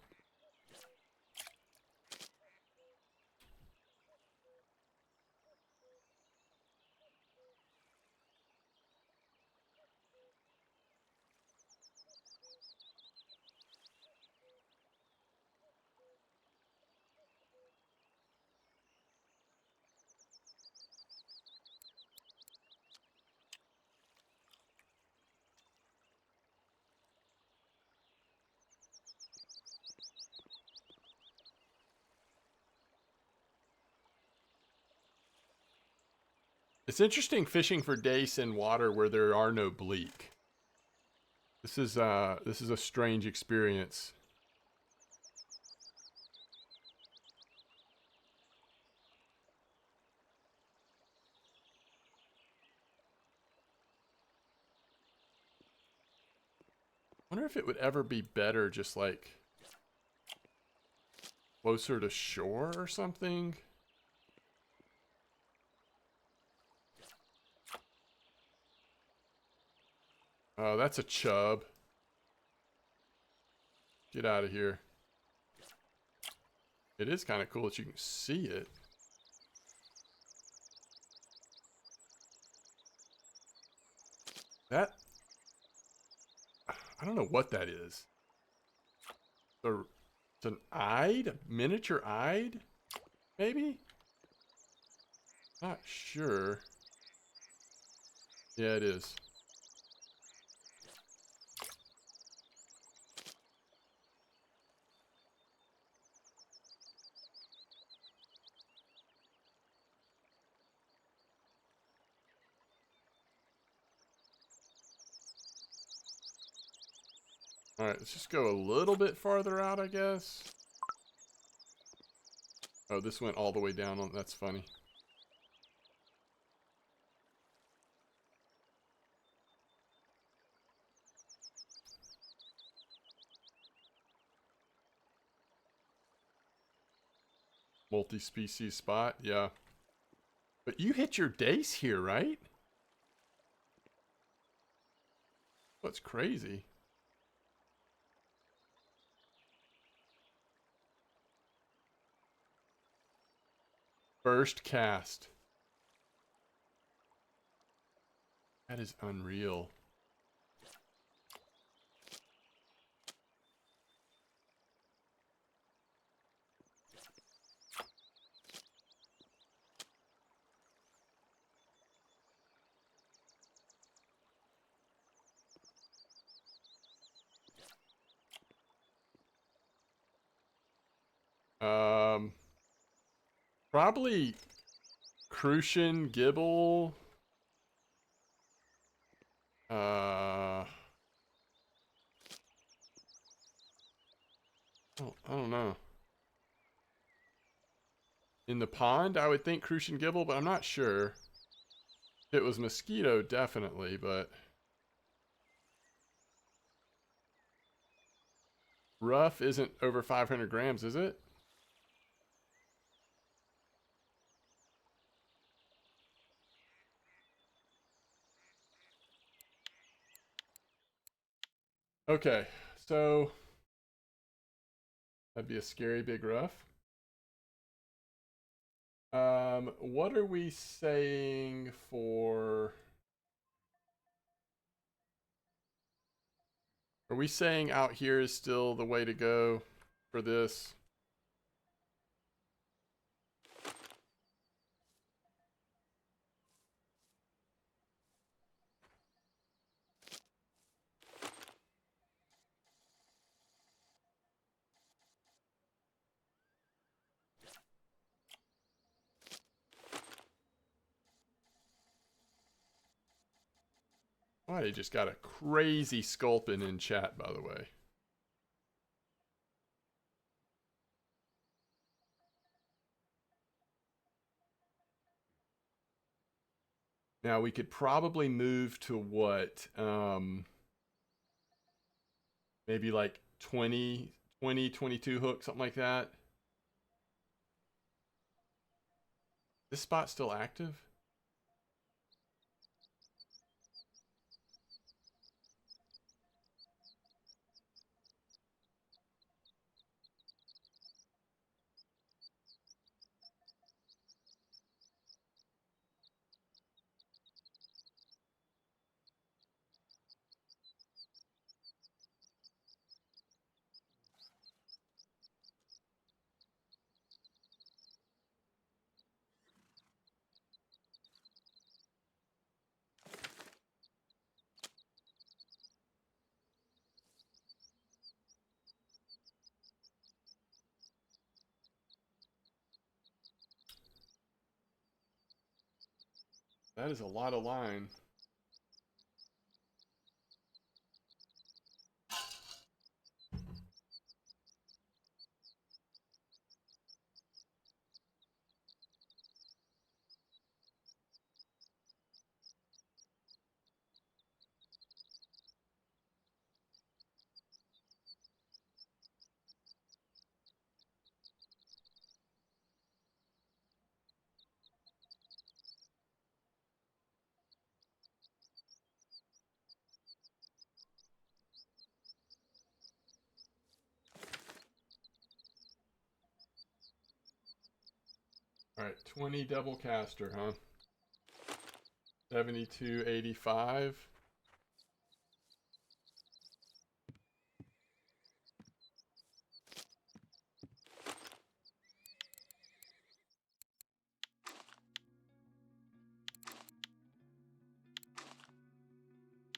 It's interesting fishing for dace in water where there are no bleak. This is a strange experience. Wonder if it would ever be better just like closer to shore or something. Oh, that's a chub. Get out of here. It is kind of cool that you can see it. That... I don't know what that is. It's It's an eyed? Miniature eyed? Maybe? Not sure. Yeah, it is. Alright, let's just go a little bit farther out, I guess. Oh, this went all the way down on, that's funny. Multi-species spot, yeah. But you hit your Dace here, right? That's crazy. First cast. That is unreal. Probably Crucian Gibble. I don't know. In the pond, I would think Crucian Gibble, but I'm not sure. If it was Mosquito, definitely, but... Rough isn't over 500 grams, is it? Okay, so... That'd be a scary big rough. What are we saying for... Are we saying out here is still the way to go for this? Oh, they just got a crazy sculpin in chat, by the way. Now we could probably move to what? Maybe like 20, 22 hooks, something like that. This spot's still active? That is a lot of line. All right, 20 double caster, huh? 72.85.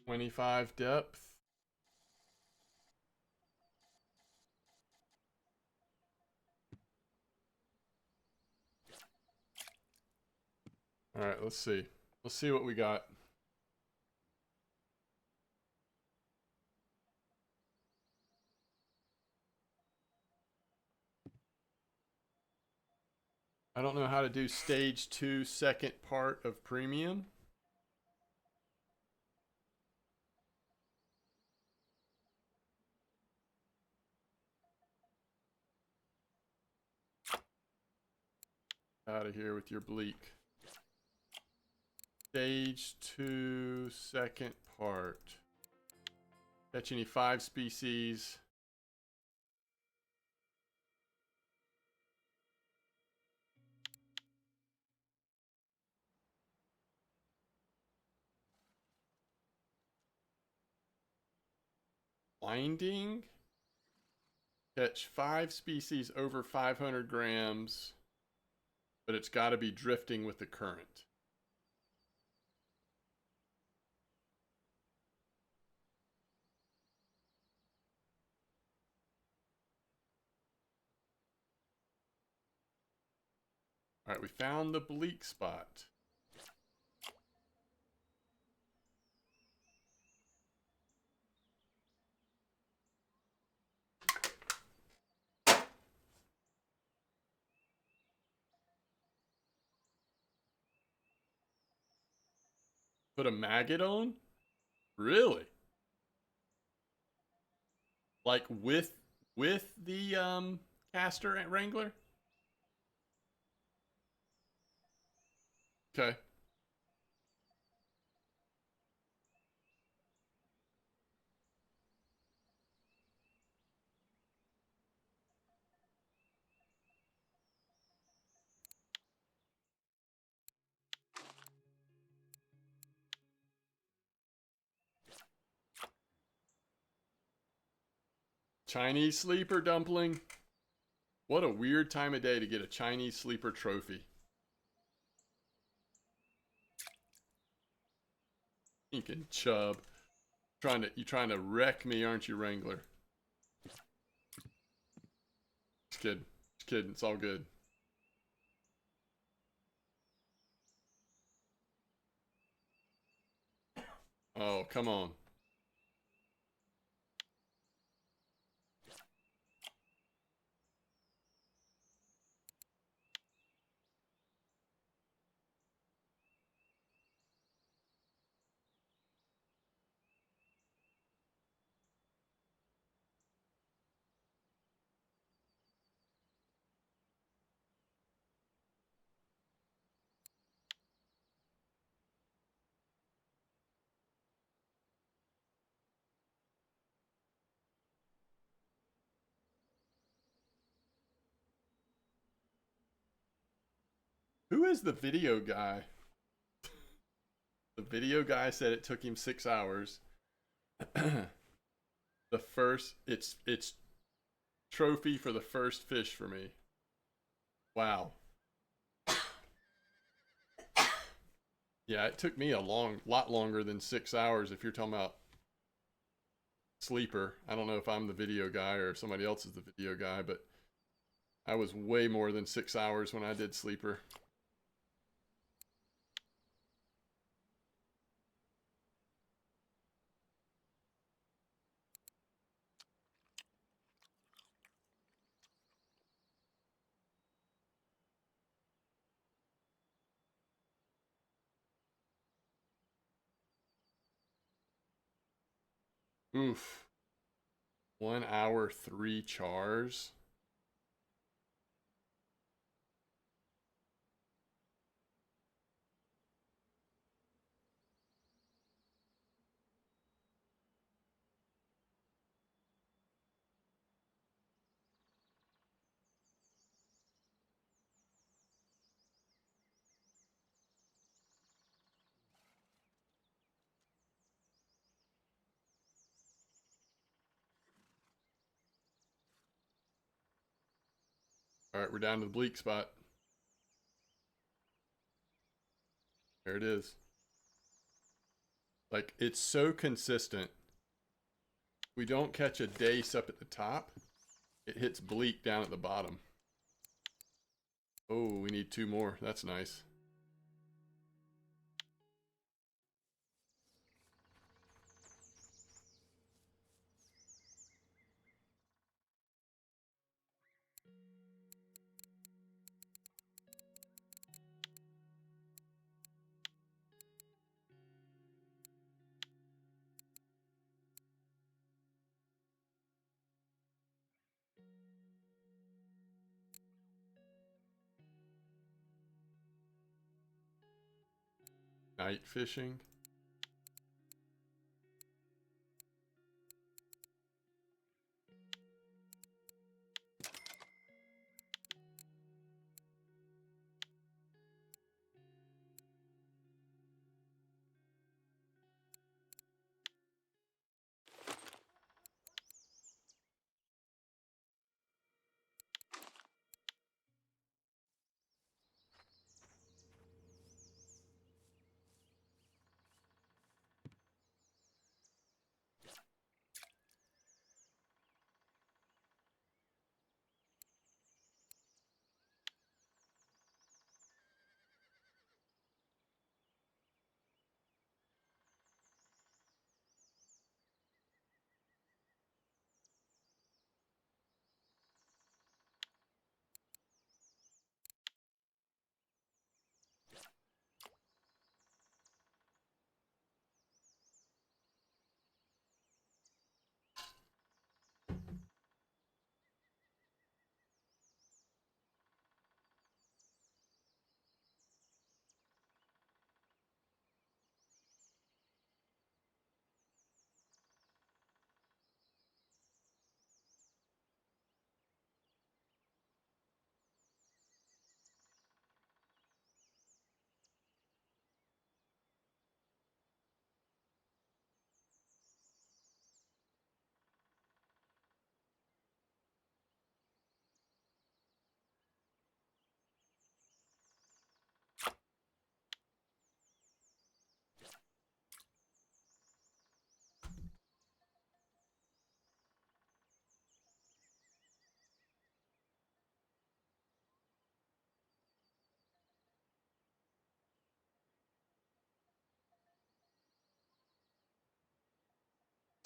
25 depth. All right, let's see. Let's see what we got. I don't know how to do stage 2 second part of premium. Out of here with your bleak. Stage 2 second part. Catch any 5 species. Winding. Catch 5 species over 500 grams, but it's got to be drifting with the current. All right, we found the bleak spot. Put a maggot on? Really? Like with the caster wrangler? Okay. Chinese sleeper dumpling. What a weird time of day to get a Chinese sleeper trophy. Thinking chub. You trying to wreck me, aren't you, Wrangler? Just kidding. Just kidding. It's all good. Oh, come on. Who is the video guy? The video guy said it took him 6 hours. The first, it's trophy for the first fish for me. Wow. Yeah, it took me a lot longer than 6 hours if you're talking about sleeper. I don't know if I'm the video guy or if somebody else is the video guy, but I was way more than 6 hours when I did sleeper. Oof. 1 hour, 3 chars. All right, we're down to the bleak spot. There it is. Like, it's so consistent. We don't catch a dace up at the top. It hits bleak down at the bottom. Oh, we need 2 more. That's nice. Night fishing.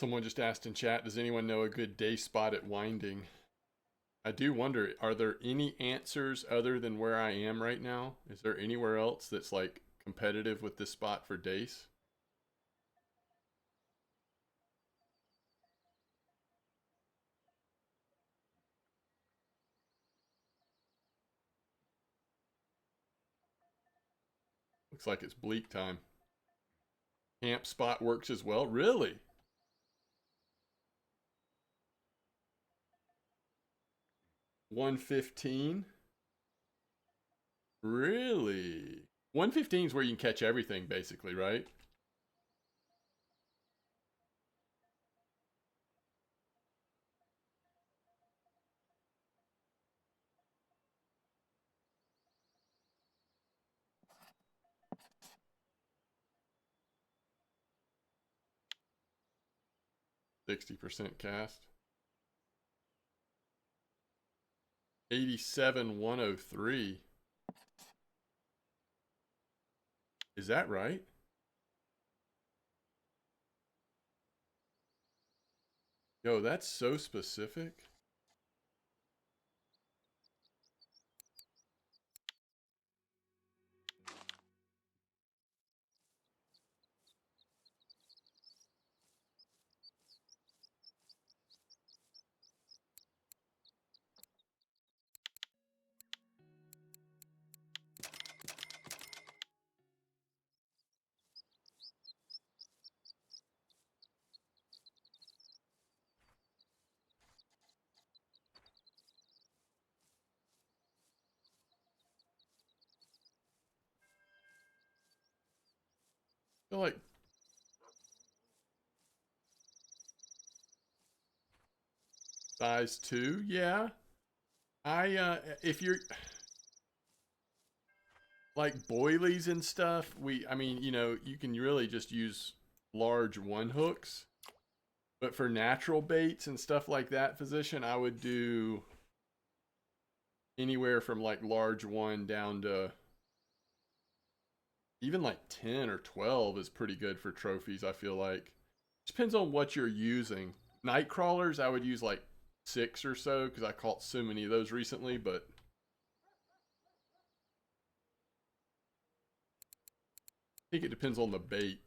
Someone just asked in chat, does anyone know a good day spot at Winding? I do wonder, are there any answers other than where I am right now? Is there anywhere else that's like competitive with this spot for Dace? Looks like it's bleak time. Camp spot works as well? Really? $115? Really? 115 is where you can catch everything, basically, right? %60 cast. 87,103. Is that right? Yo, that's so specific. I feel like size 2, yeah. If you're like boilies and stuff, I mean, you know, you can really just use large one hooks. But for natural baits and stuff like that, physician, I would do anywhere from like large one down to even like 10 or 12 is pretty good for trophies, I feel like. Depends on what you're using. Night crawlers, I would use like 6 or so because I caught so many of those recently, but I think it depends on the bait.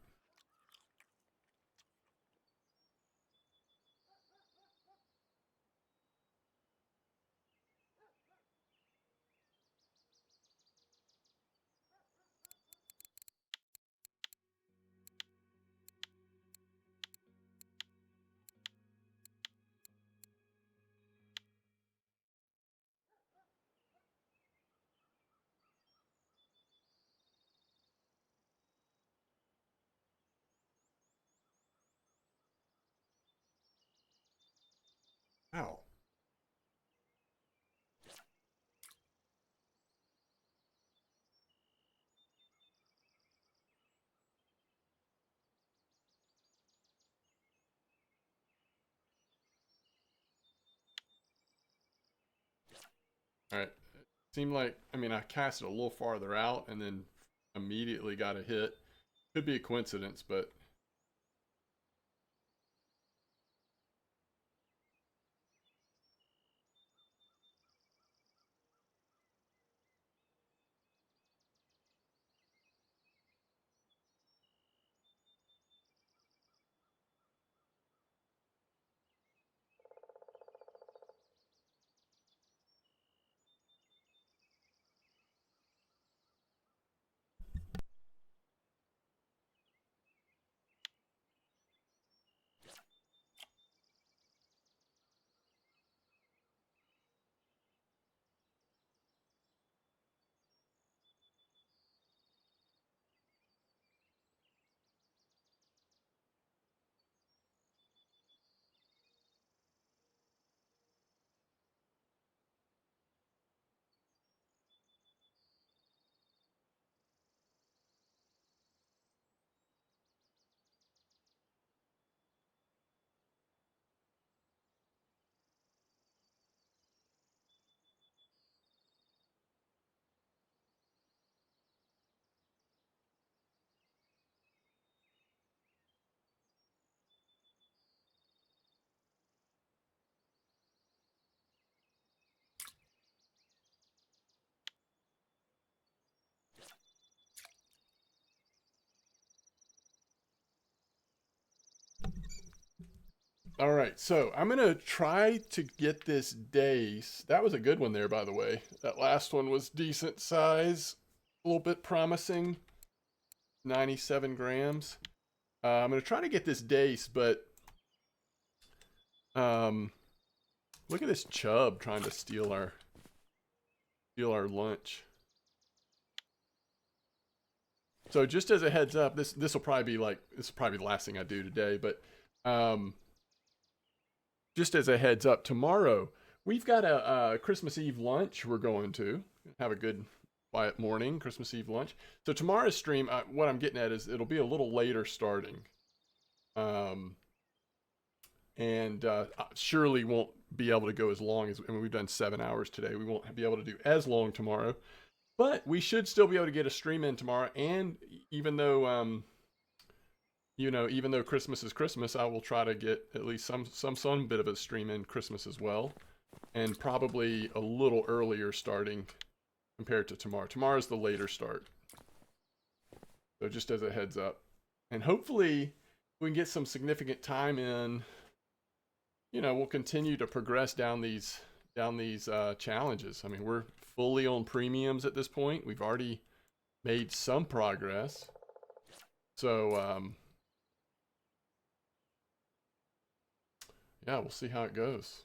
Ow. All right. Seemed like, I mean, I cast it a little farther out and then immediately got a hit. Could be a coincidence, but all right. So I'm going to try to get this Dace. That was a good one there, by the way. That last one was decent size, a little bit promising. 97 grams. I'm going to try to get this Dace, but look at this chub trying to steal our lunch. So just as a heads up, this will probably be the last thing I do today, but just as a heads up, tomorrow we've got a Christmas Eve lunch we're going to have a good quiet morning, Christmas Eve lunch. So tomorrow's stream, what I'm getting at is it'll be a little later starting. And surely won't be able to go as long as, I mean, we've done 7 hours today. We won't be able to do as long tomorrow, but we should still be able to get a stream in tomorrow. And even though, even though Christmas is Christmas, I will try to get at least some bit of a stream in Christmas as well, and probably a little earlier starting compared to tomorrow. Tomorrow's the later start. So just as a heads up, and hopefully we can get some significant time in. We'll continue to progress down these challenges. I mean, we're fully on premiums at this point. We've already made some progress. So, yeah, we'll see how it goes.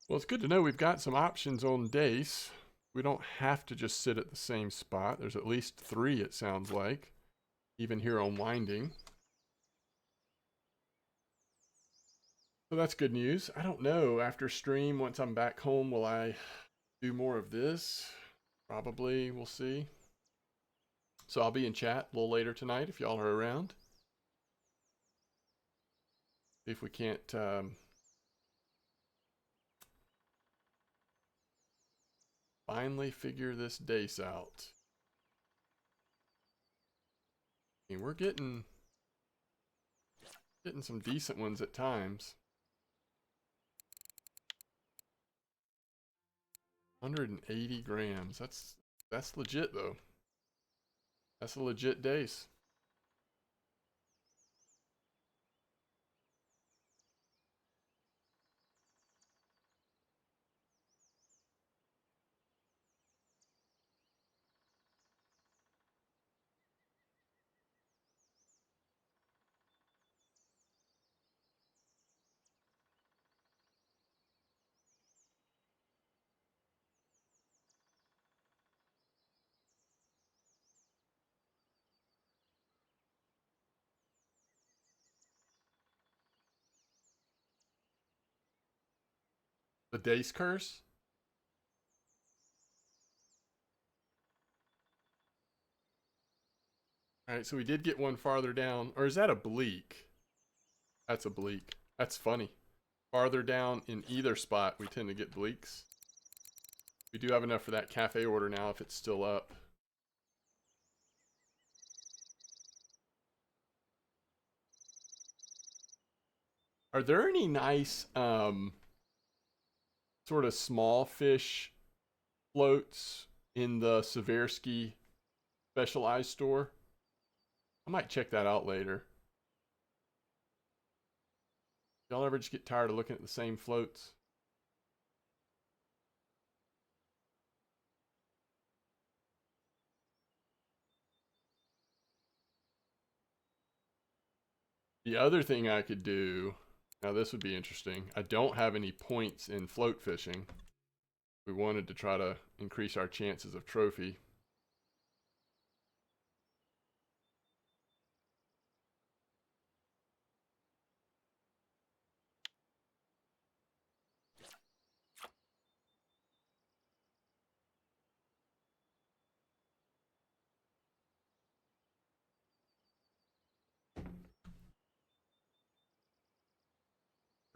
Well, it's good to know we've got some options on Dace. We don't have to just sit at the same spot. There's at least 3, it sounds like, even here on Winding. So that's good news. I don't know. After stream, once I'm back home, will I do more of this? Probably. We'll see. So I'll be in chat a little later tonight if y'all are around. See if we can't finally figure this Dace out. I mean, we're getting some decent ones at times. 180 grams. That's legit though. That's a legit Dace. The Dace curse? Alright, so we did get one farther down. Or is that a bleak? That's a bleak. That's funny. Farther down in either spot, we tend to get bleaks. We do have enough for that cafe order now if it's still up. Are there any nice sort of small fish floats in the Seversky specialized store? I might check that out later. Y'all ever just get tired of looking at the same floats? The other thing I could do, now this would be interesting. I don't have any points in float fishing. We wanted to try to increase our chances of trophy.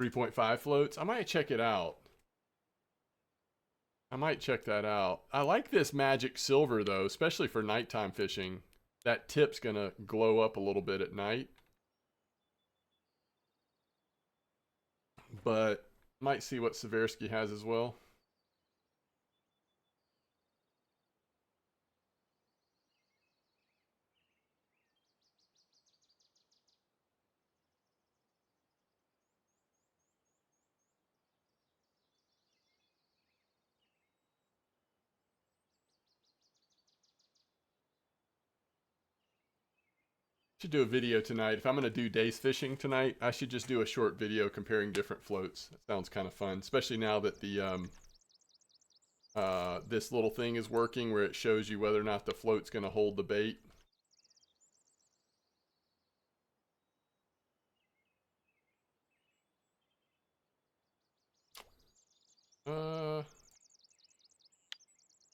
.5 floats. I might check it out. I might check that out. I like this magic silver though, especially for nighttime fishing. That tip's gonna glow up a little bit at night. But might see what Seversky has as well. Should do a video tonight. If I'm going to do Dace fishing tonight, I should just do a short video comparing different floats. That sounds kind of fun, especially now that the this little thing is working where it shows you whether or not the float's going to hold the bait.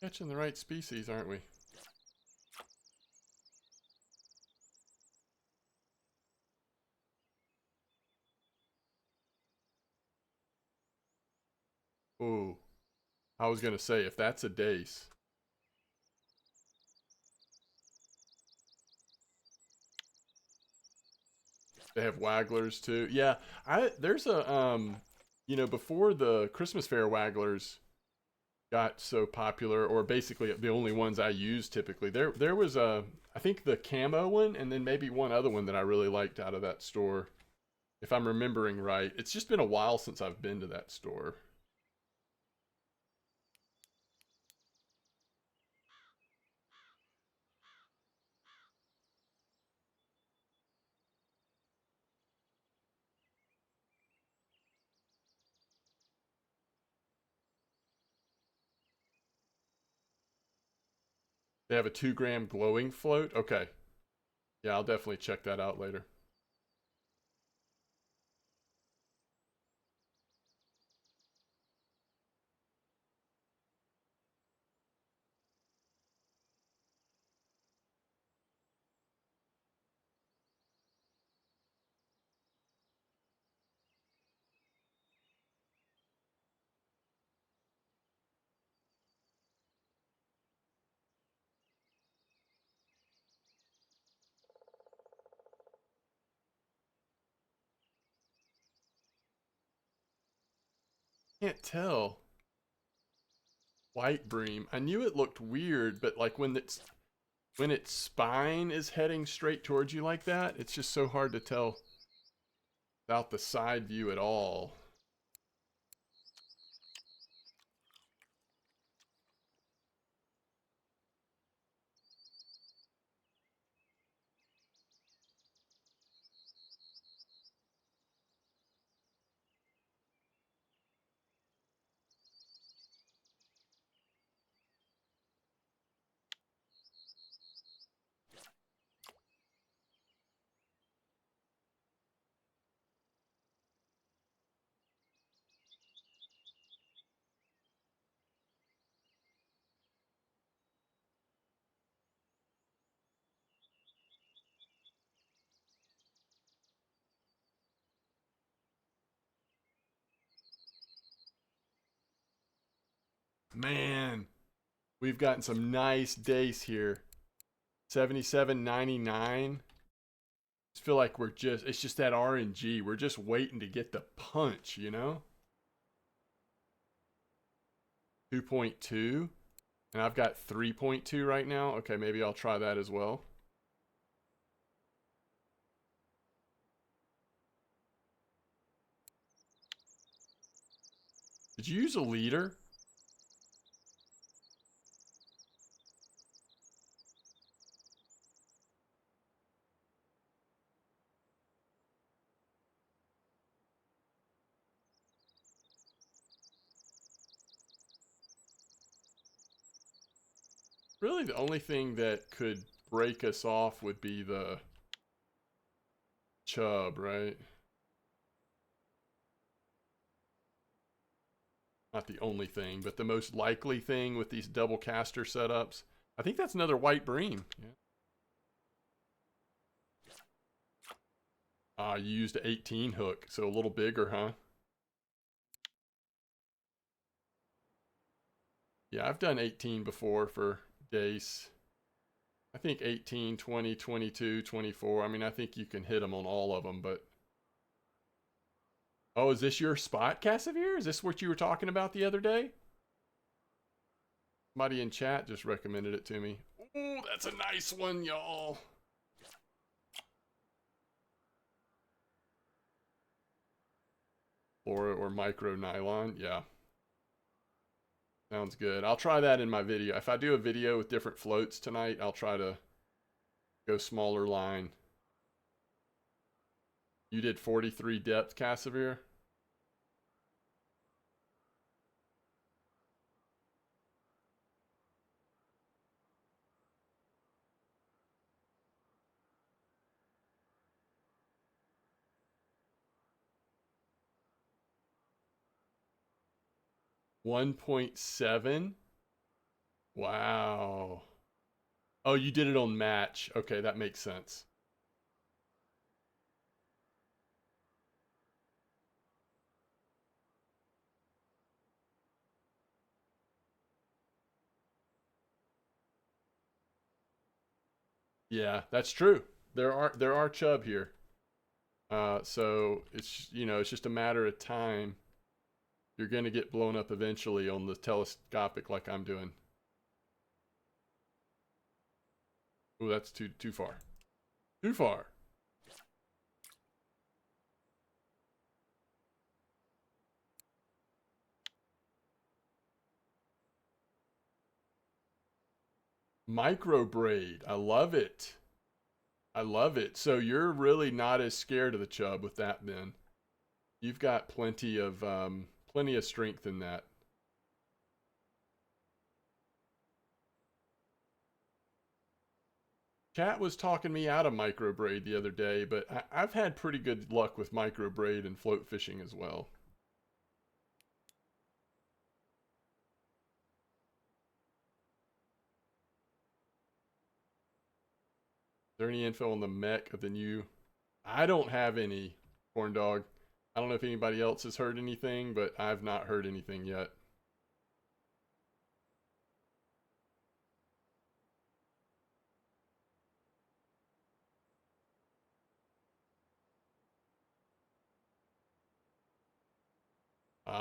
Catching the right species, aren't we? Ooh, I was gonna say if that's a Dace. They have wagglers too. Yeah, there's a you know, before the Christmas fair wagglers got so popular, or basically the only ones I use typically. There was I think the camo one, and then maybe one other one that I really liked out of that store, if I'm remembering right. It's just been a while since I've been to that store. They have a 2 gram glowing float. Okay. Yeah, I'll definitely check that out later. Can't tell. White bream. I knew it looked weird, but like when its spine is heading straight towards you like that, it's just so hard to tell without the side view at all. Man, we've gotten some nice dace here. 77.99. I feel like it's just that RNG. We're just waiting to get the punch, you know? 2.2. And I've got 3.2 right now. Okay, maybe I'll try that as well. Did you use a leader? Really, the only thing that could break us off would be the chub, right? Not the only thing, but the most likely thing with these double caster setups. I think that's another white bream. Yeah. You used an 18 hook, so a little bigger, huh? Yeah, I've done 18 before for Dace. I think 18, 20, 22, 24. I mean, I think you can hit them on all of them, but... Oh, is this your spot, Cassavir? Is this what you were talking about the other day? Somebody in chat just recommended it to me. Ooh, that's a nice one, y'all. Or micro nylon, yeah. Sounds good. I'll try that in my video. If I do a video with different floats tonight, I'll try to go smaller line. You did 43 depth, Cassavir? $1.7? Wow. Oh, you did it on match. Okay, that makes sense. Yeah, that's true. There are chub here. So it's it's just a matter of time. You're gonna get blown up eventually on the telescopic like I'm doing. Oh, that's too far. Too far. Micro braid. I love it. I love it. So you're really not as scared of the chub with that then. You've got plenty of strength in that. Chat was talking me out of micro braid the other day, but I've had pretty good luck with micro braid and float fishing as well. Is there any info on the mech of the new? I don't have any, Corn Dog. I don't know if anybody else has heard anything, but I've not heard anything yet.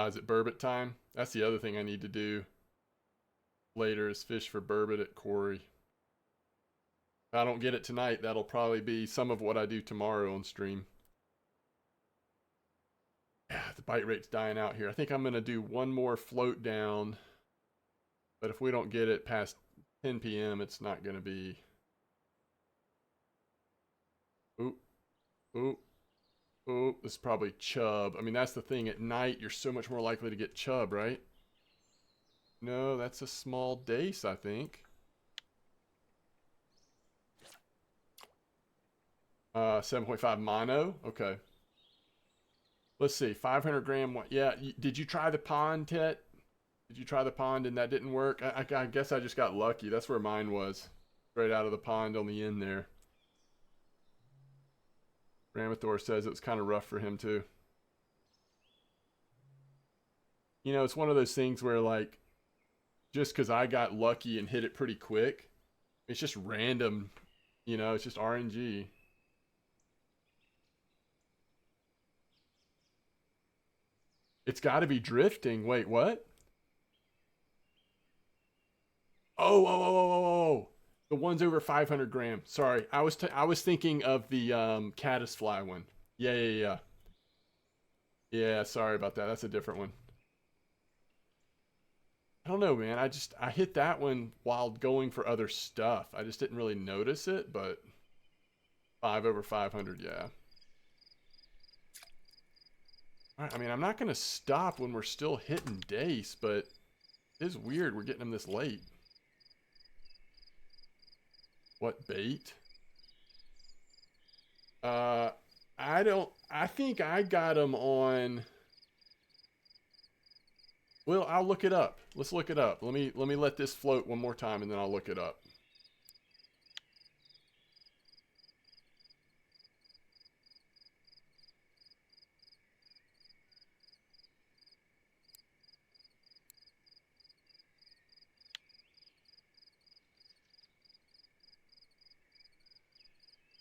Is it burbot time? That's the other thing I need to do later is fish for burbot at Quarry. If I don't get it tonight, that'll probably be some of what I do tomorrow on stream. Yeah, the bite rate's dying out here. I think I'm going to do one more float down. But if we don't get it past 10 p.m., it's not going to be... Oop, oop, oop. This is probably chub. I mean, that's the thing. At night, you're so much more likely to get chub, right? No, that's a small dace, I think. 7.5 mono. Okay. Let's see. 500 gram. Yeah. Did you try the pond, Tet? Did you try the pond and that didn't work? I guess I just got lucky. That's where mine was. Right out of the pond on the end there. Ramathor says it was kind of rough for him too. You know, it's one of those things where like, just because I got lucky and hit it pretty quick, it's just random. You know, it's just RNG. It's got to be drifting. Wait, what? Oh. The ones over 500 grams. Sorry, I was thinking of the caddisfly one. Yeah. Yeah, sorry about that. That's a different one. I don't know, man. I hit that one while going for other stuff. I just didn't really notice it, but 5 over 500, yeah. All right, I mean, I'm not going to stop when we're still hitting Dace, but it is weird we're getting them this late. What bait? I think I got them on. Well, I'll look it up. Let's look it up. Let me let this float one more time and then I'll look it up.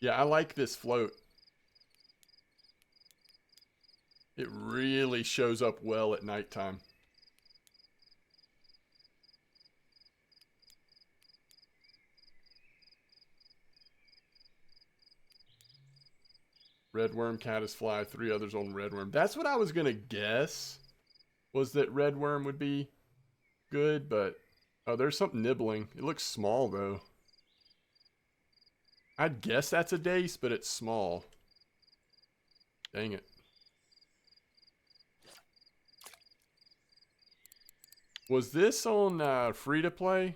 Yeah, I like this float. It really shows up well at nighttime. Redworm, caddisfly, 3 others on redworm. That's what I was going to guess, was that redworm would be good, but... Oh, there's something nibbling. It looks small, though. I'd guess that's a dace, but it's small. Dang it. Was this on free to play?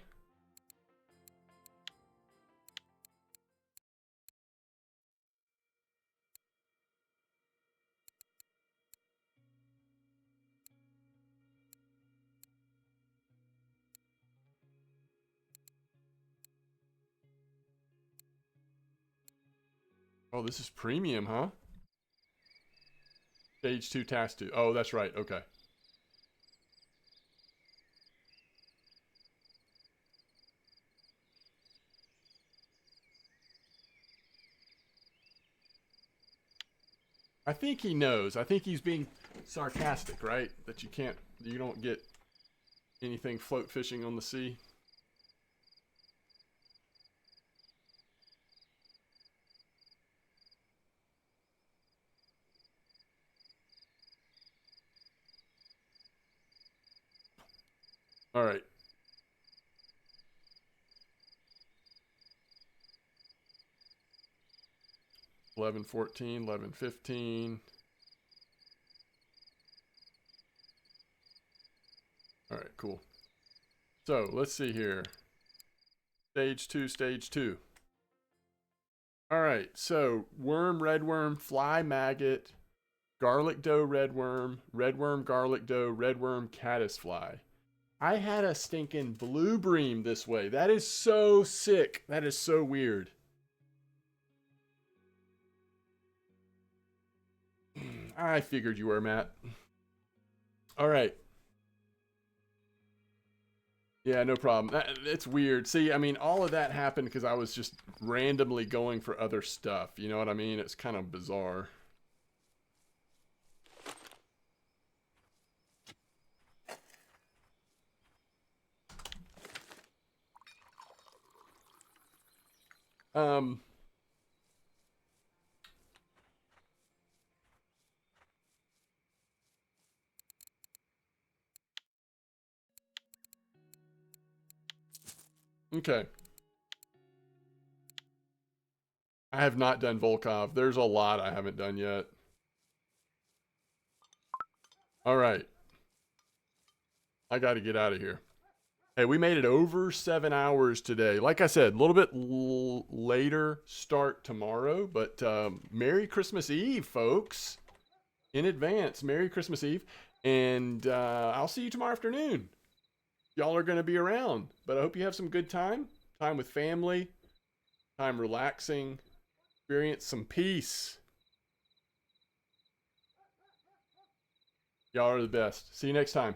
Oh, this is premium, huh? Stage 2, task 2. Oh, that's right. Okay. I think he knows. I think he's being sarcastic, right? That you don't get anything float fishing on the sea. All right. $11, $14, $11, $15. All right, cool. So let's see here. Stage 2, stage 2. All right, so worm, redworm, fly, maggot, garlic dough, redworm, garlic dough, redworm, caddisfly. I had a stinking blue bream this way. That is so sick. That is so weird. I figured you were, Matt. All right. Yeah, no problem. It's weird. See, I mean, all of that happened because I was just randomly going for other stuff. You know what I mean? It's kind of bizarre. Um, okay. I have not done Volkov. There's a lot I haven't done yet. All right. I got to get out of here. Hey, we made it over 7 hours today. Like I said, a little bit later start tomorrow, but Merry Christmas Eve, folks. In advance, Merry Christmas Eve. And I'll see you tomorrow afternoon. Y'all are going to be around, but I hope you have some good time with family, time relaxing, experience some peace. Y'all are the best. See you next time.